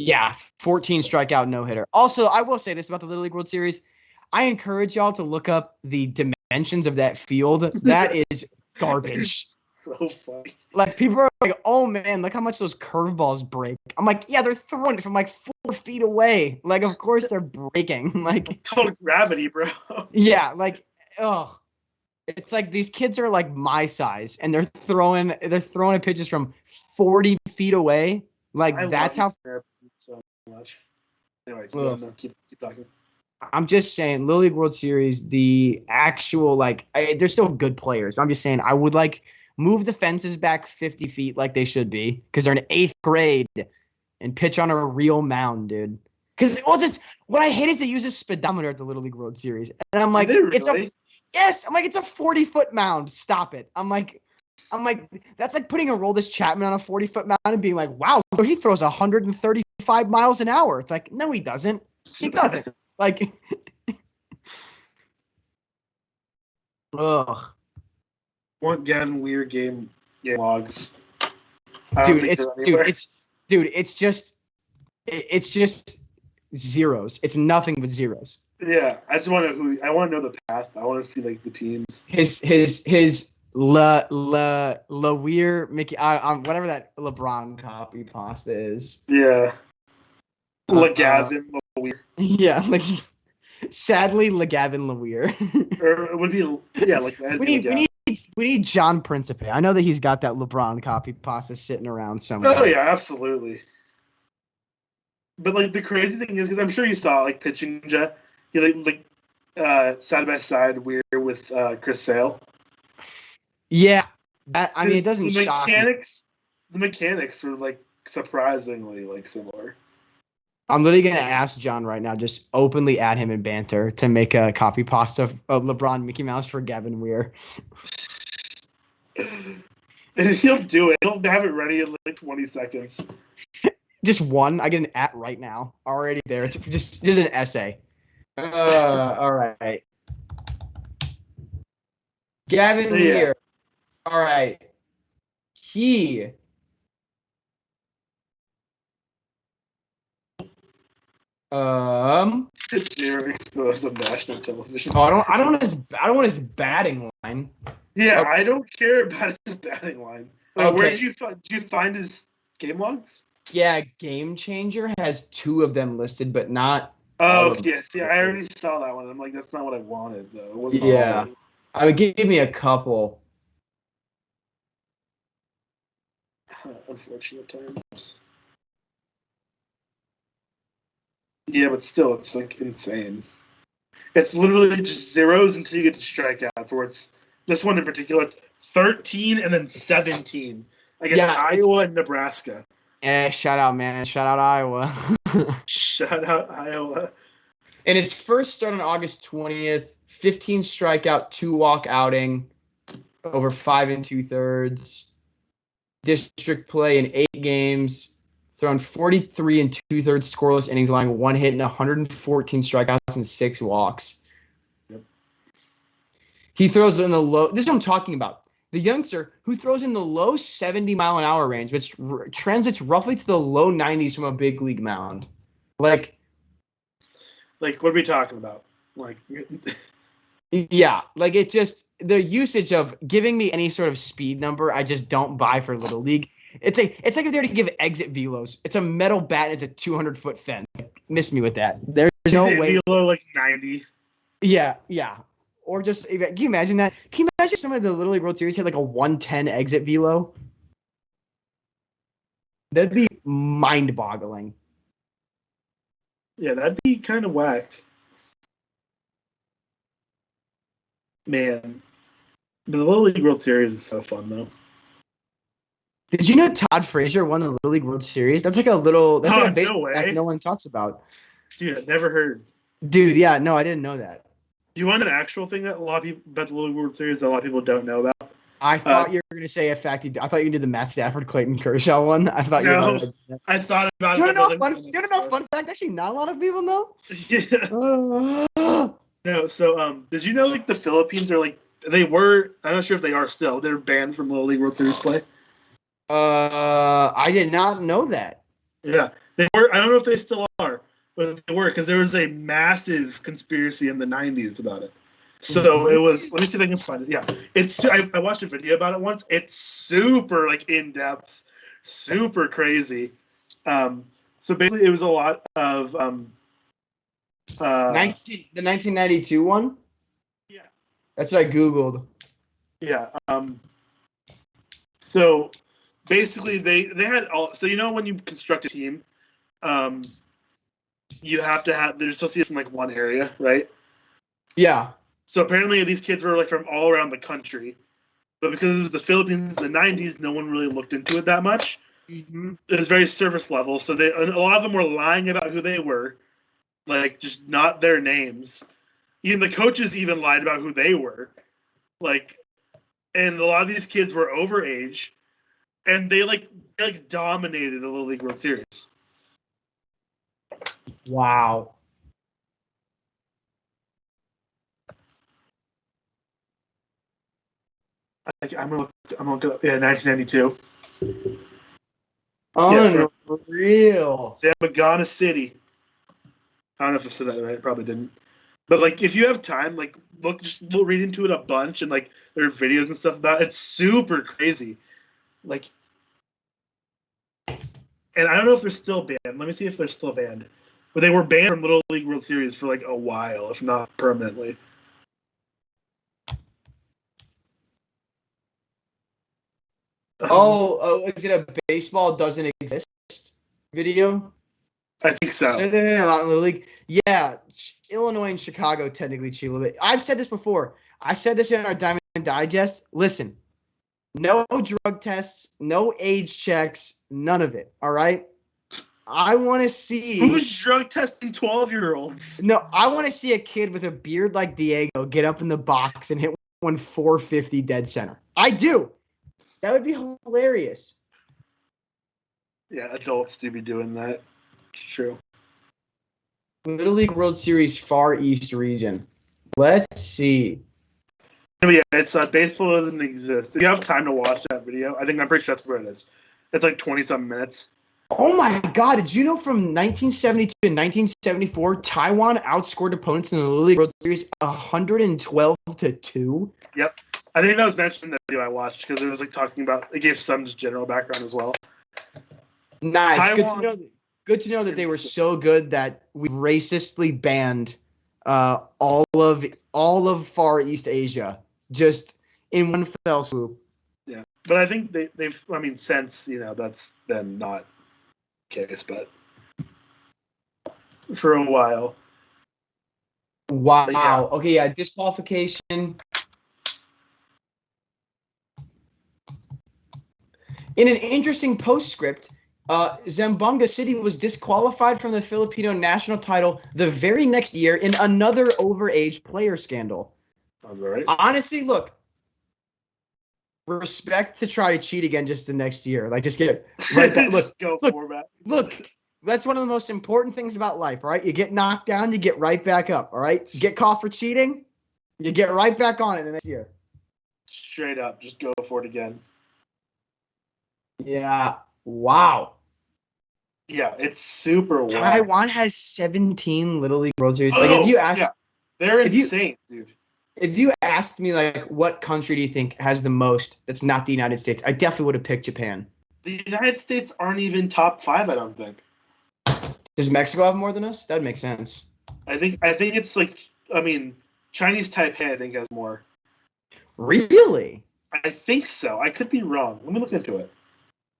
Yeah, 14 strikeout no hitter. Also, I will say this about the Little League World Series. I encourage y'all to look up the dimensions of that field. That is garbage. So funny. Like, people are like, oh man, look how much those curveballs break. I'm like, yeah, they're throwing it from like 4 feet away. Like, of course they're breaking. Like, it's called gravity, bro. Yeah, like, oh. It's like these kids are like my size and they're throwing pitches from 40 feet away. Like, that's how much. Anyway, keep talking. I'm just saying, Little League World Series, the actual they're still good players. I'm just saying, I would move the fences back 50 feet like they should be because they're in 8th grade and pitch on a real mound, dude. Because what I hate is they use a speedometer at the Little League World Series, and I'm like, really? it's a 40-foot mound. Stop it. I'm like, that's like putting a Aroldis Chapman on a 40-foot mound and being like, wow, he throws 135 miles an hour. It's like, no, he doesn't. He doesn't. Ugh. Want Gavin Weir game logs? It's just zeros. It's nothing but zeros. Yeah, I just want to know the path. I want to see the teams. His Weir Mickey whatever that LeBron copy pasta is. Yeah. Gavin Weir. Yeah, sadly Gavin Weir. Or it would be we need John Principe. I know that he's got that LeBron copy pasta sitting around somewhere. Oh yeah, absolutely. But the crazy thing is, because I'm sure you saw pitching Jet, side by side Weir with Chris Sale. Yeah, it doesn't shock me. The mechanics were surprisingly similar. I'm literally gonna ask John right now, just openly add him in banter to make a copy pasta of LeBron Mickey Mouse for Gavin Weir. And he'll do it. He'll have it ready in 20 seconds. Just one. I get an at right now. Already there. It's just an essay. All right. Gavin Weir. All right. He. You're exposed on national television. Oh, I don't want his batting line. Yeah, okay. I don't care about his batting line. Okay. Where did you find his game logs? Yeah, Game Changer has 2 of them listed, but not. Oh, yes. Yeah, I already saw that one. I'm like, that's not what I wanted, though. It wasn't. Yeah, I would give me a couple. Unfortunate times. Yeah, but still, it's insane. It's literally just zeros until you get to strikeouts. Where it's this one in particular, it's 13 and then 17 against Iowa and Nebraska. Yeah, shout out, man! Shout out Iowa. Shout out Iowa. And his first start on August 20th, 15 strikeout, 2 walk outing, over 5 2/3. District play in 8 games. Thrown 43 2/3 scoreless innings, allowing 1 hit and 114 strikeouts and 6 walks. Yep. He throws in the low. This is what I'm talking about. The youngster who throws in the low 70-mile-an-hour range, which translates roughly to the low 90s from a big league mound. What are we talking about? Yeah, it just the usage of giving me any sort of speed number, I just don't buy for Little League. It's like if they were to give exit velos. It's a metal bat. And it's a 200-foot fence. Miss me with that. There's no way. Velo 90. Yeah. Or just can you imagine that? Can you imagine some of the Little League World Series had a 110 exit velo? That'd be mind-boggling. Yeah, that'd be kind of whack. Man, the Little League World Series is so fun though. Did you know Todd Frazier won the Little League World Series? That's a baseball fact no one talks about. Dude, I've never heard. Dude, yeah, no, I didn't know that. Do you want an actual thing that a lot of people about the Little League World Series that a lot of people don't know about? I thought you were going to say a fact. I thought you did the Matt Stafford, Clayton Kershaw one. I thought you were. I thought about it. Do you want to know fun fact? Actually, not a lot of people know. Yeah. No, so did you know the Philippines are they were? I'm not sure if they are still. They're banned from Little League World Series play. I did not know that. Yeah, they were. I don't know if they still are, but they were because there was a massive conspiracy in the '90s about it. So it was. Let me see if I can find it. Yeah, it's. I watched a video about it once. It's super in depth, super crazy. So basically, it was a lot of the 1992 one. Yeah, that's what I googled. Yeah. So basically, they had all. So when you construct a team, you have to have. They're supposed to be from like one area, right? Yeah. So apparently these kids were like from all around the country, but because it was the Philippines in the '90s, no one really looked into it that much. Mm-hmm. It was very surface level, so a lot of them were lying about who they were, like just not their names. Even the coaches even lied about who they were, like, and a lot of these kids were overage, and they dominated the Little League World Series. Wow. I'm gonna look up. Yeah, 1992. Unreal. Zamagana City. I don't know if I said that right. I probably didn't. But like, if you have time, like, read into it a bunch, and like, there are videos and stuff about it. It's super crazy. Like, and I don't know if they're still banned. Let me see if they're still banned. But they were banned from Little League World Series for like a while, if not permanently. Is it a baseball doesn't exist video? I think so. So they're not in Little League. Yeah, Illinois and Chicago technically cheat a little bit. I've said this before. I said this in our Diamond Digest. Listen, no drug tests, no age checks, none of it. All right. I want to see who's drug testing 12-year-olds. No, I want to see a kid with a beard like Diego get up in the box and hit one 450 dead center. I do. That would be hilarious. Yeah, adults do be doing that. It's true. Little League World Series Far East region. Let's see. Yeah, it's baseball doesn't exist. If you have time to watch that video, I'm pretty sure that's where it is. It's like 20-something minutes. Oh my God! Did you know from 1972 to 1974, Taiwan outscored opponents in the Little League World Series 112-2? Yep, I think that was mentioned in the video I watched because it was like talking about. It gave some just general background as well. Nice. Taiwan, good to know that they were so good that we racistly banned all of Far East Asia just in one fell swoop. Yeah, but I think they've. I mean, since that's been not the case, but for a while. Wow. Yeah. Okay. Yeah. Disqualification. In an interesting postscript, Zamboanga City was disqualified from the Filipino national title the very next year in another overage player scandal. Sounds right. Honestly, look, respect to try to cheat again just the next year. Like, just get right back. Look, that's one of the most important things about life, right? You get knocked down, you get right back up, all right? You get caught for cheating, you get right back on it the next year. Straight up, just go for it again. Yeah. Wow. Yeah, it's super wild. Taiwan has 17 Little League World Series. Like, if you ask, they're insane, dude. If you asked me, like, what country do you think has the most that's not the United States, I definitely would have picked Japan. The United States aren't even top 5, I don't think. Does Mexico have more than us? That would make sense. I think it's like, Chinese Taipei, I think, has more. Really? I think so. I could be wrong. Let me look into it.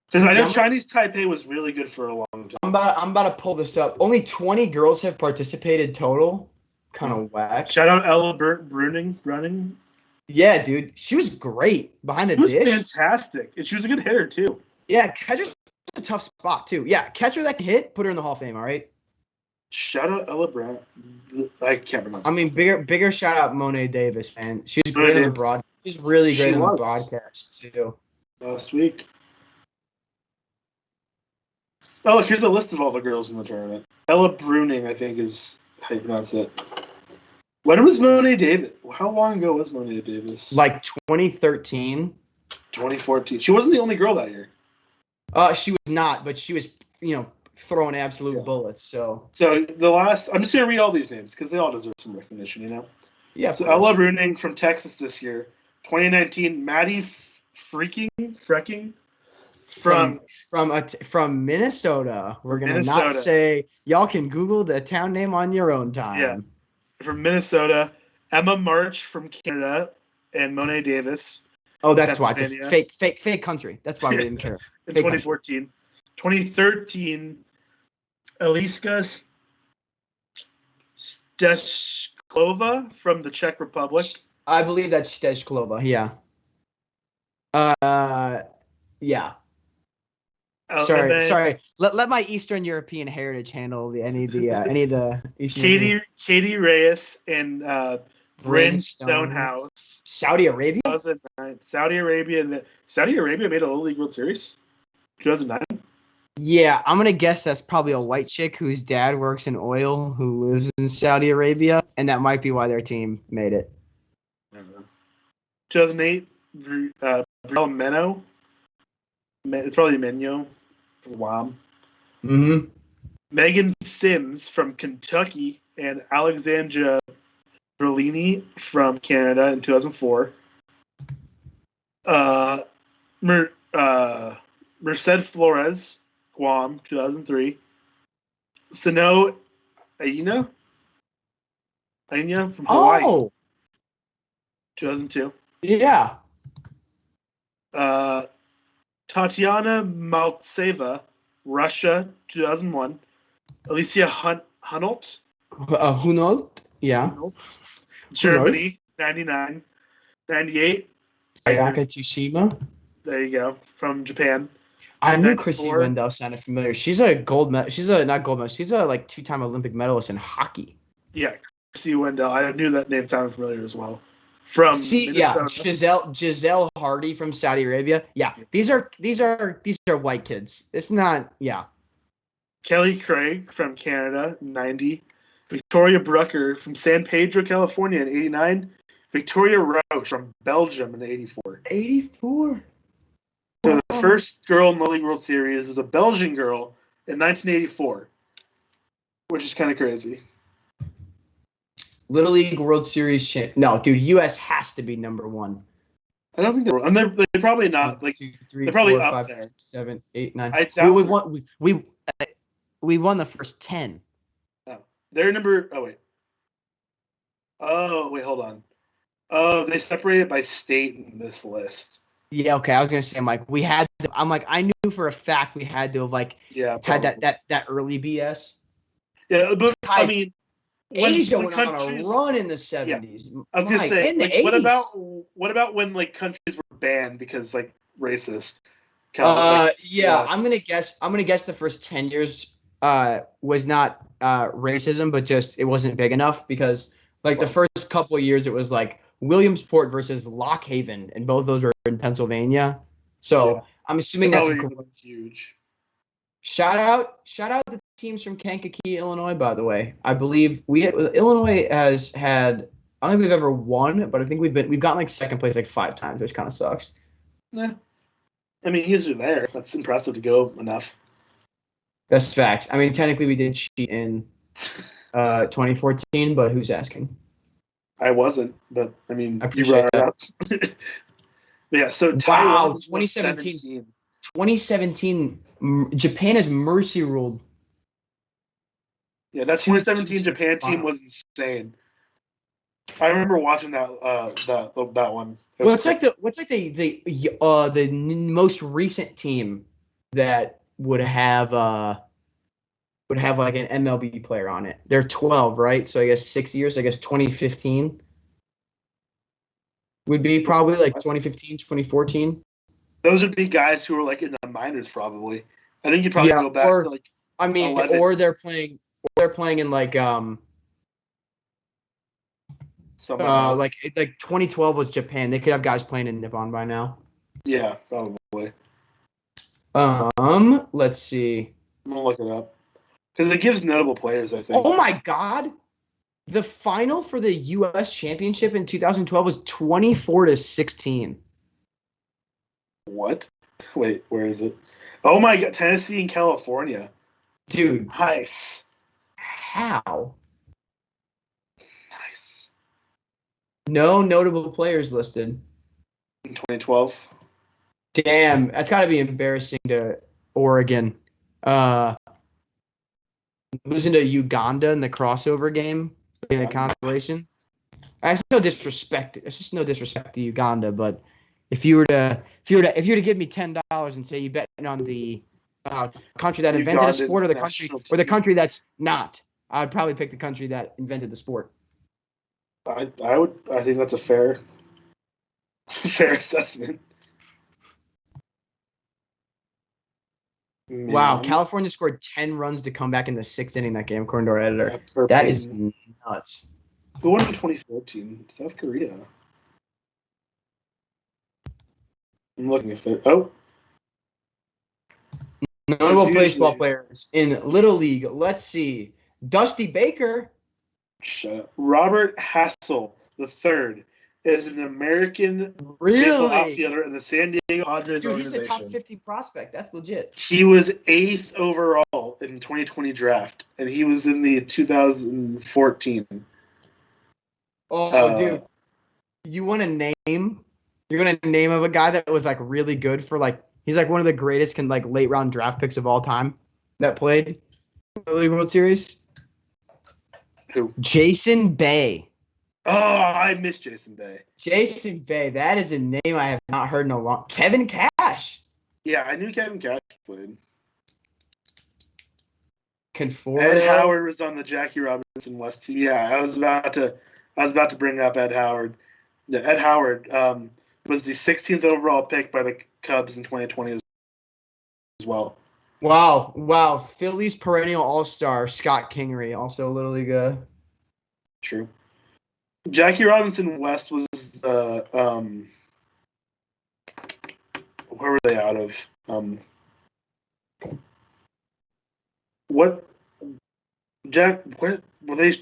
Because I know Chinese Taipei was really good for a long time. I'm about to pull this up. Only 20 girls have participated total. Kind of whack. Shout out Ella Bruning. Yeah, dude. She was great behind the dish. She was fantastic. And she was a good hitter, too. Yeah, catcher's a tough spot, too. Yeah, catcher that can hit, put her in the Hall of Fame, all right? Shout out Ella Brown. I can't pronounce it. I mean, bigger shout out Monet Davis, man. She's great on the broadcast. She's really great on the broadcast, too. Last week. Oh, look, here's a list of all the girls in the tournament. Ella Bruning, I think, is how you pronounce it. When was Monet Davis? How long ago was Monet Davis? Like 2013. 2014. She wasn't the only girl that year. She was not, but she was, throwing absolute bullets. So the last, I'm just gonna read all these names because they all deserve some recognition, Yeah. So Ella Bruning from Texas this year. 2019, Maddie Frecking from Minnesota. We're gonna not say. Y'all can Google the town name on your own time. Yeah. From Minnesota, Emma March from Canada, and Monet Davis. Oh, that's why it's a fake country. That's why we didn't care. In 2014, 2013, Eliska Deshklova from the Czech Republic. I believe that's Stejklova. Yeah. Yeah. Sorry. Let my Eastern European heritage handle any of the Eastern Katie Reyes and Bryn Stonehouse. Saudi Arabia. 2009. Saudi Arabia made a Little League World Series. 2009. Yeah, I'm gonna guess that's probably a white chick whose dad works in oil who lives in Saudi Arabia, and that might be why their team made it. I don't know. 2008. Brielle Meno. It's probably Meno from Guam. Mm-hmm. Megan Sims from Kentucky and Alexandra Berlini from Canada in 2004. Merced Flores, Guam, 2003. Sano Aina from Hawaii, 2002. Yeah. Tatiana Maltseva, Russia, 2001. Alicia Hunolt. Hunolt. Yeah. Germany, 99. 98. Sayaka Tsushima. There you go. From Japan. I knew Chrissy Wendell sounded familiar. She's a gold medal. She's a not gold medal. She's a like 2-time Olympic medalist in hockey. Yeah, Chrissy Wendell. I knew that name sounded familiar as well. From Minnesota. Giselle Hardy from Saudi Arabia. Yeah, these are white kids. It's not. Yeah. Kelly Craig from Canada, 90. Victoria Brucker from San Pedro, California, in 89. Victoria Roche from Belgium in 84. 84. So the first girl in the League World Series was a Belgian girl in 1984, which is kind of crazy. Little League World Series champ. No, dude, U.S. has to be number one. I don't think they're. And they're probably not. Like 2, 3, they're probably 4, up 5, there. 6, 7, 8, 9. We won the first 10. Oh, they're number. Oh wait, hold on. Oh, they separated by state in this list. Yeah, okay. I was gonna say, I knew for a fact we had to have had that early BS. Yeah, but I mean, Asia went on a run in the 70s. Yeah. I was gonna say, what about when countries were banned because racist? I'm gonna guess the first 10 years was not racism, but just it wasn't big enough because the first couple of years it was Williamsport versus Lock Haven, and both those were in Pennsylvania. So yeah. I'm assuming that's huge. Shout out the teams from Kankakee, Illinois, by the way. I believe Illinois has had, I don't think we've ever won, but I think we've gotten second place 5 times, which kind of sucks. Yeah. I mean, you guys are there. That's impressive to go enough. That's facts. I mean, technically we did cheat in 2014, but who's asking? I wasn't, but I mean, I appreciate that. Yeah, so Taiwan 2017. 2017, Japan has mercy ruled. Yeah, that 2017 Japan team was insane. I remember watching that one. What's the most recent team that would have an MLB player on it? They're 12, right? So I guess 6 years. I guess 2015 would be probably 2015, 2014. Those would be guys who were in the minors, probably. I think you probably go back to 11. Or they're playing in else. 2012 was Japan. They could have guys playing in Nippon by now. Yeah, probably. Let's see. I'm gonna look it up because it gives notable players, I think. Oh my God, the final for the U.S. Championship in 2012 was 24-16. What? Wait, where is it? Oh my God, Tennessee and California. Dude. Nice. How? Nice. No notable players listed. In 2012. Damn, that's got to be embarrassing to Oregon. Losing to Uganda in the crossover game in the consolation. That's no disrespect. It's just no disrespect to Uganda, but if you were to give me $10 and say you bet on the country that invented a sport or the country that's not, I'd probably pick the country that invented the sport. I think that's a fair assessment. Wow, Man, California scored 10 runs to come back in the 6th inning that game, according to our editor. yeah, That is nuts. Who won in 2014? South Korea. I'm looking if they're. Oh, Notable baseball players in Little League. Let's see. Dusty Baker. Shut up. Robert Hassel III is an American baseball outfielder in the San Diego Padres Dude, he's organization. a top 50 prospect. That's legit. He was 8th overall in 2020 draft, and he was in the 2014. Oh, dude. You want a name? You're going to name of a guy that was like really good for like, he's like one of the greatest late round draft picks of all time that played the League World Series. Who? Jason Bay. Oh, I miss Jason Bay. Jason Bay. That is a name I have not heard in a long. Kevin Cash. Yeah, I knew Kevin Cash played. Conforto. Ed Howard was on the Jackie Robinson West team. Yeah, I was about to bring up Ed Howard. Yeah, Ed Howard was the 16th overall pick by the Cubs in 2020 as well. Wow. Phillies perennial all-star Scott Kingery, also a Little League. True. Jackie Robinson West was where were they out of? What were they?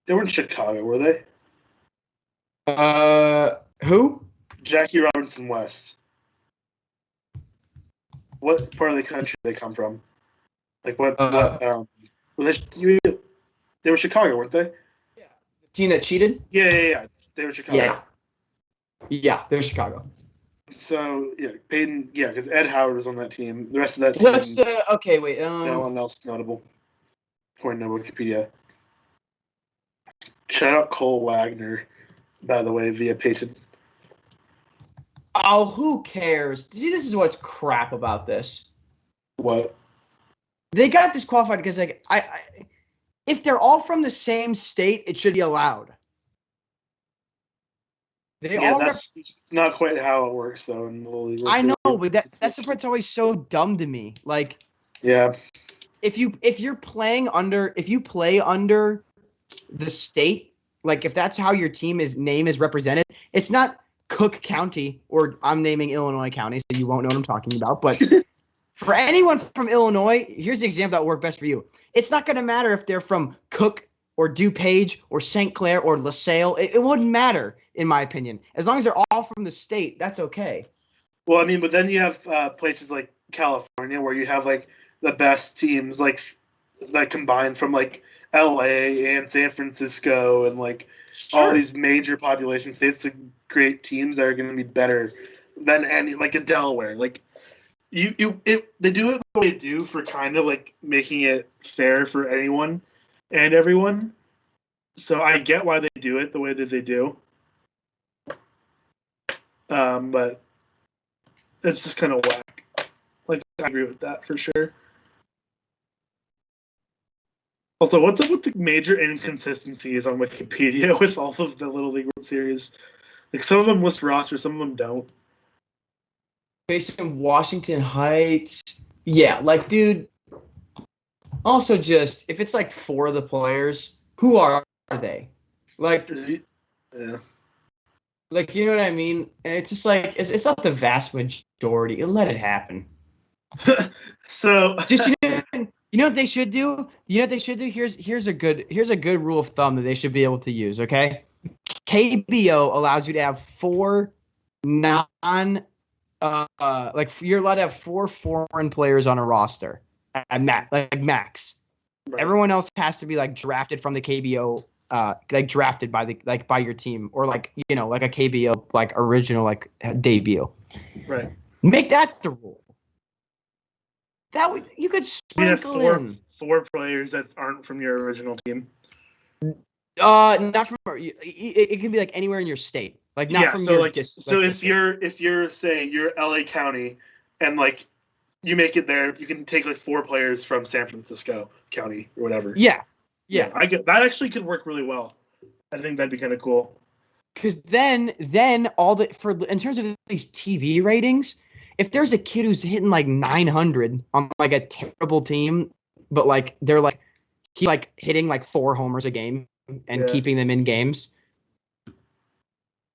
They were in Chicago, were they? Who? Jackie Robinson West. What part of the country did they come from? Like what were they were Chicago, weren't they? Yeah. The team that cheated? Yeah. They were Chicago. Yeah, they were Chicago. So Peyton, because Ed Howard was on that team. The rest of that team. Let's okay, wait. No one else notable. According to Wikipedia. Shout out Cole Wagner, by the way, via Peyton. Oh, who cares? See, this is what's crap about this. What? They got disqualified because like if they're all from the same state, it should be allowed. That's not quite how it works though in the league. I know, but that's the part that's always so dumb to me. Like, yeah, if you play under the state, like if that's how your name is represented, it's not Cook County, or I'm naming Illinois County, so you won't know what I'm talking about. But for anyone from Illinois, here's the example that will work best for you. It's not going to matter if they're from Cook or DuPage or St. Clair or LaSalle. It wouldn't matter, in my opinion. As long as they're all from the state, that's okay. Well, I mean, but then you have places like California where you have like the best teams like that combined from like LA and San Francisco and like all these major population states to create teams that are going to be better than any, like a Delaware. Like they do it the way they do for kind of like making it fair for anyone and everyone. So I get why they do it the way that they do. But it's just kind of whack. Like, I agree with that for sure. Also, what's up with the major inconsistencies on Wikipedia with all of the Little League World Series? Like, some of them list rosters, some of them don't. Based in Washington Heights. Yeah, like, dude. Also, just, if it's like 4 of the players, who are they? Like, yeah. Like, you know what I mean? And it's just like, it's not the vast majority. Let it happen. So just you know what they should do? Here's a good rule of thumb that they should be able to use. Okay, KBO allows you to have 4 like you're allowed to have 4 foreign players on a roster at max. Right. Everyone else has to be like drafted from the KBO. Like drafted by your team, or like, you know, like a KBO like original like debut. Right. Make that the rule. That way you could sprinkle in 4 players that aren't from your original team. Not from it can be like anywhere in your state, like not from your district. So if you're say you're LA County and like you make it there, you can take like 4 players from San Francisco County or whatever. Yeah. Yeah. I get that actually could work really well. I think that'd be kind of cool. Because then in terms of these TV ratings, if there's a kid who's hitting like 900 on like a terrible team, but like he's like hitting like 4 homers a game and keeping them in games,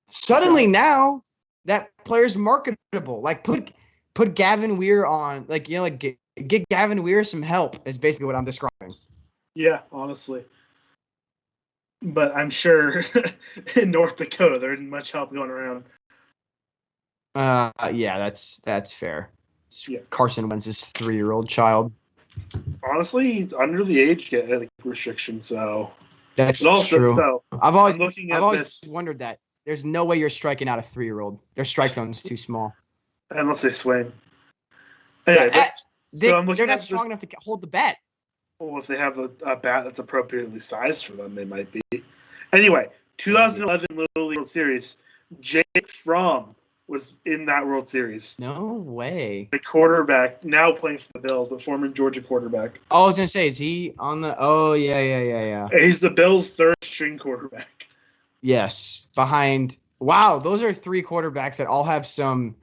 suddenly now that player's marketable. Like put Gavin Weir on, like, you know, like get Gavin Weir some help is basically what I'm describing. Yeah, honestly. But I'm sure in North Dakota there isn't much help going around. Yeah, that's fair. Yeah. Carson Wentz's 3-year-old child. Honestly, he's under the age restriction, so That's also, true. So I've always this. wondered that. There's no way you're striking out a 3-year-old. Their strike zone is too small. Unless they swing. Anyway, they're not strong enough to hold the bat. Well, if they have a bat that's appropriately sized for them, they might be. Anyway, 2011 Little League World Series, Jake Fromm was in that World Series. No way. The quarterback, now playing for the Bills, but former Georgia quarterback. Oh, I was going to say, is he on the... Oh, yeah. He's the Bills' third-string quarterback. Yes, behind... Wow, those are 3 quarterbacks that all have some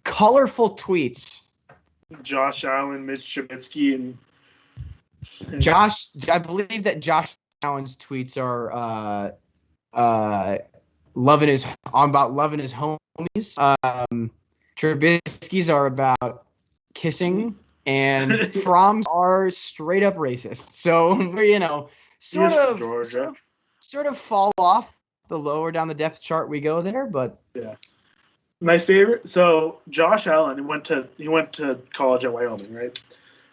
colorful tweets. Josh Allen, Mitch Trubisky, and... I believe that Josh Allen's tweets are loving his homies. Trubisky's are about kissing, and Fromm's are straight up racist. So we're sort of fall off the lower down the depth chart we go there, but yeah. My favorite. So Josh Allen went to college at Wyoming, right?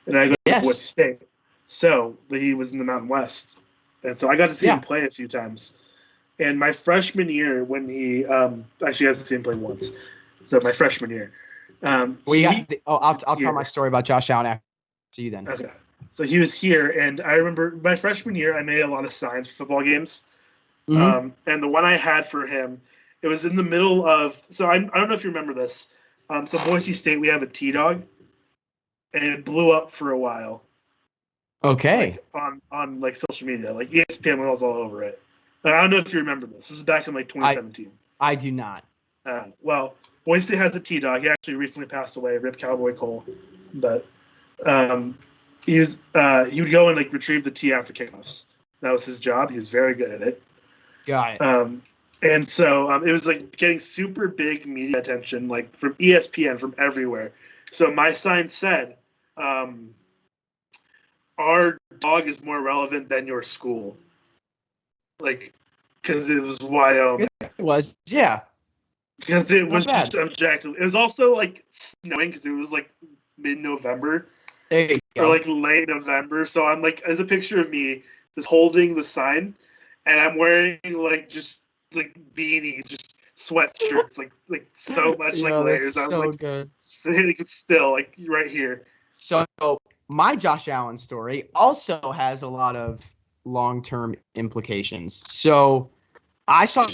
And I go to Boise State. So he was in the Mountain West, and so I got to see him play a few times. And my freshman year, when he actually got to see him play once, so my freshman year, I'll tell my story about Josh Allen after you then. Okay, so he was here, and I remember my freshman year, I made a lot of signs for football games, and the one I had for him, it was in the middle of. So I don't know if you remember this. So Boise State, we have a T-Dog, and it blew up for a while. Okay. Like, on like social media, like ESPN was all over it. Like, I don't know if you remember this. This is back in like 2017. I do not. Well, Boise State has a T-Dog. He actually recently passed away, Rip Cowboy Cole. But he would go and like retrieve the tee after kickoffs. That was his job. He was very good at it. Got it. And so it was like getting super big media attention, like from ESPN, from everywhere. So my sign said, our dog is more relevant than your school. Like, because it was Wyoming. It was, yeah. Because it was just objective. It was also like snowing because it was like mid-November. There you go. Or like late November. So I'm like, as a picture of me just holding the sign, and I'm wearing like just like beanie, just sweatshirts, like so much like layers. I'm like, good. Still like right here. So my Josh Allen story also has a lot of long-term implications. So I saw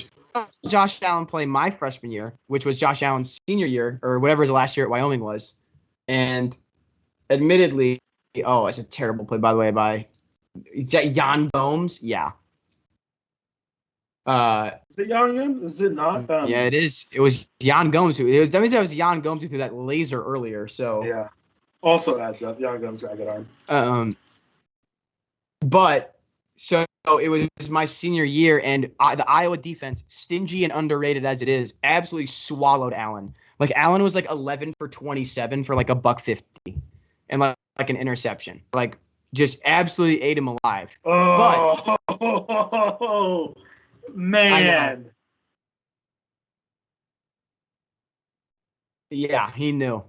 Josh Allen play my freshman year, which was Josh Allen's senior year, or whatever his last year at Wyoming was. And admittedly, it's a terrible play, by the way, by Jan Gomes. Yeah. Is it Jan Gomes? Is it not? Yeah, it is. It was Jan Gomes. That means it was Jan Gomes who threw that laser earlier. So yeah. Also adds up. Jan Gomes got a good arm. But so it was my senior year, and the Iowa defense, stingy and underrated as it is, absolutely swallowed Allen. Like Allen was like 11 for 27 for like $150, and like an interception. Like just absolutely ate him alive. Oh, man. Yeah, he knew.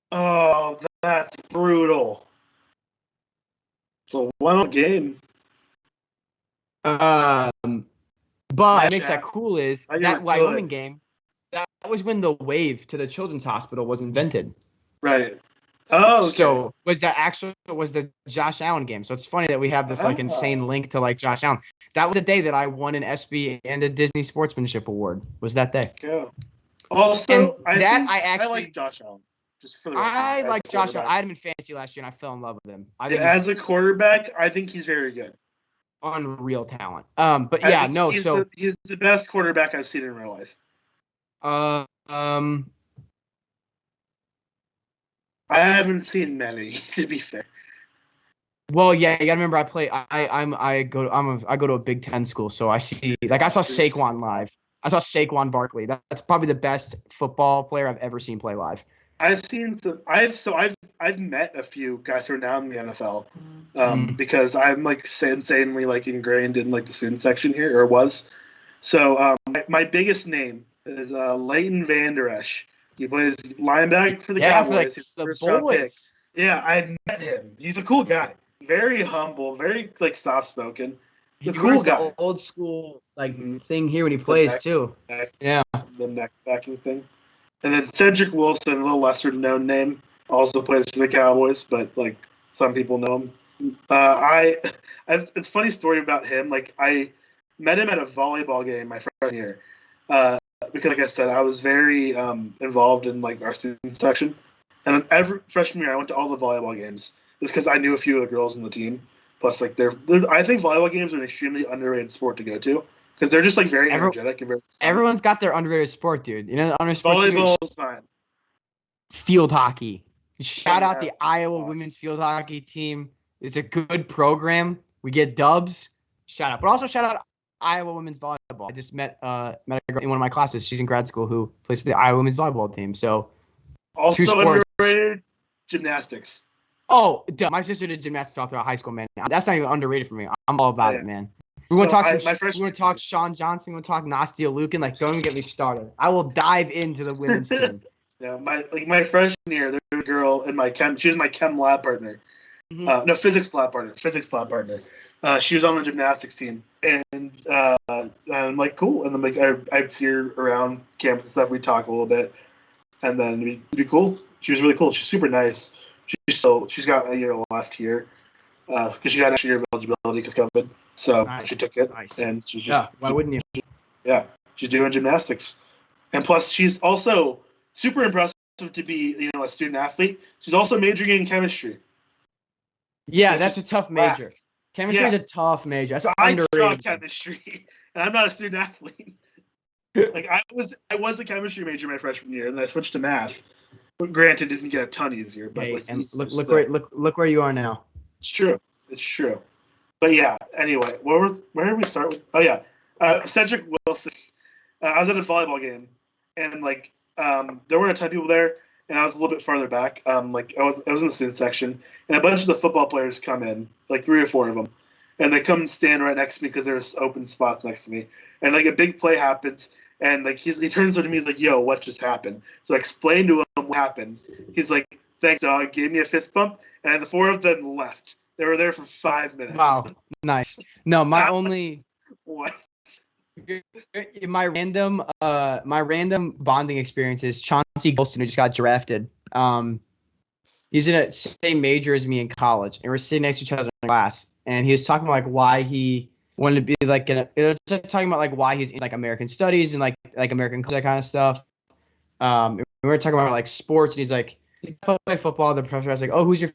Oh, that's brutal. It's a one game. But what makes that cool is that Wyoming game, that was when the wave to the children's hospital was invented. Right. Oh, okay. So was the Josh Allen game. So it's funny that we have this like insane link to like Josh Allen. That was the day that I won an ESPY and a Disney Sportsmanship Award. Was that day? Yeah. Also, I like like Josh Allen. Just for the record, I as a like Josh Allen. quarterback. I had him in fantasy last year, and I fell in love with him. I think As a quarterback, I think he's very good. unreal talent. But I yeah, think no. he's So, the best quarterback I've seen in real life. um, I haven't seen many, to be fair. well, yeah, you gotta remember I go to a Big Ten school, so I see I saw Saquon live. I saw Saquon Barkley. That's probably the best football player I've ever seen play live. I've seen some. I've met a few guys who are now in the NFL, because I'm like insanely like ingrained in like the student section here, or was. So my biggest name is Leighton Vander Esch. He plays linebacker for the Yeah, for Cowboys. He's the first round pick. boys. Yeah, I met him. He's a cool guy. Very humble, very like soft spoken. He's a He cool wears guy. the old school Mhm. thing here when he The plays too. neck, Yeah. the neck backing thing. And then Cedric Wilson, a little lesser known name, also plays for the Cowboys, but like some people know him. It's a funny story about him. Like I met him at a volleyball game my freshman year, because like I said, I was very involved in like our student section, and every freshman year I went to all the volleyball games just because I knew a few of the girls in the team. Plus, like I think volleyball games are an extremely underrated sport to go to because they're just like very energetic and very fun. Everyone's got their underrated sport, dude. You know, the underrated sport Volleyball is fine. field hockey. Shout out the Iowa hockey. women's field hockey team. It's a good program. We get dubs. Shout out, but also shout out Iowa women's volleyball. I just met a girl in one of my classes. She's in grad school who plays for the Iowa women's volleyball team. So Also two sports. underrated gymnastics. Oh, duh, my sister did gymnastics all throughout high school, man. That's not even underrated for me. I'm all about it, man. We're gonna talk Sean Johnson. We're gonna talk Nastia Lukin. Like, don't even get me started. I will dive into the women's team. Yeah, my freshman year, there was a girl in my chem. She was my chem lab partner. Mhm. No, physics lab partner. She was on the gymnastics team, and I'm like, cool. And then like I'd see her around campus and stuff. We'd talk a little bit, and then it'd be cool. She was really cool. She's super nice. She's got a year left here, because she got an extra year of eligibility because COVID. So Nice. she took it, Nice. and she's just why wouldn't you? Yeah, she's doing gymnastics, and plus she's also super impressive to be a student athlete. She's also majoring in chemistry. Yeah, that's a tough major. Whack. Chemistry is a tough major. That's I underrated. chemistry, and I'm not a student athlete. Like I was a chemistry major my freshman year, and then I switched to math. But granted, didn't get a ton easier. But Hey, like, and look where you are now. It's true. It's true. But yeah. Anyway, where did we start with? Oh yeah, Cedric Wilson. I was at a volleyball game, and like there weren't a ton of people there, and I was a little bit farther back. Like I was in the student section, and a bunch of the football players come in, like 3 or 4 of them, and they come and stand right next to me because there's open spots next to me, and like a big play happens. And like he turns to me, he's like, "Yo, what just happened?" So I explained to him what happened. He's like, "Thanks, dog." Gave me a fist bump, and the 4 of them left. They were there for 5 minutes. Wow, nice. No, my only What? my random bonding experience is Chauncey Golston, who just got drafted. He's in a same major as me in college, and we're sitting next to each other in class. And he was talking about like why he wanted to be like it was just talking about like why he's in like American studies and like American that kind of stuff. We were talking about like sports, and he's like, I play football. The professor was like, "Oh, who's your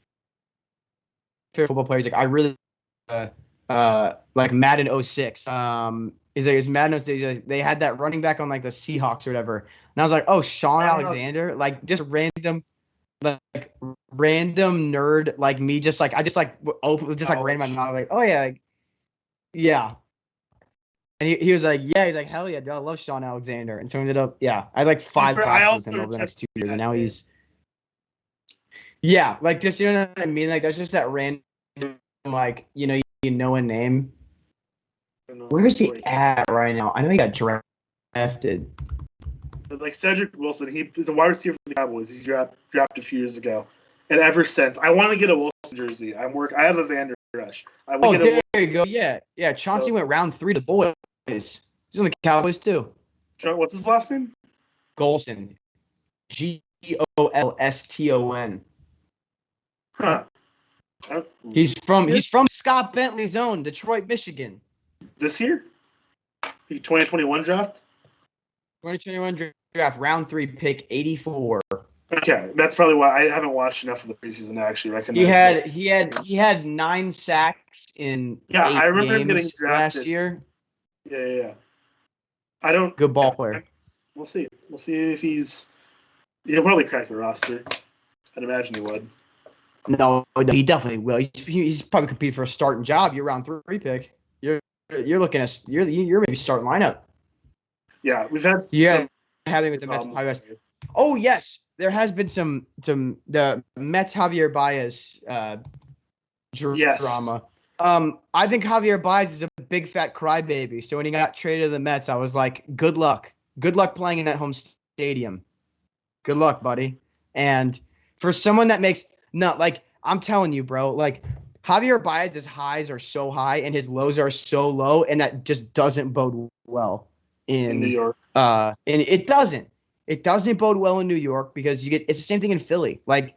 favorite football player?" He's like, "I really like Madden 06." He's like, "It's Madden 06." He's like, they had that running back on like the Seahawks or whatever, and I was like, "Oh, Sean Alexander," like just random. Like random nerd like me, just like I just like ran my mouth like, oh yeah, like, yeah. And he was like, yeah, he's like, hell yeah, dude, I love Sean Alexander. And so ended up, yeah, I had like 5 classes with him over the next 2 years, and now he's, yeah, like just you know what I mean, like that's just that random like you know a name. Where is he at right now? I know he got drafted. Like Cedric Wilson, he is a wide receiver for the Cowboys. He's drafted a few years ago, and ever since, I want to get a Wilson jersey. I have a Vander Esch. There you go. Yeah. Chauncey went round 3 to the boys. He's on the Cowboys too. What's his last name? Golston. Golston. Huh. He's from Scott Bentley's own Detroit, Michigan. This year? 2021 draft? 2021 draft, round 3, pick 84. Okay, that's probably why I haven't watched enough of the preseason to actually recognize. He had 9 sacks in I 8 remember him getting games drafted last year. Yeah. I don't. Good ball player. We'll see. We'll see if he'll probably crack the roster. I'd imagine he would. No, he definitely will. He's probably competing for a starting job. You're round 3 pick. You're looking at you're maybe starting lineup. Yeah, we've had some having with the Mets. Oh yes, there has been some the Mets Javier Baez drama. I think Javier Baez is a big fat crybaby. So when he got traded to the Mets, I was like, good luck. Good luck playing in that home stadium. Good luck, buddy. And for someone that makes I'm telling you, bro, like Javier Baez's highs are so high and his lows are so low, and that just doesn't bode well in New York. And it doesn't. It doesn't bode well in New York because it's the same thing in Philly. Like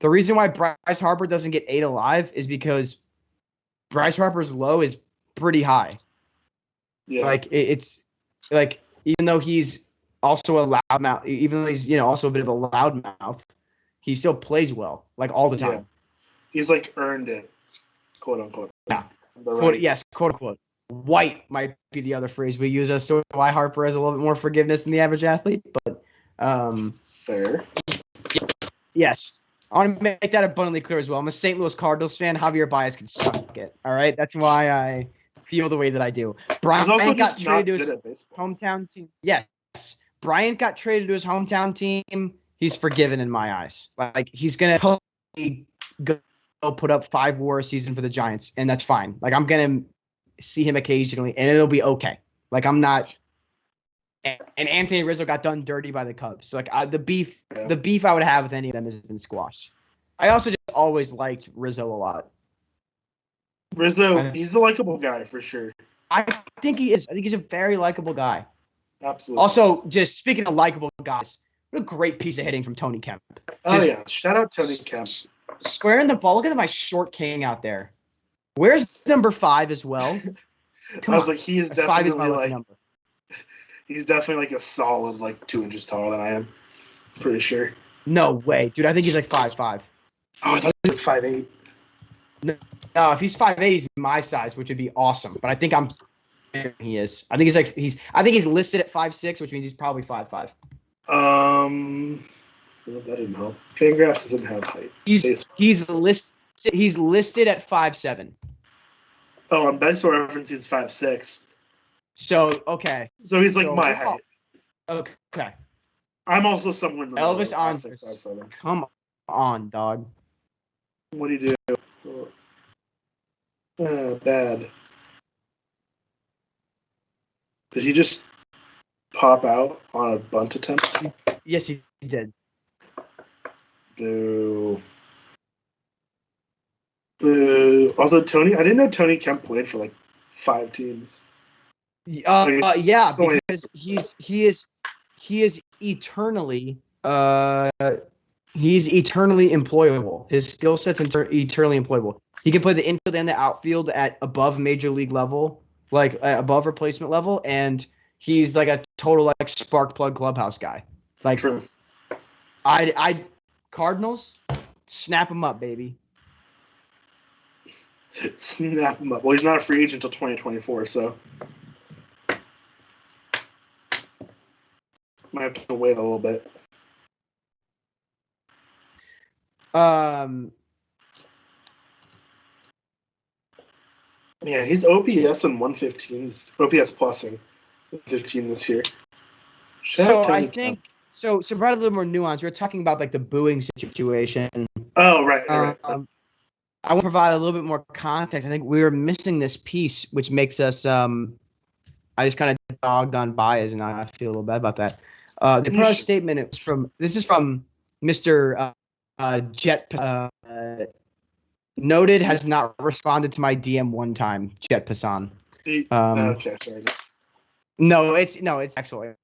the reason why Bryce Harper doesn't get 8 alive is because Bryce Harper's low is pretty high. Yeah. Like it's like even though he's also a loudmouth, even though he's also a bit of a loudmouth, he still plays well, like all the time. Yeah. He's like earned it, quote unquote. Yeah. Quote unquote. White might be the other phrase we use as to why Harper has a little bit more forgiveness than the average athlete, but fair. Yes. I want to make that abundantly clear as well. I'm a St. Louis Cardinals fan. Javier Baez can suck it. All right, that's why I feel the way that I do. Bryant got traded to his hometown team. Yes, Bryant got traded to his hometown team. He's forgiven in my eyes. Like he's gonna go put up 5 WAR a season for the Giants, and that's fine. Like I'm gonna see him occasionally, and it'll be okay. Like I'm not. And Anthony Rizzo got done dirty by the Cubs. So like the beef I would have with any of them has been squashed. I also just always liked Rizzo a lot. Rizzo, he's a likable guy for sure. I think he is. I think he's a very likable guy. Absolutely. Also, just speaking of likable guys, what a great piece of hitting from Tony Kemp. Shout out Tony Kemp. Squaring the ball. Look at my short king out there. Where's number 5 as well? I was like, he is definitely like number. He's definitely like a solid 2 inches taller than I am. Pretty sure. No way, dude. I think he's like 5'5". Oh, I thought he was like 5'8". No, if he's 5'8", he's my size, which would be awesome. But I think he is. I think he's listed at 5'6", which means he's probably 5'5". Well, that didn't help. Fangraphs doesn't have height. He's listed at 5'7". Oh, on Baseball Reference, he's 5'6". So okay. So he's like my height. Okay. I'm also somewhere in the Elvis Andrus. Come on, dog. What do you do? Bad. Did he just pop out on a bunt attempt? Yes, he did. Boo. Also, I didn't know Tony Kemp played for 5 teams. Yeah, because he is eternally employable. His skill set's eternally employable. He can play the infield and the outfield at above major league level, like above replacement level, and he's like a total spark plug clubhouse guy. Like, true. I Cardinals, snap him up, baby. Snap him up. Well, he's not a free agent until 2024, so might have to wait a little bit. Yeah, he's OPS in 115. OPS plusing 15 this year. So I think so. To provide a little more nuance, we're talking about the booing situation. Oh, right. I want to provide a little bit more context. I think we were missing this piece, which makes us. I just kind of dogged on Baez, and I feel a little bad about that. They put out a statement. This is from Mr. Jet. Noted has not responded to my DM one time. Jet Passan. Okay, sorry. No, it's actually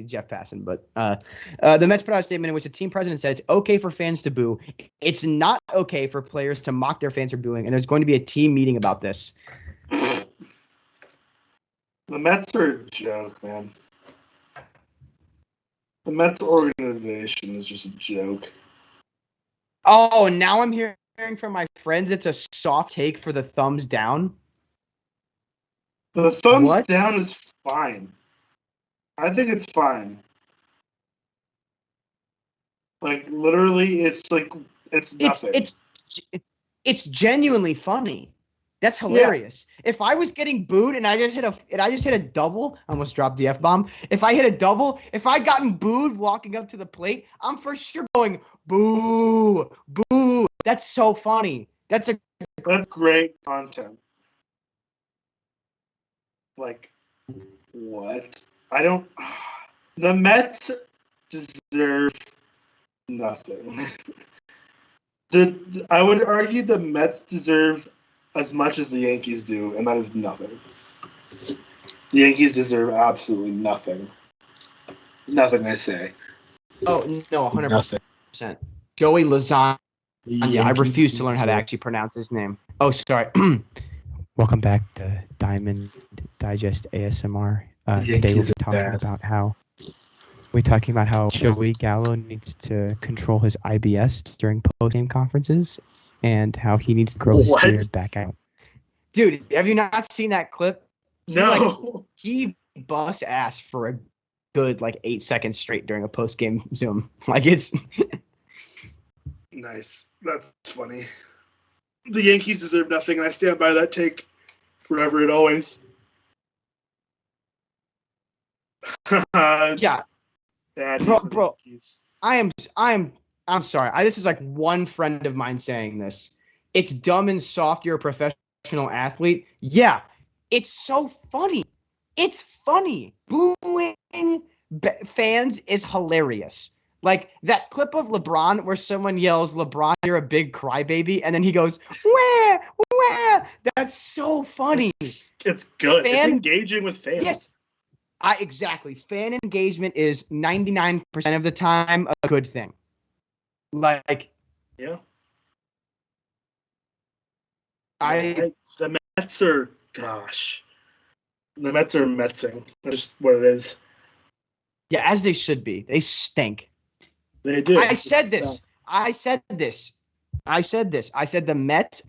Jeff Passan. But the Mets put out a statement in which the team president said it's okay for fans to boo. It's not okay for players to mock their fans for booing, and there's going to be a team meeting about this. The Mets are a joke, man. The Mets organization is just a joke. Oh, now I'm hearing from my friends it's a soft take for the thumbs down. The thumbs What? down is fine. I think it's fine. Like, literally, it's nothing. It's genuinely funny. That's hilarious. Yeah. If I was getting booed and I just hit a double, I almost dropped the F-bomb. If I hit a double, if I'd gotten booed walking up to the plate, I'm for sure going, boo, boo. That's so funny. That's great content. Like, what? The Mets deserve nothing. I would argue the Mets deserve as much as the Yankees do, and that is nothing. The Yankees deserve absolutely nothing. Nothing, I say. Oh, no, 100%. Joey Lozano. I refuse to learn how to actually pronounce his name. Oh, sorry. Welcome back to Diamond Digest ASMR. Today we'll be talking about how Joey Gallo needs to control his IBS during post-game conferences and how he needs to grow his beard back out. Dude, have you not seen that clip? No. He busts ass for a good 8 seconds straight during a post-game Zoom. It's nice. That's funny. The Yankees deserve nothing, and I stand by that take forever and always. Yeah. Bro, I'm sorry. This is one friend of mine saying this. It's dumb and soft. You're a professional athlete. Yeah, it's so funny. It's funny. Booing fans is hilarious. That clip of LeBron where someone yells, "LeBron, you're a big crybaby," and then he goes, "Wah, wah." That's so funny. It's good. It's engaging with fans. Yes. Exactly. Fan engagement is 99% of the time a good thing. Yeah. The Mets are, the Mets are Metsing. That's just what it is. Yeah, as they should be. They stink. They do. I said this. I said the Mets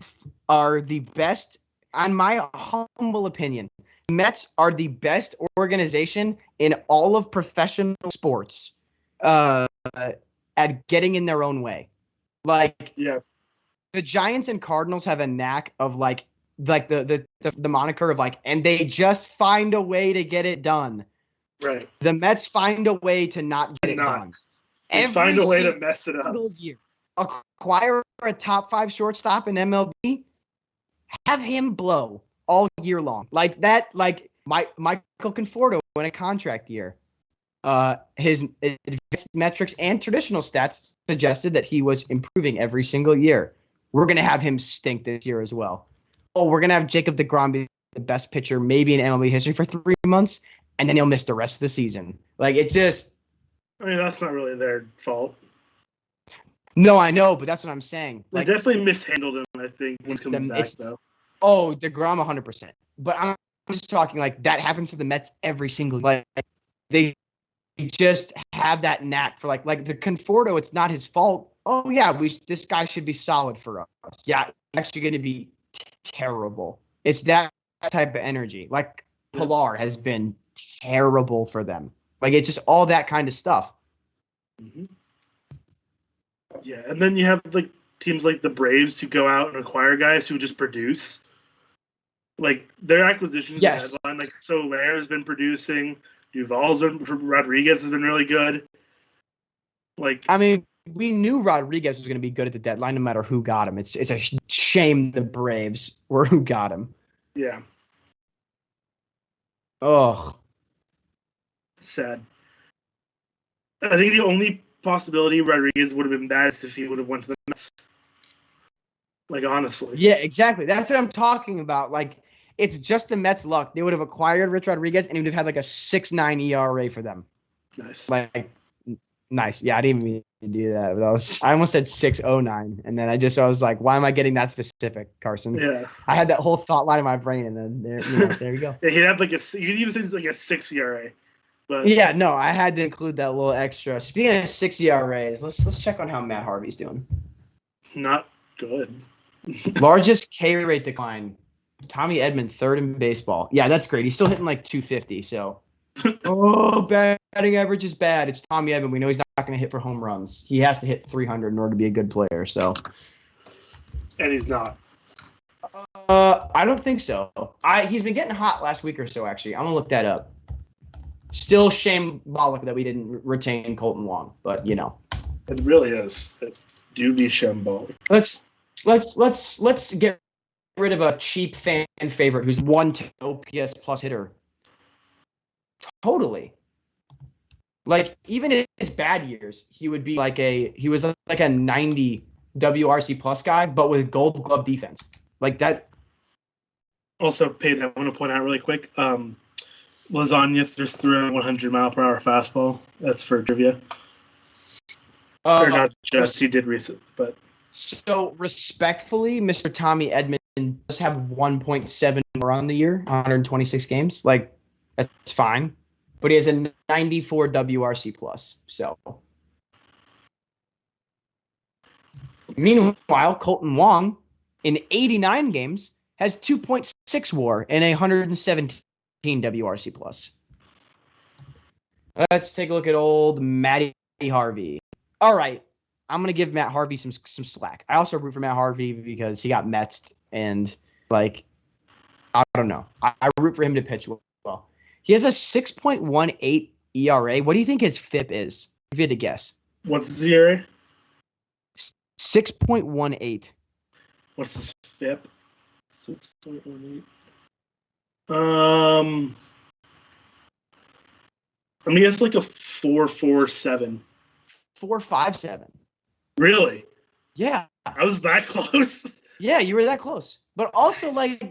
are the best, in my humble opinion. Mets are the best organization in all of professional sports at getting in their own way. The Giants and Cardinals have a knack of the moniker of and they just find a way to get it done. Right. The Mets find a way to not get it done. They find a way to mess it up. Year. Acquire a top 5 shortstop in MLB, have him blow all year long. Michael Conforto in a contract year. His advanced metrics and traditional stats suggested that he was improving every single year. We're going to have him stink this year as well. Oh, we're going to have Jacob deGrom be the best pitcher maybe in MLB history for 3 months, and then he'll miss the rest of the season. That's not really their fault. No, I know, but that's what I'm saying. They definitely mishandled him, I think, when he's coming back, though. Oh, deGrom 100%. But I'm just talking that happens to the Mets every single year. They just have that knack for the Conforto. It's not his fault. Oh yeah, this guy should be solid for us. Yeah, it's actually going to be terrible. It's that type of energy. Pilar has been terrible for them. It's just all that kind of stuff. Mm-hmm. Yeah, and then you have teams like the Braves who go out and acquire guys who just produce. Their acquisitions. Yes. Deadline, Soler has been producing. Rodriguez has been really good. We knew Rodriguez was going to be good at the deadline no matter who got him. It's a shame the Braves were who got him. Yeah. Ugh. Sad. I think the only possibility Rodriguez would have been bad is if he would have went to the Mets. Honestly. Yeah, exactly. That's what I'm talking about. It's just the Mets' luck. They would have acquired Rich Rodriguez, and he would have had a 6.9 ERA for them. Nice. Nice. Yeah, I didn't even mean to do that. But I almost said 6.09, and then I was like, why am I getting that specific, Carson? Yeah. I had that whole thought line in my brain, and then there you go. Yeah, he'd have you could even say it's a 6 ERA. But Yeah, no, I had to include that little extra. Speaking of 6 ERAs, let's check on how Matt Harvey's doing. not good. Largest K rate decline. Tommy Edman, third in baseball. Yeah, that's great. He's still hitting like 250. So, batting average is bad. It's Tommy Edman. We know he's not going to hit for home runs. He has to hit 300 in order to be a good player. So, And he's not. I don't think so. He's been getting hot last week or so. Actually, I'm gonna look that up. Still shambolic that we didn't retain Colton Wong, but you know. It really is. It do be shambolic. Let's get rid of a cheap fan favorite who's 110 OPS plus hitter. Totally. Like even in his bad years, he was like a 90 WRC plus guy, but with Gold Glove defense. Like that. Also, Peyton, I want to point out really quick. Lasagna just threw a 100-mile-per-hour fastball. That's for trivia. Or not just, he did recent, but. So, respectfully, Mr. Tommy Edman does have 1.7 more on the year, 126 games. Like, that's fine. But he has a 94 WRC plus. So, meanwhile, Colton Wong, in 89 games, has 2.6 WAR and a 117 WRC plus. Let's take a look at old Matty Harvey. All right. I'm gonna give Matt Harvey some slack. I also root for Matt Harvey because he got Metsed and like I don't know. I root for him to pitch well. He has a 6.18 ERA. What do you think his FIP is? If you had to guess. What's his ERA? 6.18. What's his FIP? 6.18. I'm gonna guess like a 4.47. 4.57. Really? Yeah. I was that close. Yeah, you were that close. But also, Nice.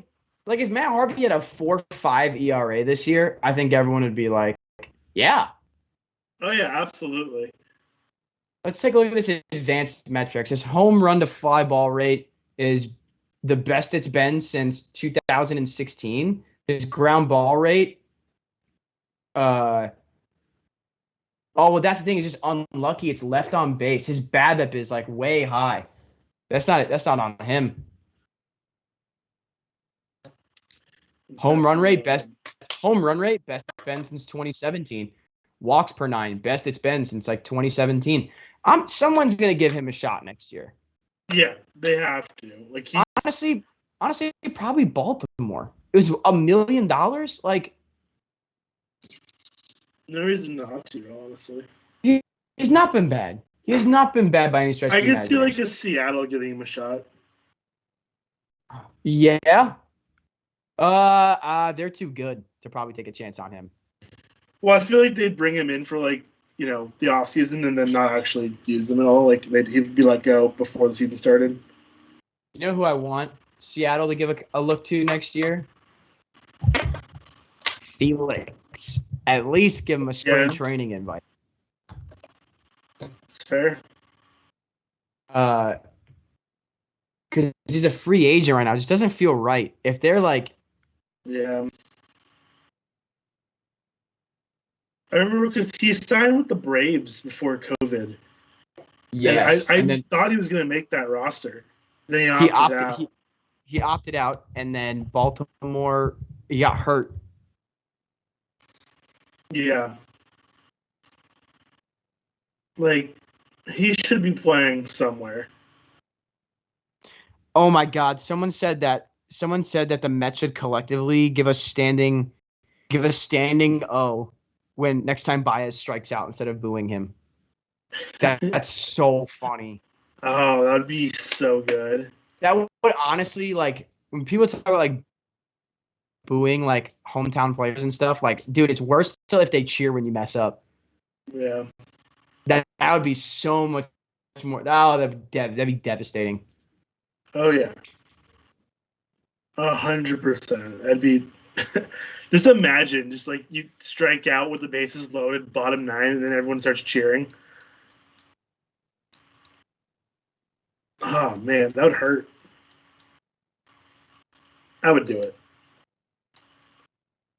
like if Matt Harvey had a 4.5 ERA this year, I think everyone would be like, yeah. Oh yeah, absolutely. Let's take a look at this advanced metrics. His home run to fly ball rate is the best it's been since 2016. His ground ball rate, well, that's the thing. It's just unlucky. It's left on base. His BABIP is like way high. That's not on him. Home run rate, best it's been since 2017. Walks per 9, best it's been since like 2017. Someone's gonna give him a shot next year. Yeah, they have to. Like honestly, probably Baltimore. It was $1 million. Like, no reason not to, honestly. He's not been bad. He has not been bad by any stretch. I can see like a Seattle giving him a shot. Yeah. They're too good to probably take a chance on him. Well, I feel like they'd bring him in for like, you know, the off season and then not actually use him at all. Like he'd be let go before the season started. You know who I want Seattle to give a look to next year? Felix. At least give him a spring training invite. It's fair. Because he's a free agent right now. It just doesn't feel right. If they're like, yeah. I remember because he signed with the Braves before COVID. Yes. And I thought he was going to make that roster. Then he opted out. He opted out, and then Baltimore, he got hurt. Yeah. Like, he should be playing somewhere. Oh my God! Someone said that the Mets should collectively give a standing O when next time Baez strikes out instead of booing him. That's so funny. Oh, that'd be so good. That would honestly, like, when people talk about like booing like hometown players and stuff, like, dude, it's worse if they cheer when you mess up. Yeah. That would be so much more. Oh, that'd be devastating. Oh yeah. 100%. That'd be. Just imagine, just like you strike out with the bases loaded, bottom 9, and then everyone starts cheering. Oh man, that would hurt. I would do it.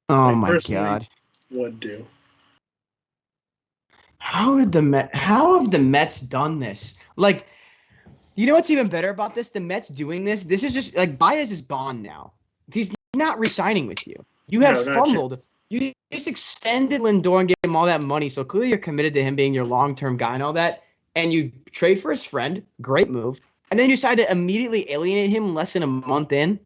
Oh my God. Would do. How have the Mets done this? Like, you know what's even better about this? The Mets doing this. This is just like Baez is gone now. He's not re-signing with you. You have No, not a fumbled. chance. You just extended Lindor and gave him all that money. So clearly you're committed to him being your long-term guy and all that. And you trade for his friend. Great move. And then you decide to immediately alienate him less than a month in.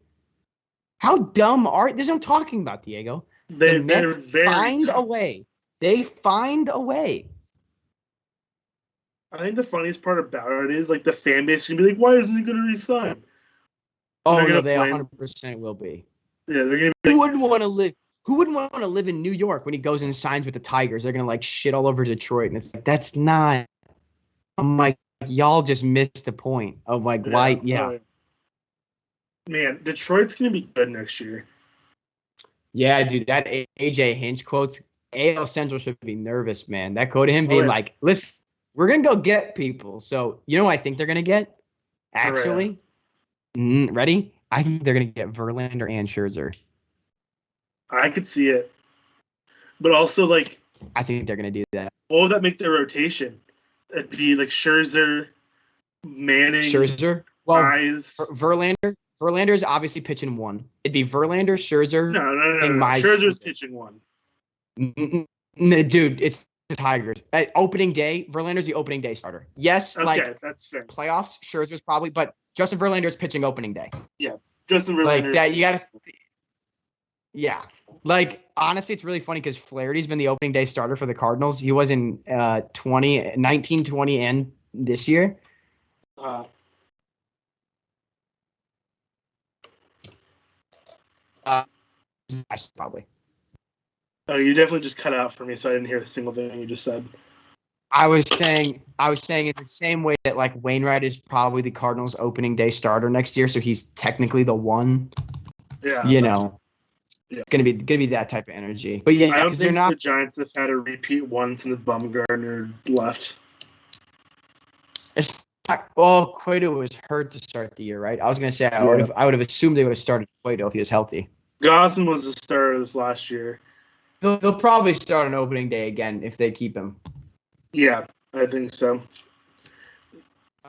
How dumb are this? Is what I'm talking about, Diego. The Mets find a way. They find a way. I think the funniest part about it is like the fan base can be like, "Why isn't he going to resign?" Oh no, they 100% will be. Yeah, they're going to be. Who wouldn't want to live? Who wouldn't want to live in New York when he goes and signs with the Tigers? They're gonna like shit all over Detroit, and it's like that's not. I'm like, y'all just missed the point of like why. Yeah. Man, Detroit's gonna be good next year. Yeah, dude, that AJ Hinch quotes. AL Central should be nervous, man. That quote of him being like, "Listen, we're gonna go get people." So you know what I think they're gonna get? Actually, ready? I think they're gonna get Verlander and Scherzer. I could see it, but also like I think they're gonna do that. What would that make their rotation? It'd be like Scherzer, Manning, Scherzer. Well, Mize. Verlander is obviously pitching one. It'd be Verlander, Scherzer. No. Mize. Scherzer's pitching one. Dude, it's the Tigers. At opening day, Verlander's the opening day starter. Yes, okay, that's fair. Playoffs, Scherzer's probably, but Justin Verlander's pitching opening day. Yeah, Justin Verlander. Like that, you gotta. Yeah, like honestly, it's really funny because Flaherty's been the opening day starter for the Cardinals. He was in 19, 20, and this year. Probably. Oh, you definitely just cut out for me, so I didn't hear a single thing you just said. I was saying in the same way that like Wainwright is probably the Cardinals' opening day starter next year, so he's technically the one. Yeah, you know, yeah. It's gonna be that type of energy. But yeah, I don't think the Giants have had a repeat once in the Bumgarner left. It's not, well, Cueto was hurt to start the year, right? I was gonna say I would have assumed they would have started Cueto if he was healthy. Gausman was the starter this last year. They'll probably start on opening day again if they keep him. Yeah, I think so.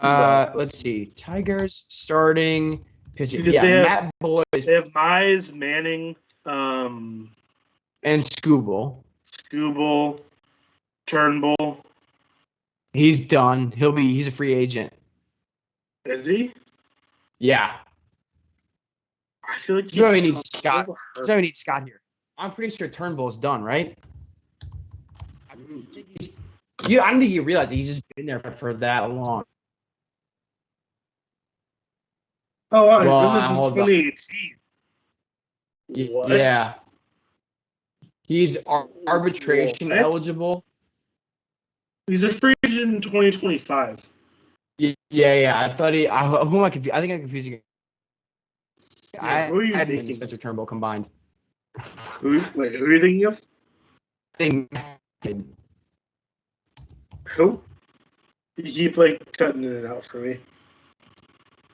Let's see. Tigers starting pitching. Because Matt Boyd. They have Mize, Manning, and Skubal, Turnbull. He's done. He's a free agent. Is he? Yeah. I feel like we need Scott. So we need Scott here. I'm pretty sure Turnbull's done, right? I don't think you realize that he's just been there for that long. Oh, wow. This is 2018. What? Yeah. He's arbitration eligible. He's a free agent in 2025. Yeah. I thought who am I confused? I think I'm confusing. Yeah, who are you thinking? Spencer Turnbull combined. Who are you thinking of? Who? You keep cutting it out for me.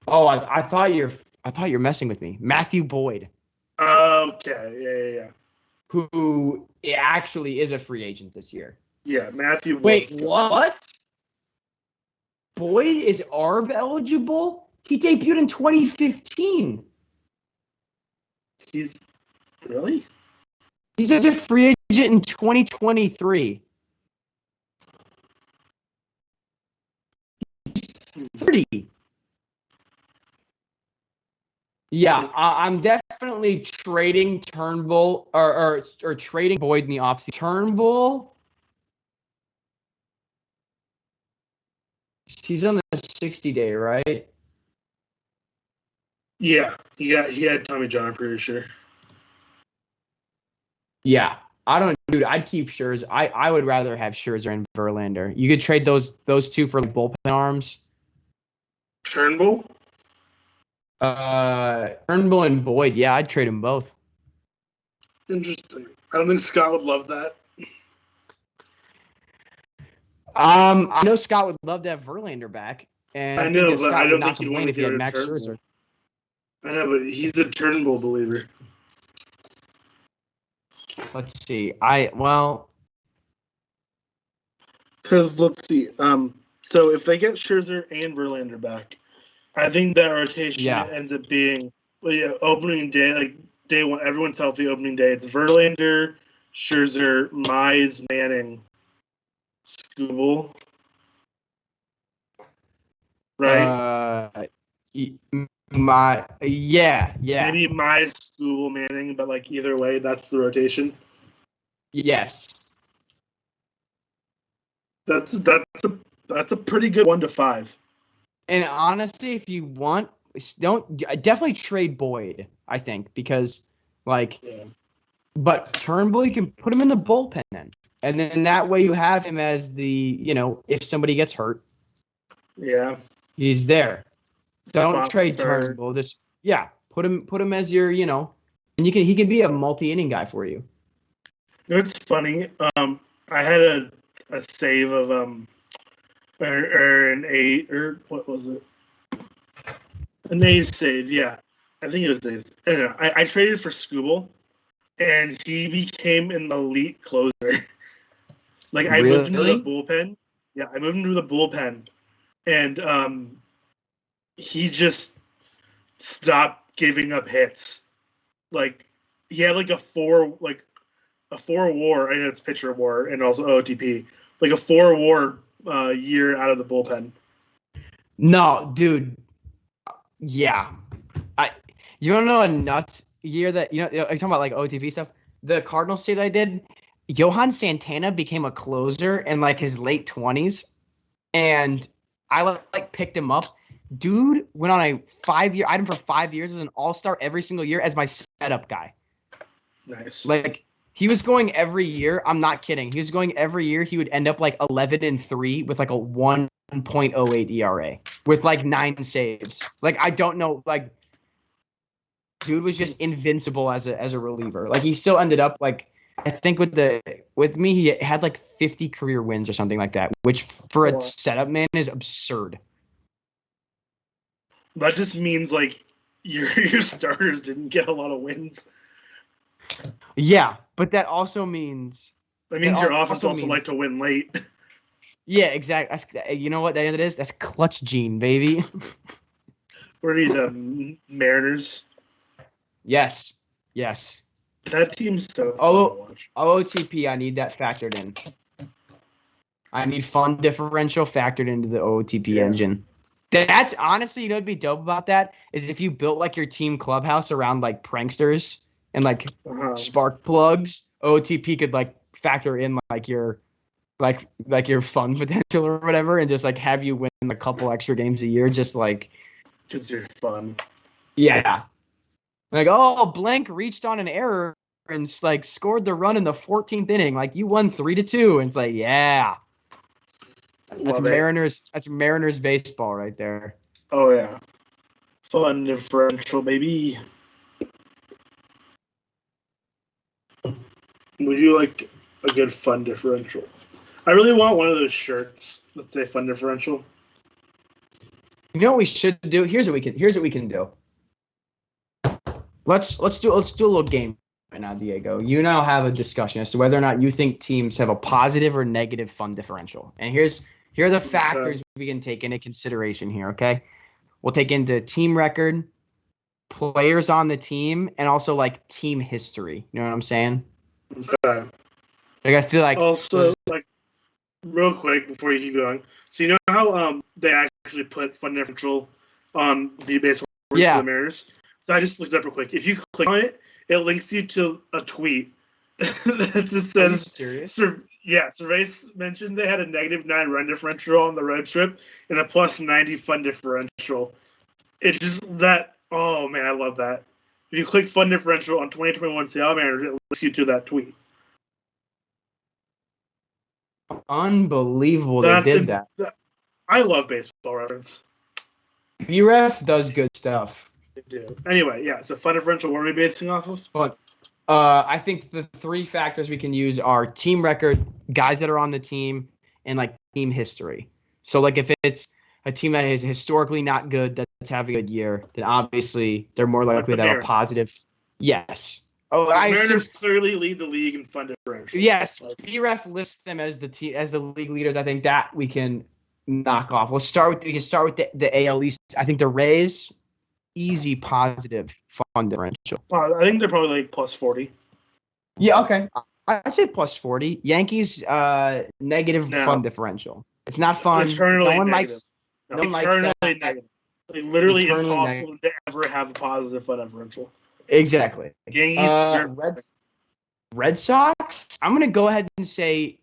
Oh, I thought you're messing with me. Matthew Boyd. Okay, yeah. Who actually is a free agent this year. Yeah, Matthew Boyd. Wait, what? Boyd is ARB eligible? He debuted in 2015. Really? He's a free agent in 2023. He's 30. Yeah, I'm definitely trading Turnbull or trading Boyd in the offseason. Turnbull, he's on the 60-day, right? Yeah, he had Tommy John, I'm pretty sure. Yeah, dude. I'd keep Scherzer. I would rather have Scherzer and Verlander. You could trade those two for bullpen arms. Turnbull? Turnbull and Boyd. Yeah, I'd trade them both. Interesting. I don't think Scott would love that. I know Scott would love to have Verlander back, and I know, but Scott I don't would not think complain if he had Max Scherzer. I know, but he's a Turnbull believer. Let's see. Because let's see. So if they get Scherzer and Verlander back, I think that rotation ends up being opening day, like day one. Everyone's healthy opening day. It's Verlander, Scherzer, Mize, Manning, Skubal. Right. Yeah. Maybe Mize, Skubal, Manning, but like either way, that's the rotation. Yes. That's a pretty good 1 to 5. And honestly, if you want, definitely trade Boyd. I think because but Turnbull, you can put him in the bullpen then, and then that way you have him as the if somebody gets hurt, he's there. Don't trade Turnbull. Just put him as your and he can be a multi-inning guy for you. It's funny. I had a save of or an 8 or what was it? An A's save, yeah. I think it was A's. I traded for Skubal, and he became an elite closer. Like I moved into the bullpen. Yeah, I moved into the bullpen, and he just stopped giving up hits. Like he had like a 4 WAR. I know it's pitcher WAR and also OTP. Like a 4 WAR year out of the bullpen. No, dude. Yeah, you don't know a nuts year that I'm talking about like OTP stuff. The Cardinals say that I did. Johan Santana became a closer in like his late 20s, and I picked him up. Dude went on a 5-year item for 5 years as an all-star every single year as my setup guy. Nice. Like he was going every year. I'm not kidding. He was going every year. He would end up like 11-3 with like a 1.08 ERA with like 9 saves. Like I don't know. Like dude was just invincible as a reliever. Like he still ended up like I think with me he had like 50 career wins or something like that, which for a setup man is absurd. That just means like your starters didn't get a lot of wins. Yeah, but that also means your offense also like to win late. Yeah, exactly. You know what that is? That's clutch gene, baby. Were you the Mariners? Yes. That team's so fun to watch. OOTP, I need that factored in. I need fun differential factored into the OOTP engine. That's honestly, what'd be dope about that is if you built like your team clubhouse around like pranksters and like spark plugs, OOTP could like factor in like your your fun potential or whatever, and just like have you win a couple extra games a year, just like because you're fun. Yeah. Like, oh, blank reached on an error and like scored the run in the 14th inning. Like you won 3-2, and it's like, yeah. That's Mariners. That's Mariners baseball right there. Oh yeah, fun differential, baby. Would you like a good fun differential? I really want one of those shirts that say fun differential. You know what we should do? Here's what we can do. Let's do a little game right now, Diego. You now have a discussion as to whether or not you think teams have a positive or negative fun differential. And here are the factors we can take into consideration here, okay? We'll take into team record, players on the team, and also like team history. You know what I'm saying? Okay. Like I feel like also like real quick before you keep going. So you know how they actually put fun differential on the baseball for the Mariners? So I just looked up real quick. If you click on it, it links you to a tweet that just says, "Are you serious?" Cervais mentioned they had a -9 run differential on the road trip and a +90 fun differential. It's just that. Oh man, I love that. If you click fun differential on 2021 Seattle Mariners, it links you to that tweet. Unbelievable they did that. I love Baseball Reference. BREF does good stuff. They do. Anyway, so fun differential, what are we basing off of? But I think the 3 factors we can use are team record, guys that are on the team, and like team history. So like if it's a team that is historically not good that's having a good year, then obviously they're more likely to have a positive. Yes. Oh, The I Mariners assume. clearly lead the league in fun differential. Yes, BREF lists them as the league leaders. I think that we can knock off. We can start with the AL East. I think the Rays, easy positive fun differential. I think they're probably like plus 40. Yeah, okay. I'd say plus 40. Yankees, negative fun differential. It's not fun. Eternally no one negative. likes. No one likes Eternally that. negative. Like literally Eternally impossible to ever have a positive fun differential. Exactly. Yankees Red Sox. I'm gonna go ahead and say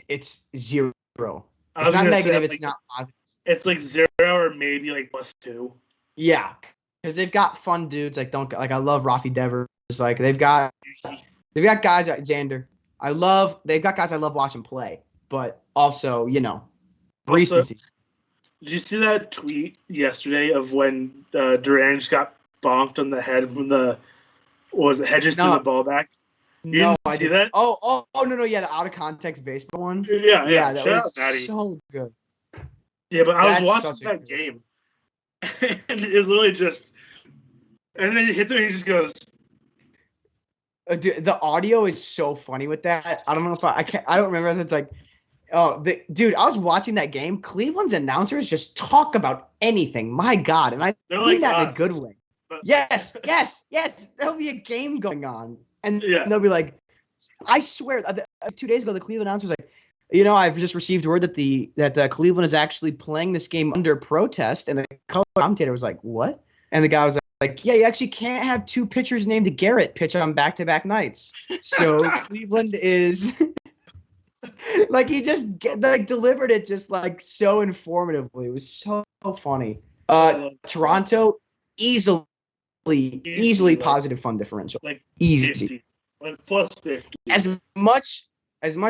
it's 0. It's not negative. It's not positive. It's like 0 or maybe like plus 2. Yeah, because they've got fun dudes. Like I love Rafi Devers. Like they've got guys like Xander. They've got guys I love watching play. But also, recency. Did you see that tweet yesterday of when Duran just got bonked on the head when Hedges threw the ball back? You didn't see that? Oh, no, yeah, the out of context baseball one. Yeah, that was so good. Yeah, but I was watching that game, and it was literally just, and then he hits him and he just goes. Dude, the audio is so funny with that. I don't know if I don't remember if it's like, dude, I was watching that game. Cleveland's announcers just talk about anything. My God, and I mean that in a good way. Yes. There'll be a game going on, and they'll be like, I swear, 2 days ago, the Cleveland announcers like, I've just received word that Cleveland is actually playing this game under protest, and the color commentator was like, what? And the guy was like, yeah, you actually can't have 2 pitchers named Garrett pitch on back-to-back nights. So Cleveland is like he just delivered it just like so informatively. It was so funny. Toronto easily positive fun differential. Like easy. 50, like plus 50. As much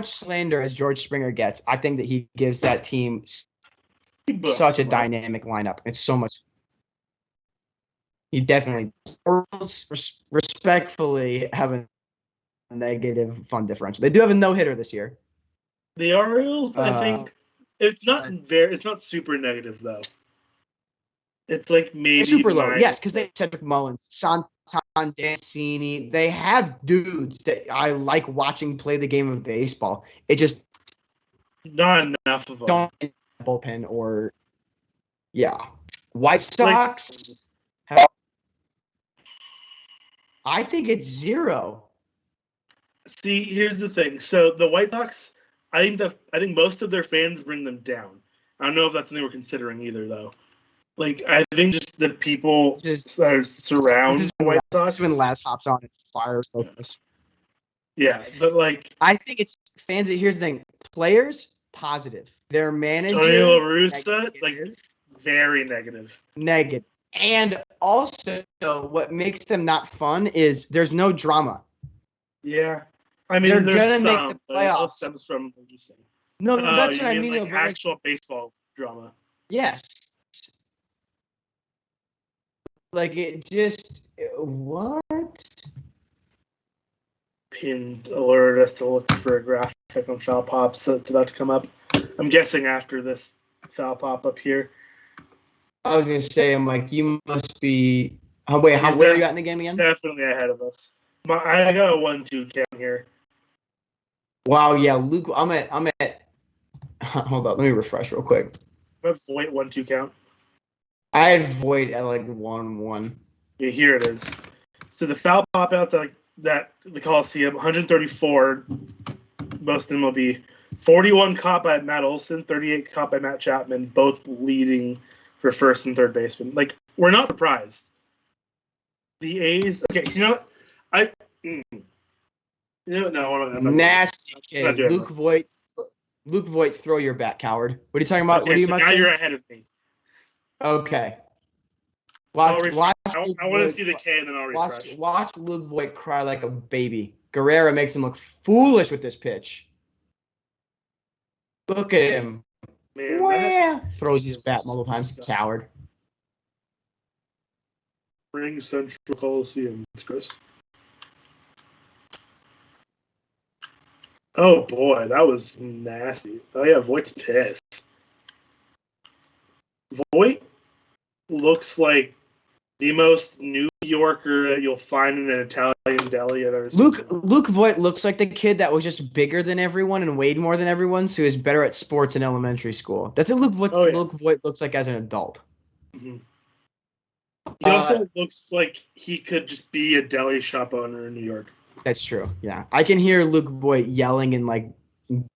slander as George Springer gets, I think that he gives that team such a dynamic lineup. It's so much. He definitely respectfully have a negative fun differential. They do have a no-hitter this year. The Orioles, I think, it's not super negative though. It's like maybe super low. Yes, because they have Cedric Mullins, Santan, Dancini. They have dudes that I like watching play the game of baseball. It just not enough of them. Don't bullpen or White Sox. I think it's 0. See, here's the thing. So the White Sox, I think most of their fans bring them down. I don't know if that's something we're considering either, though. Like, I think just the people that surround the White Sox. This is when Laz hops on and fires focus. Yeah, but like, I think it's fans. Here's the thing: players positive. Their manager Tony La Russa, like very negative. Negative. And also, what makes them not fun is there's no drama. Yeah, I mean, they're gonna make the playoffs. It all stems from what you say. No, that's what I mean. Like actual baseball drama. Yes. Like it just what? Pinned alerted us to look for a graphic on Foul Pops that's about to come up. I'm guessing after this Foul Pop up here. I was gonna say, I'm like, you must be. Where are you at in the game again? Definitely ahead of us. I got a 1-2 count here. Wow, yeah, Luke. I'm at. Hold up, let me refresh real quick. I have Voit 1-2 count. I had Voit at like 1-1. Yeah, here it is. So the foul pop outs at that the Coliseum, 134. Most of them will be 41 caught by Matt Olson, 38 caught by Matt Chapman, both leading for first and third baseman. Like, we're not surprised. The A's. Okay, you know what? Nasty kid. Luke Voit, throw your bat, coward. What are you talking about? Okay, what are you so about now to say? You're ahead of me. Okay. I want to see the K and then I'll refresh. Watch Luke Voit cry like a baby. Guerrero makes him look foolish with this pitch. Look at him. Man, throws his bat multiple times. Coward. Ring Central Coliseum, Chris. Oh boy, that was nasty. Oh yeah, Voigt's pissed. Voit looks like The most New Yorker that you'll find in an Italian deli I've ever seen. Luke Voigt looks like the kid that was just bigger than everyone and weighed more than everyone, so he was better at sports in elementary school. That's what Luke Voigt looks like as an adult. Mm-hmm. He also looks like he could just be a deli shop owner in New York. That's true. Yeah, I can hear Luke Voigt yelling in like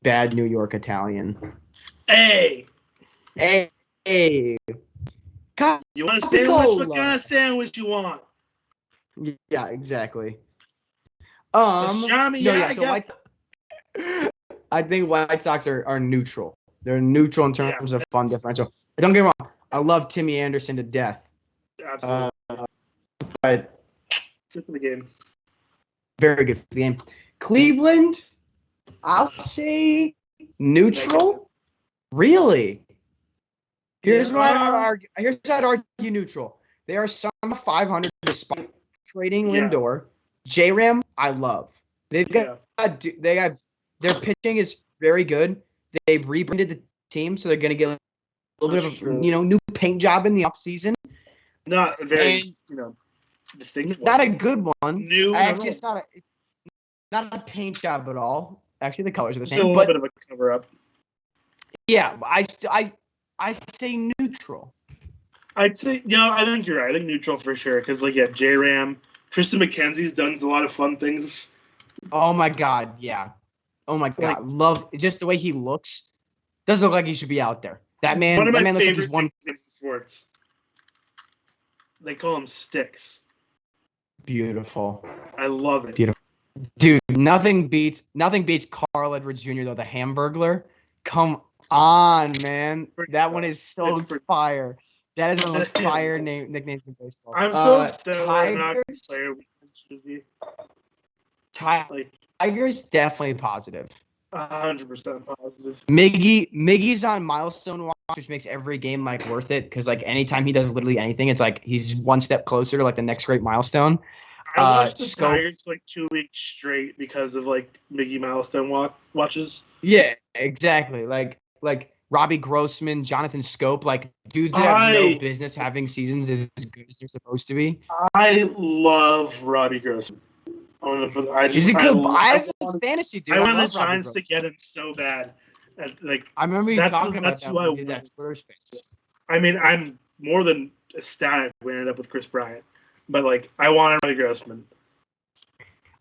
bad New York Italian. Hey, hey. You want a sandwich? What kind of sandwich you want? Yeah, exactly. Pastrami, I think White Sox are neutral. They're neutral in terms of fun differential. Don't get me wrong. I love Timmy Anderson to death. Absolutely. But good for the game. Very good for the game. Cleveland, I'll say neutral. Really? Here's why I'd argue neutral. They are some 500 despite trading Lindor. J-Ram, I love. Their pitching is very good. They rebranded the team, so they're going to get a little bit of a new paint job in the offseason. Not a very distinct. Not a good one. New. Actually, it's not a paint job at all. Actually, the colors are the same. Still a little bit of a cover up. Yeah, I say neutral. I'd say I think you're right. I think neutral for sure because J-Ram, Tristan McKenzie's done a lot of fun things. Oh my God, yeah. Oh my God, love just the way he looks. Doesn't look like he should be out there. That man looks like he's won in sports. They call him Sticks. Beautiful. I love it. Beautiful. Dude, nothing beats Carl Edwards Jr. though, the Hamburglar. Come on, man. That one is so fire. That is the most fire nickname in baseball. I'm so upset I'm not a player with Tigers definitely positive. 100% positive. Miggy's on milestone watch, which makes every game worth it because anytime he does literally anything, it's he's one step closer to the next great milestone. I watched the Tigers 2 weeks straight because of Miggy milestone watches. Yeah, exactly. Like Robbie Grossman, Jonathan Scope, dudes that have no business having seasons as good as they're supposed to be. I love Robbie Grossman. He's a good. I have a fantasy dude. I want the Giants to get him so bad. I remember you talking about that. Who I did that Twitter space. I mean, I'm more than ecstatic we ended up with Chris Bryant, but I wanted Robbie Grossman.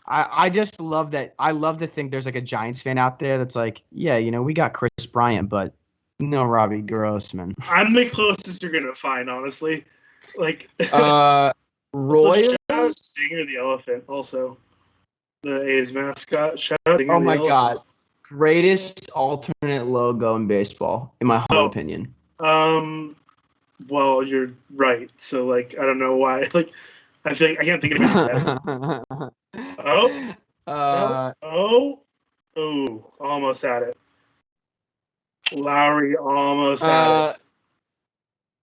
I just love that. I love to think there's a Giants fan out there that's we got Chris Bryant, but no Robbie Grossman. I'm the closest you're gonna find, honestly. Royals. Stinger the elephant, also the A's mascot. Shout out oh my God, greatest alternate logo in baseball, in my humble opinion. Well, you're right. So I don't know why. I can't think of it. Almost had it. Lowry almost had it.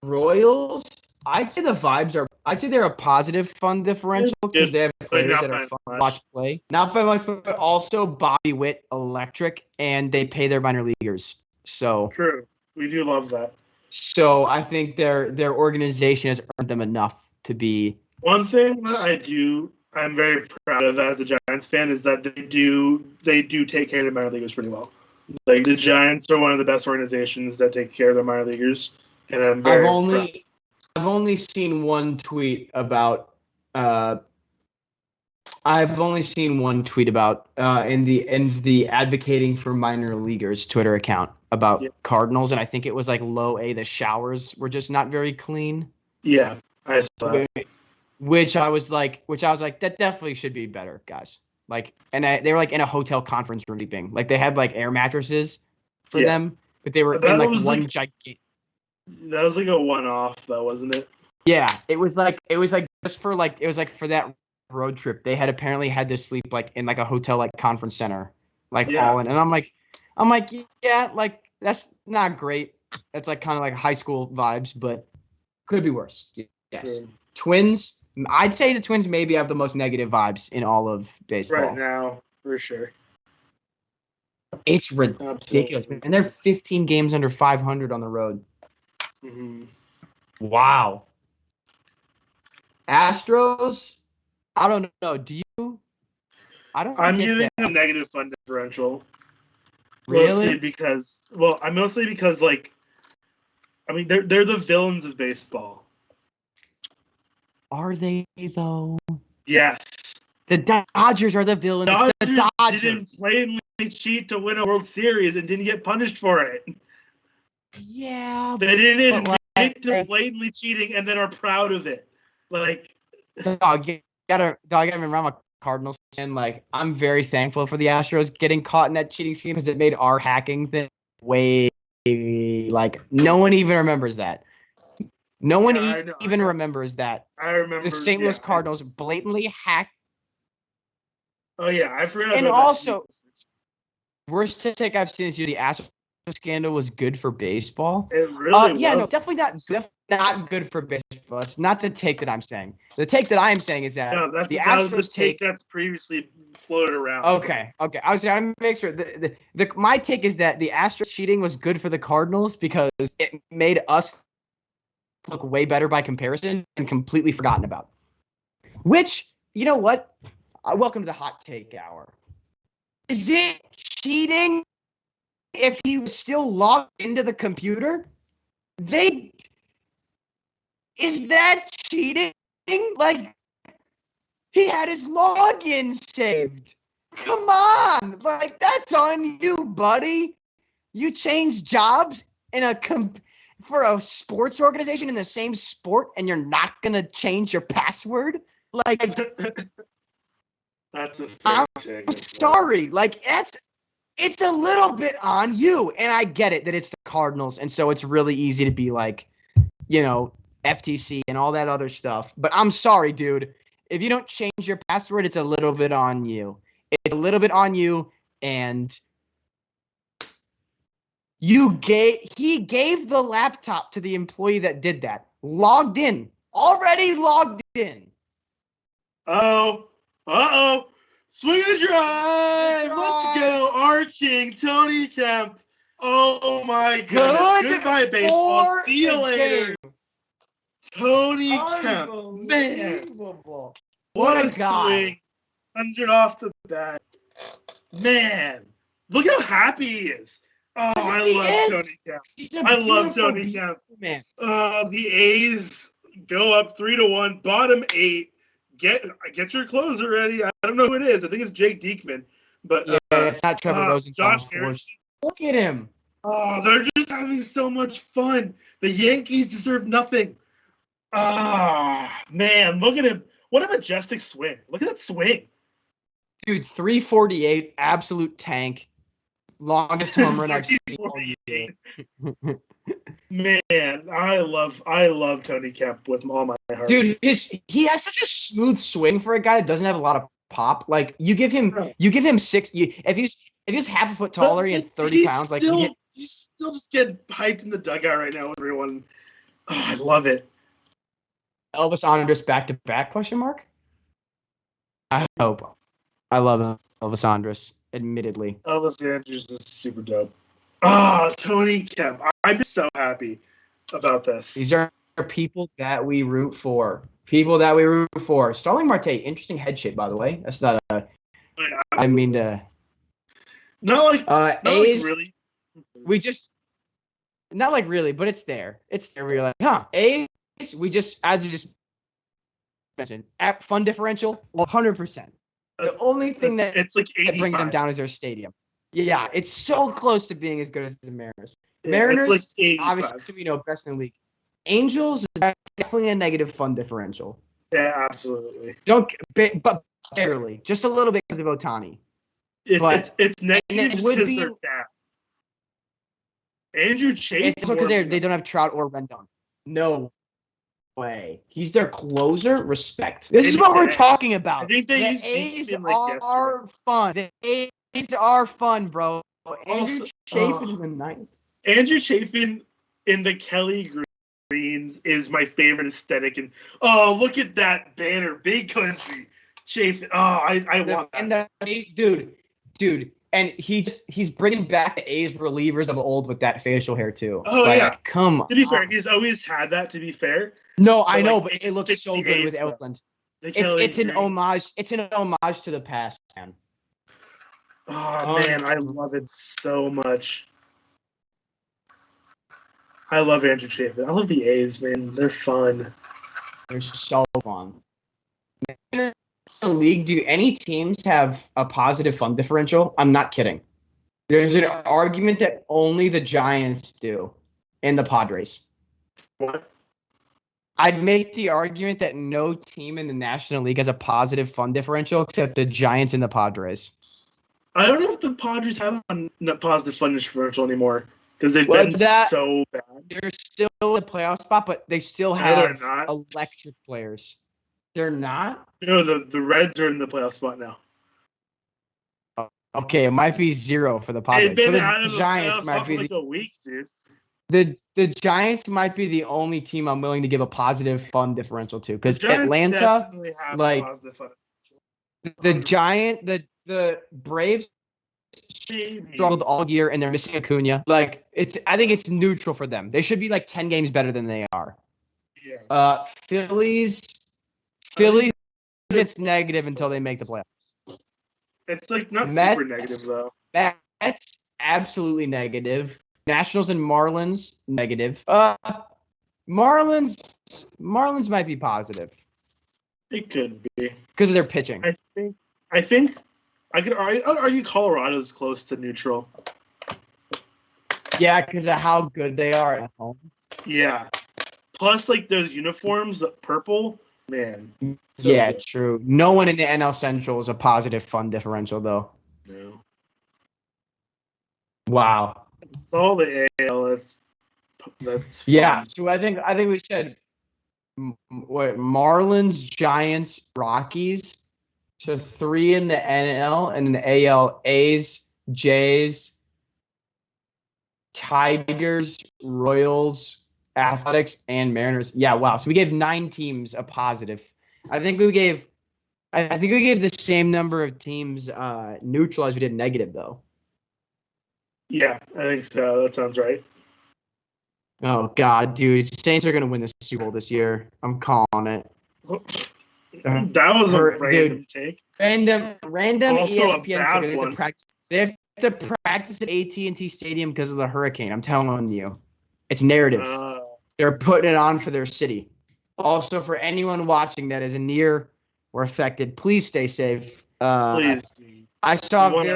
Royals. I'd say they're a positive fun differential because they have players that are fun to watch play. Not by much, but also Bobby Witt electric, and they pay their minor leaguers. So true. We do love that. So I think their organization has earned them enough to be. One thing that I'm very proud of as a Giants fan is that they do take care of their minor leaguers pretty well. The Giants are one of the best organizations that take care of their minor leaguers, and I'm very proud. I've only seen one tweet about in the advocating for minor leaguers Twitter account about Cardinals, and I think it was low A. The showers were just not very clean. Yeah, I saw that. Which I was like, that definitely should be better, guys. They were in a hotel conference room sleeping. They had air mattresses for them, but they were in one gigantic. That was a one-off, though, wasn't it? Yeah, it was just for for that road trip. They apparently had to sleep in a hotel conference center, all in. And I'm like, that's not great. That's kind of high school vibes, but could be worse. Yes. True. Twins. I'd say the Twins maybe have the most negative vibes in all of baseball right now, for sure. It's ridiculous, absolutely. And they're 15 games under 500 on the road. Mm-hmm. Wow. Astros, I don't know. Do you? I don't I'm get giving that. them negative fun differential. Really? Mostly because like, I mean, they're the villains of baseball. Are they though? Yes. The Dodgers are the villains. It's the Dodgers. Didn't blatantly cheat to win a World Series and didn't get punished for it. Yeah, They didn't but admit to blatantly cheating and then are proud of it. Like, dog, I gotta remember I'm a Cardinals fan. Like, I'm very thankful for the Astros getting caught in that cheating scheme because it made our hacking thing way like no one even remembers that. No one even remembers that. I remember The St. Louis Cardinals blatantly hacked. Oh yeah, I forgot. And about also, that. Worst take I've seen is the Astros scandal was good for baseball. It really was. Yeah, no, definitely not good for baseball. It's not the take that I'm saying. The take that I am saying is that the Astros was the take that's previously floated around. Okay. I was trying to make sure. My take is that the Astros cheating was good for the Cardinals because it made us look way better by comparison and completely forgotten about. Which, you know what? Welcome to the hot take hour. Is it cheating if he was still logged into the computer? Is that cheating? Like, he had his login saved. Come on. Like, that's on you, buddy. You changed jobs for a sports organization in the same sport and you're not going to change your password? Like, that's a fair check. I'm sorry. Like, it's a little bit on you. And I get it that it's the Cardinals. And so it's really easy to be like, you know, FTC and all that other stuff. But I'm sorry, dude. If you don't change your password, it's a little bit on you. It's a little bit on you. And he gave the laptop to the employee that did that. Already logged in. Uh-oh. Swing the drive. Let's go. Our king, Tony Kemp. Oh, my goodness. Goodbye, baseball. See you later. Tony Kemp. Man. What a swing. 100 off the bat. Man. Look how happy he is. Oh, I love Tony Kemp. I love Tony Kemp. Man. The A's go up 3-1, bottom 8. Get your closer ready. I don't know who it is. I think it's Jake Diekman. But it's not Trevor Rosenthal. Josh Harrison. Look at him. Oh, they're just having so much fun. The Yankees deserve nothing. Man, look at him. What a majestic swing. Look at that swing. Dude, 348, absolute tank. Longest home run I've seen all year. Man, I love Tony Kemp with all my heart. Dude, he has such a smooth swing for a guy that doesn't have a lot of pop. Like you give him 6. If he's half a foot taller and 30 pounds, like he's still just getting hyped in the dugout right now with everyone. Oh, I love it. Elvis Andrus back to back ? I hope. I love Elvis Andrus. Admittedly, Elvis Andrus is super dope. Tony Kemp. I'm so happy about this. These are people that we root for. Starling Marte, interesting head shape, by the way. That's not a. I mean, not A's. Like really. We just not like really, but it's there. It's there. We're like, A's. We just, as you just mentioned, at fun differential, 100%. The only thing that brings them down is their stadium. Yeah, it's so close to being as good as the Mariners. Mariners, like obviously, best in the league. Angels is definitely a negative fun differential. Yeah, absolutely. But barely, just a little bit because of Ohtani. It's negative because they're cap. Andrew Chafin. It's because they don't have Trout or Rendon. No way. He's their closer. Respect. This is what we're talking about. I think the A's are fun. The A's are fun, bro. Andrew Chafin in the ninth. Andrew Chafin in the Kelly Greens is my favorite aesthetic. And look at that banner, Big Country Chafin. I want that. And dude. And he's bringing back the A's relievers of old with that facial hair too. Oh, yeah. Come on. To be fair, he's always had that. To be fair. No, I But, know, like, but it just looks fits so the good A's with stuff. Oakland. They It's Kelly it's an Green. homage. It's an homage to the past, man. Oh man, I love it so much. I love Andrew Chafin. I love the A's, man. They're fun. They're so fun. In the league, do any teams have a positive fun differential? I'm not kidding. There's an argument that only the Giants do, and the Padres. What? I'd make the argument that no team in the National League has a positive fun differential except the Giants and the Padres. I don't know if the Padres have a positive fun differential anymore because they've Well, been that- so bad. They're still in a playoff spot, but they still No, they're have not. electric players. They're not? No, the Reds are in the playoff spot now. Okay, it might be 0 for the They've Padres. So been the out of the playoff Giants might spot for be like a week, dude. the Giants might be the only team I'm willing to give a positive fun differential to, because The Giants Atlanta, definitely have like positive fun. the Braves Maybe. struggled all year and they're missing Acuna. Like I think it's neutral for them. They should be like 10 games better than they are. Yeah. Phillies, it's negative until they make the playoffs. It's like not Mets, super negative though. That's absolutely negative. Nationals and Marlins, negative. Marlins might be positive It could be. because of their pitching. I think I could argue Colorado's close to neutral. Yeah, because of how good they are at home. Yeah. Plus, like those uniforms, the purple, man. So Yeah, good. true. No one in the NL Central is a positive fun differential, though. No. Wow. It's all the AL. That's fun. Yeah. So I think we said what Marlins, Giants, Rockies. So 3 in the NL, and in the AL, A's, Jays, Tigers, Royals, Athletics, and Mariners. Yeah, wow. So we gave 9 teams a positive. I think we gave the same number of teams neutral as we did negative, though. Yeah, I think so. That sounds right. Oh God, dude, Saints are gonna win the Super Bowl this year. I'm calling it. That was a random take. Random Also a ESPN bad ticker. one. They have to practice at AT&T Stadium because of the hurricane. I'm telling you, it's narrative. They're putting it on for their city. Also, for anyone watching that is near or affected, please stay safe. Please. I saw when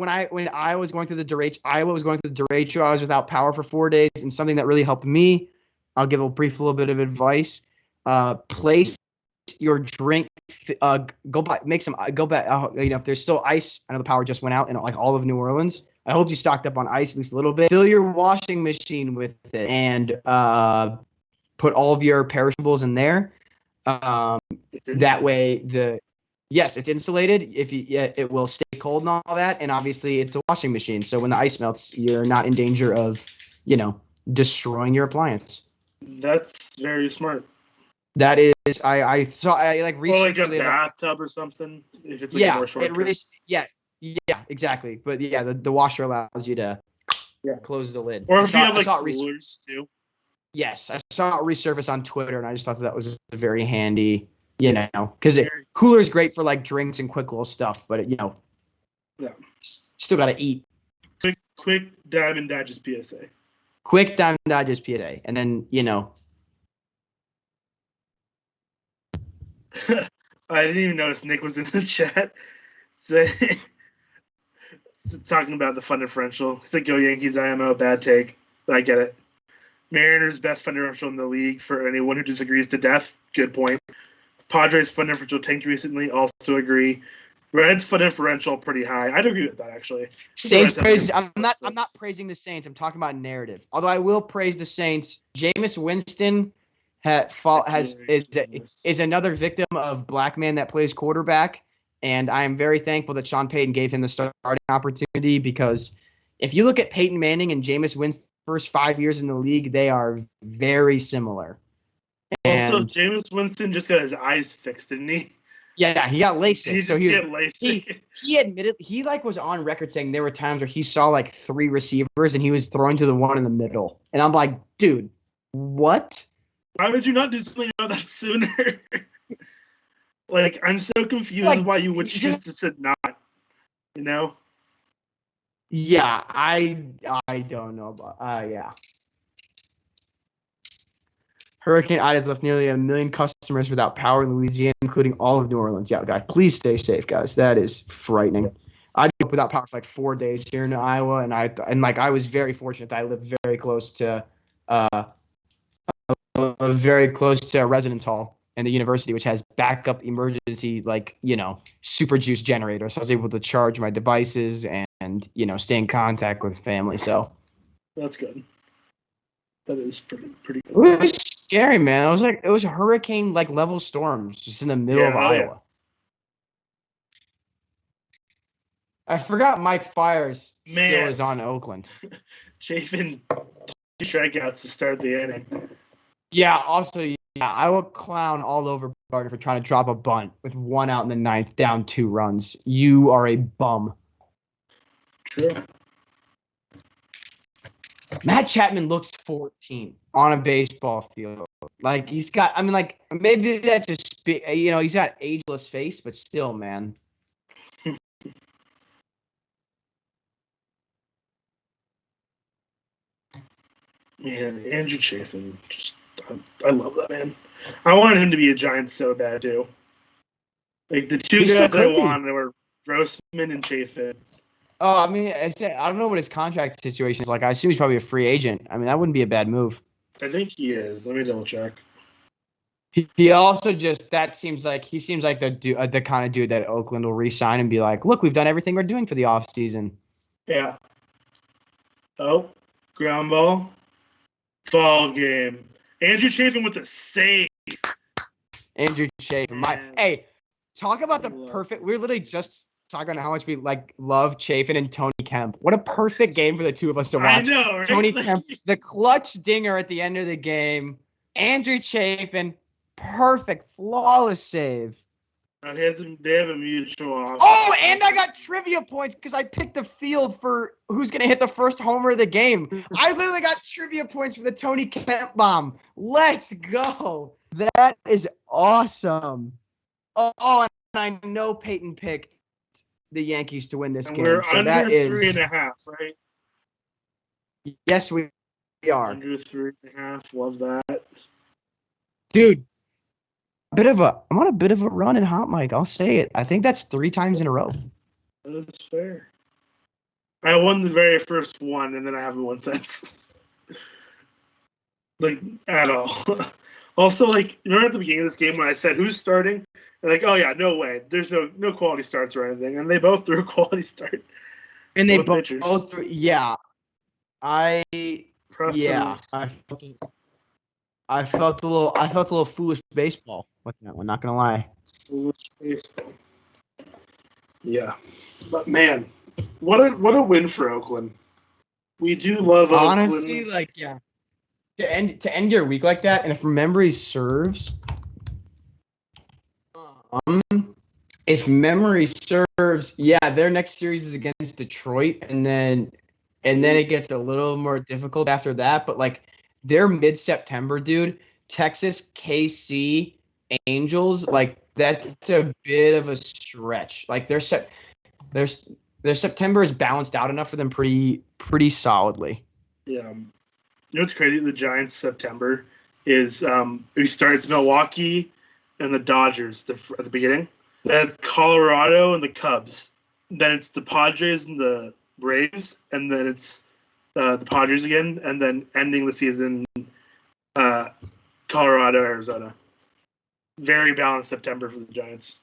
I was going through the derecho, Iowa was going through the derecho. I was without power for 4 days, and something that really helped me. I'll give a little bit of advice. Place your drink. Go back. If there's still ice, I know the power just went out in like all of New Orleans. I hope you stocked up on ice at least a little bit. Fill your washing machine with it, and put all of your perishables in there. That way, yes, it's insulated. It will stay cold and all that, and obviously it's a washing machine. So when the ice melts, you're not in danger of, destroying your appliance. That's very smart. That is, I like researched. Or like a bathtub or something. If it's like a more short term. Yeah, exactly. But yeah, the washer allows you to close the lid. Or if you have like coolers too. Yes, I saw it resurface on Twitter, and I just thought that was very handy. Because cooler is great for like drinks and quick little stuff, but still got to eat. Quick Diamond Digest PSA. Quick Diamond Digest PSA, and then I didn't even notice Nick was in the chat. Talking about the fun differential. He said, "Go Yankees, IMO." Bad take, but I get it. Mariners best fun differential in the league for anyone who disagrees to death. Good point. Padres fun differential tanked recently. Also agree. Reds fun differential pretty high. I'd agree with that actually. Saints praise. I'm not praising the Saints. I'm talking about narrative. Although I will praise the Saints. Jameis Winston is another victim of black man that plays quarterback, and I am very thankful that Sean Payton gave him the starting opportunity, because if you look at Peyton Manning and Jameis Winston's first 5 years in the league, they are very similar. Also, Jameis Winston just got his eyes fixed, didn't he? Yeah, he got LASIK. He admitted he was on record saying there were times where he saw like 3 receivers and he was throwing to the one in the middle. And I'm like, dude, What? Why would you not do something about that sooner? Like, I'm so confused Like, why you would choose to not, you know? Yeah, I don't know about yeah. Hurricane Ida's left nearly 1 million customers without power in Louisiana, including all of New Orleans. Yeah, guys, please stay safe, guys. That is frightening. I grew up without power for like 4 days here in Iowa, and I was very fortunate that I lived very close to Residence Hall and the university, which has backup emergency super juice generators. So I was able to charge my devices and stay in contact with family. So that's good. That is pretty good. It was scary, man. It was hurricane level storms just in the middle of Iowa. Yeah. I forgot Mike Fiers still is on Oakland. Chafin 2 strikeouts to start the inning. Yeah, also, I will clown all over Gardner for trying to drop a bunt with 1 out in the 9th, down 2 runs. You are a bum. True. Matt Chapman looks 14 on a baseball field. Like, he's got, I mean, like, maybe that just, he's got ageless face, but still, man. Man, Andrew Chafin, I love that man. I wanted him to be a Giant so bad too. Like the 2 guys I wanted were Grossman and Chafin. Oh, I mean, I don't know what his contract situation is like. I assume he's probably a free agent. I mean, that wouldn't be a bad move. I think he is. Let me double check. He also seems like the kind of dude that Oakland will re-sign and be like, look, we've done everything we're doing for the offseason. Yeah. Oh, ground ball. Ball game. Andrew Chafin with the save. Andrew Chafin. Hey, talk about the perfect. We're literally just talking about how much we love Chafin and Tony Kemp. What a perfect game for the two of us to watch. I know, right? Tony Kemp, the clutch dinger at the end of the game. Andrew Chafin, perfect, flawless save. They have a mutual offer. Oh, and I got trivia points because I picked the field for who's going to hit the first homer of the game. I literally got trivia points for the Tony Kemp bomb. Let's go. That is awesome. Oh, and I know Peyton picked the Yankees to win this game. We're so under that is 3.5, right? Yes, we are. Under 3.5. Love that. Dude. I'm on a bit of a run in Hot Mic. I'll say it. I think that's 3 times in a row. That is fair. I won the very first one, and then I haven't won since. At all. Also, remember at the beginning of this game when I said who's starting? They're oh yeah, no way. There's no quality starts or anything, and they both threw a quality start. And they both yeah. I felt a little foolish baseball with that one, not gonna lie. Foolish baseball. Yeah. But man, what a win for Oakland. We do love Oakland. Honestly, To end your week like that, and if memory serves, their next series is against Detroit, and then it gets a little more difficult after that. But they're mid-September, dude. Texas, KC, Angels, that's a bit of a stretch. Their September is balanced out enough for them pretty solidly. Yeah. You know what's crazy? The Giants' September is it's Milwaukee and the Dodgers at the beginning. Then it's Colorado and the Cubs. Then it's the Padres and the Braves, and then it's the Padres again, and then ending the season, Colorado, Arizona. Very balanced September for the Giants.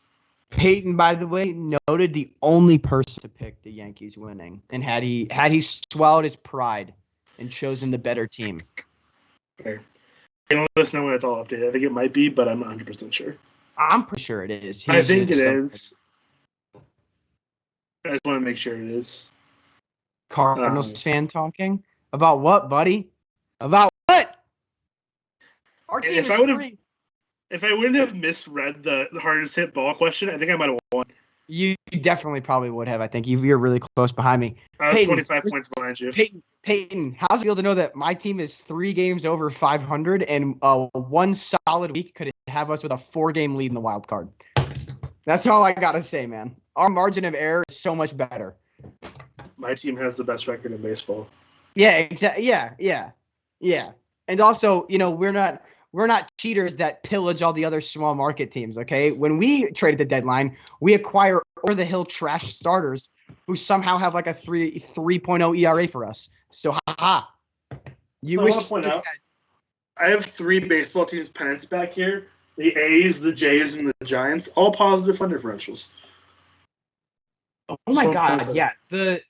Peyton, by the way, noted the only person to pick the Yankees winning, and had he swallowed his pride and chosen the better team. Fair. Let us know when it's all updated. I think it might be, but I'm not 100% sure. I'm pretty sure it is. I think it is. I just want to make sure it is. Cardinals fan talking? About what, buddy? About what? Our team is free. If I wouldn't have misread the hardest hit ball question, I think I might have won. You definitely probably would have. I think you're really close behind me. I was Peyton, 25 points behind you. Peyton, how's it feel to know that my team is 3 games over 500 and one solid week could have us with a 4-game lead in the wild card? That's all I gotta say, man. Our margin of error is so much better. My team has the best record in baseball. Yeah, exactly. Yeah. And also, we're not cheaters that pillage all the other small market teams. Okay, when we trade at the deadline, we acquire over the hill trash starters who somehow have like a 3.0 ERA for us. So, haha. You So wish I want to point out, I have 3 baseball teams pennants back here: the A's, the Jays, and the Giants. All positive fun differentials. Oh my God! Yeah, the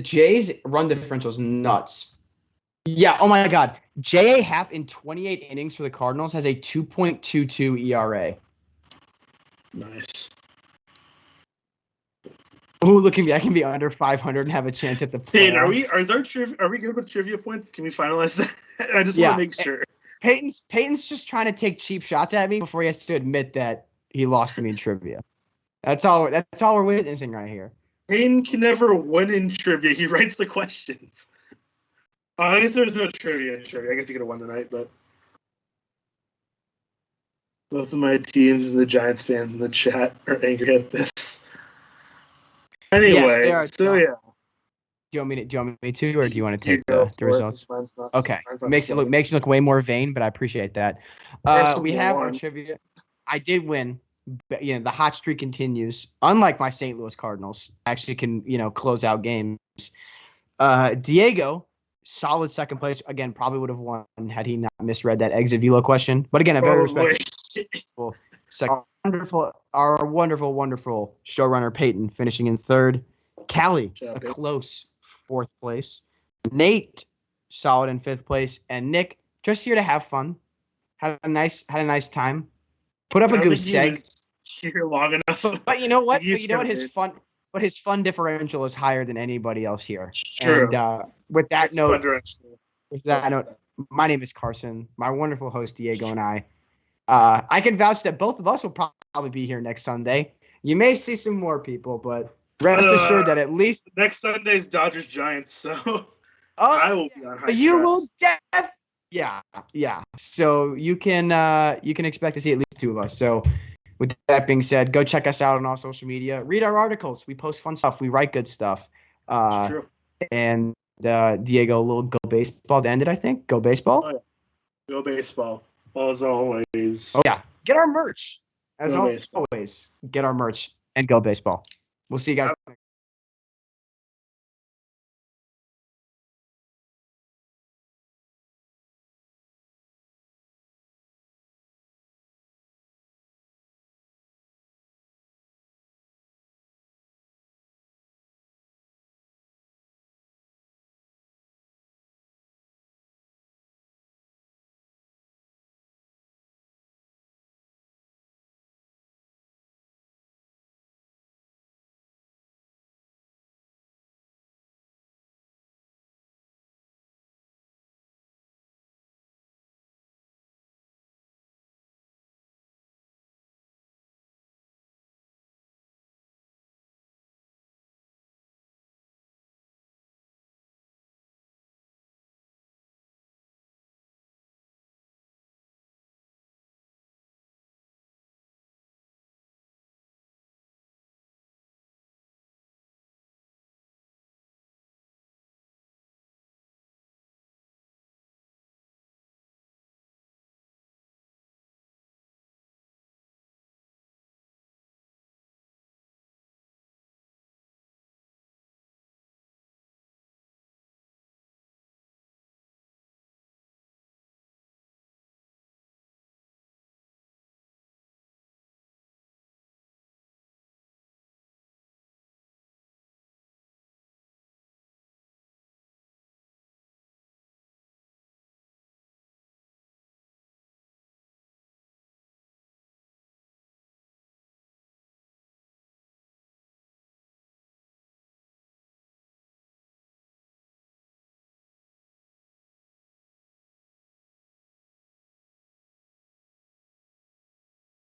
Jays run differential is nuts. Yeah. Oh my God. J.A. Happ in 28 innings for the Cardinals has a 2.22 ERA. Nice. Oh, look at me! I can be under 500 and have a chance at the playoffs. Hey, are we good with trivia points? Can we finalize that? I just want to make sure. Peyton's just trying to take cheap shots at me before he has to admit that he lost to me in trivia. That's all we're witnessing right here. Peyton can never win in trivia. He writes the questions. I guess there's no trivia. I guess he could have won tonight, but both of my teams and the Giants fans in the chat are angry at this. Anyway, yes, so yeah. Do you want me to, or do you want to take the results? Okay, makes me look way more vain, but I appreciate that. We have our trivia. I did win. But, the hot streak continues. Unlike my St. Louis Cardinals, actually can close out games. Diego, solid second place. Again, probably would have won had he not misread that exit velo question. But again, a very respectful second. Our wonderful showrunner Peyton finishing in third. Callie, a close 4th place. Nate, solid in 5th place, and Nick, just here to have fun. Had a nice time. Put up a goose egg. Here long enough. But you know what? His fun differential is higher than anybody else here. Sure. And with that note, my name is Carson. My wonderful host Diego and I can vouch that both of us will probably be here next Sunday. You may see some more people, but rest assured that at least next Sunday's Dodgers Giants. So I will be on high stress. You will yeah. So you can expect to see at least 2 of us. So with that being said, go check us out on all social media. Read our articles. We post fun stuff. We write good stuff. True. And Diego, a little go baseball to end it, I think. Go baseball. Oh, yeah. Go baseball. As always. Oh yeah. Get our merch. As always. Get our merch and go baseball. We'll see you guys next